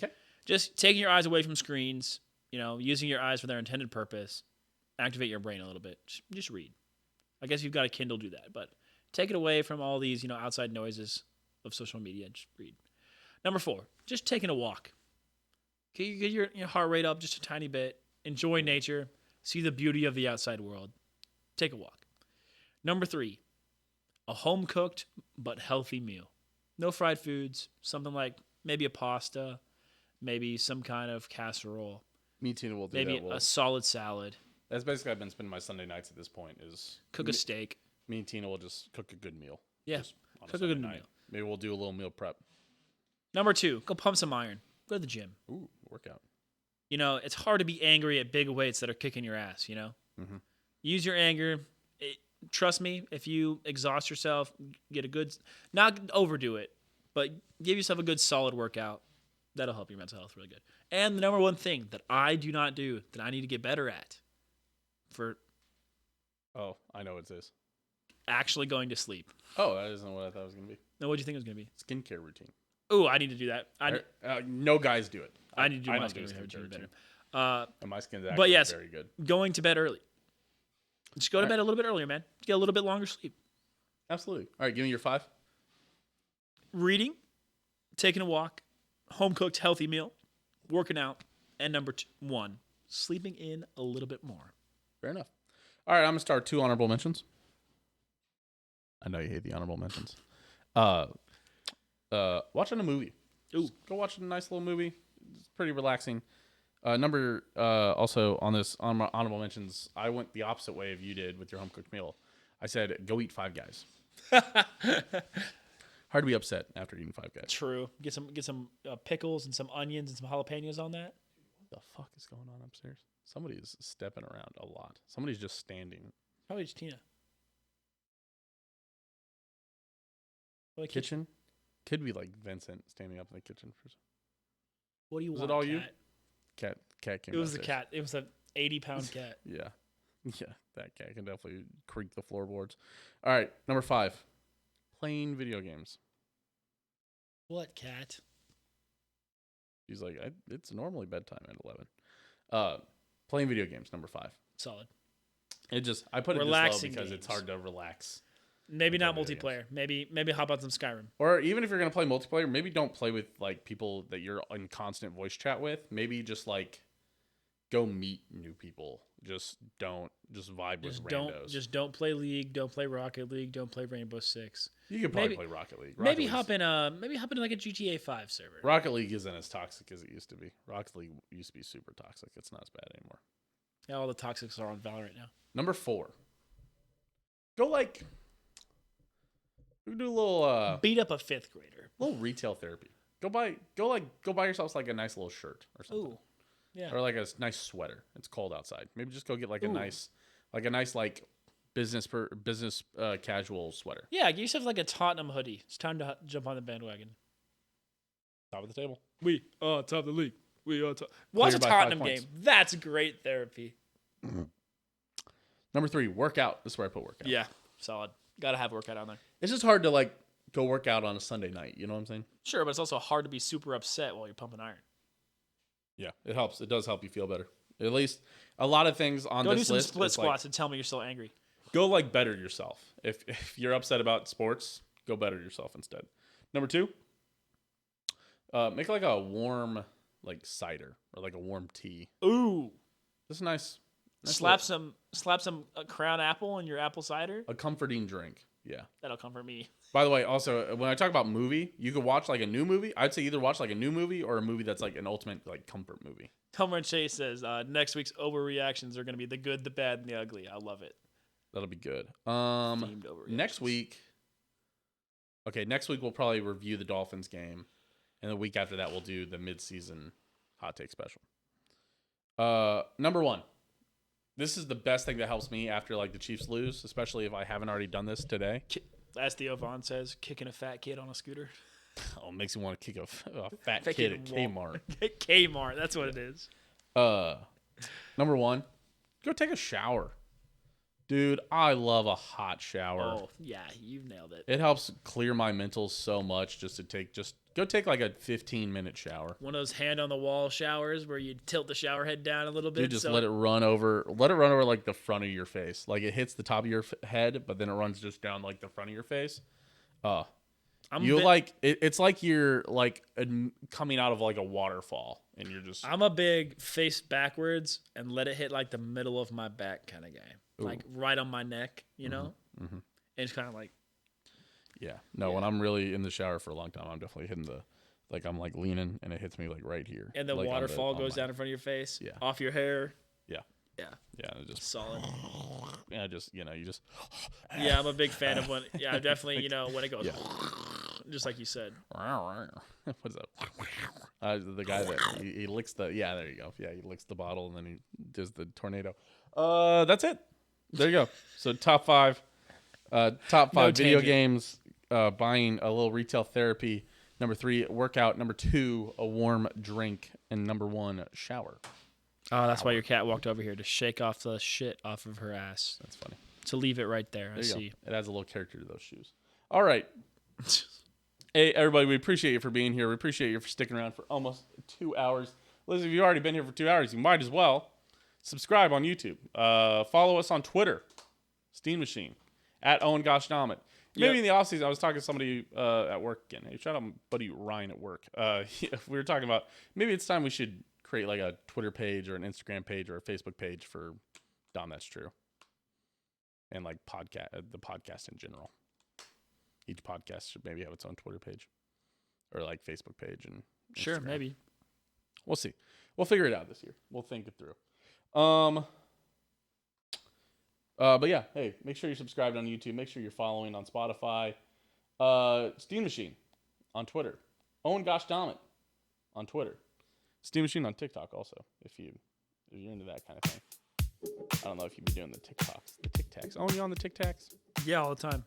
Okay. Just taking your eyes away from screens, using your eyes for their intended purpose. Activate your brain a little bit. Just read. I guess you've got a Kindle, do that. But take it away from all these, outside noises of social media. Just read. Number 4, just taking a walk. Get your heart rate up just a tiny bit. Enjoy nature. See the beauty of the outside world. Take a walk. Number 3, a home-cooked but healthy meal. No fried foods. Something like maybe a pasta, maybe some kind of casserole, Me and Tina will do maybe that. a solid salad. That's basically I've been spending my Sunday nights at this point is Cook a steak. me and Tina will just cook a good meal. Yeah. Just on a Cook a Sunday good night. meal. Maybe we'll do a little meal prep. Number 2, go pump some iron. Go to the gym. Ooh, workout. You know, it's hard to be angry at big weights that are kicking your ass, you know? Mhm. Use your anger. Trust me, if you exhaust yourself, get a good, not overdo it, but give yourself a good solid workout. That'll help your mental health really good. And the number one thing that I do not do, that I need to get better at, for Oh, I know what it is. actually going to sleep. Oh, that isn't what I thought it was going to be. Now, what do you think it was going to be? Skincare routine. Oh, I need to do that. No guys do it. I need to do my don't do a skincare routine routine. better. And my skin's actually yes. very good. Going to bed early. Just go to bed a little bit earlier, man. Get a little bit longer sleep. Absolutely. All right, give me your 5. Reading, taking a walk, home cooked healthy meal, working out, and number 1, sleeping in a little bit more. Fair enough. All right, I'm going to start 2 honorable mentions. I know you hate the honorable mentions. Watching a movie. Ooh. Go watch a nice little movie. It's pretty relaxing. Also on my honorable mentions, I went the opposite way of you did with your home cooked meal. I said, go eat Five Guys. Hard to be upset after eating Five Guys. True. Get some pickles and some onions and some jalapenos on that. What the fuck is going on upstairs? Somebody is stepping around a lot. Somebody's just standing. Probably just Tina. Like Kitchen? Could be like Vincent standing up in the kitchen. What do you Was want? it all cat? you? Cat came It was the downstairs. cat. It was an 80-pound cat. Yeah. Yeah, that cat can definitely creak the floorboards. All right, number 5. Playing video games. What cat? He's like, it's normally bedtime at 11. Playing video games, number 5. Solid. I put it Relaxing this low because it's games. hard to relax. Maybe not Video multiplayer. Maybe hop on some Skyrim. Or even if you're going to play multiplayer, maybe don't play with like people that you're in constant voice chat with. Maybe just like go meet new people. Just vibe with randos. Just don't play League. Don't play Rocket League. Don't play Rainbow Six. You could probably maybe- play Rocket League. Maybe hop in like a GTA 5 server. Rocket League isn't as toxic as it used to be. Rocket League used to be super toxic. It's not as bad anymore. Yeah, all the toxics are on Valorant now. Number 4. Go like we can do a little Beat up a 5th grader. little retail therapy. Go buy yourself like a nice little shirt or something. Ooh, yeah. Or like a nice sweater. It's cold outside. Maybe just go get like a nice business casual sweater. Yeah, get yourself like a Tottenham hoodie. It's time to jump on the bandwagon. Top of the table. We are top of the league. We are top. Watch a by 5 Tottenham points. game. That's great therapy. Number 3, workout. This is where I put workout. Yeah, solid. Gotta have workout on there. It's just hard to like go work out on a Sunday night. You know what I'm saying? Sure, but it's also hard to be super upset while you're pumping iron. Yeah, it helps. It does help you feel better. At least a lot of things on Go do this some list. split is, like, squats and tell me you're still angry. go like better yourself. If you're upset about sports, go better yourself instead. Number 2, make like a warm like cider or like a warm tea. Ooh, Just nice. slap some Crown Apple in your apple cider. A comforting drink. Yeah. That'll comfort me. By the way, also when I talk about movie, you could watch like a new movie. I'd say either watch like a new movie or a movie that's like an ultimate like comfort movie. Homer and Chase says next week's overreactions are going to be the good, the bad, and the ugly. I love it. That'll be good. Themed overreactions. Next week we'll probably review the Dolphins game, and the week after that we'll do the mid-season hot take special. Number 1. This is the best thing that helps me after like the Chiefs lose, especially if I haven't already done this today. As Theo Vaughn says, kicking a fat kid on a scooter. Oh, it makes me want to kick a fat kid at Kmart. Kmart, that's what it is. Number 1, go take a shower. Dude, I love a hot shower. Oh, yeah, you've nailed it. It helps clear my mentals so much just go take like a 15-minute shower. One of those hand on the wall showers where you tilt the shower head down a little bit. Dude, just let it run over like the front of your face. Like it hits the top of your head, but then it runs just down like the front of your face. It's like you're like coming out of like a waterfall and you're just I'm a big face backwards and let it hit like the middle of my back kind of guy. Like right on my neck, you know? And it's kind of like. Yeah. No, when I'm really in the shower for a long time, I'm definitely hitting I'm like leaning and it hits me like right here. And the like waterfall goes down in front of your face. Yeah. Off your hair. Yeah. Yeah. Yeah. It just Solid. you just. Yeah, I'm a big fan of when. Yeah, definitely. When it goes, Yeah. just like you said. What is that? The guy that he licks the. Yeah, there you go. Yeah, he licks the bottle and then he does the tornado. That's it. There you go. So top five video games. Buying a little retail therapy. Number 3, workout. Number 2, a warm drink. And number 1, shower. Oh, that's why your cat walked over here to shake off the shit off of her ass. That's funny. To leave it right there. There I you see. go. It adds a little character to those shoes. All right. Hey, everybody, we appreciate you for being here. We appreciate you for sticking around for almost 2 hours. Listen, if you've already been here for 2 hours, you might as well subscribe on YouTube. Follow us on Twitter, Steam Machine, at Owen Gosh Dahm It. Maybe in the offseason, I was talking to somebody at work again. Hey, shout out my buddy Ryan at work. We were talking about maybe it's time we should create like a Twitter page or an Instagram page or a Facebook page for Dahm That's True. And like the podcast in general. Each podcast should maybe have its own Twitter page or like Facebook page and Sure, Instagram. maybe. We'll see. We'll figure it out this year. We'll think it through. But yeah, hey, make sure you're subscribed on YouTube. Make sure you're following on Spotify. Steam Machine on Twitter. Owen Gosh Dahm It on Twitter. Steam Machine on TikTok also, if you're into that kind of thing. I don't know if you'd be doing the TikToks, the Tic Tacs. Owen, you on the Tic Tacs? Yeah, all the time.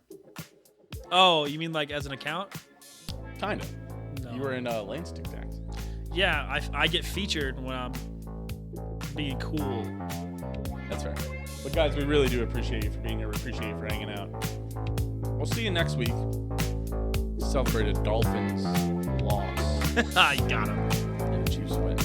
Oh, you mean like as an account? Kind of. No. You were in Lane's Tic Tacs. Yeah, I get featured when I'm being cool. That's fair. But guys, we really do appreciate you for being here. We appreciate you for hanging out. We'll see you next week. Celebrate a Dolphins loss. I got him. And Chiefs win.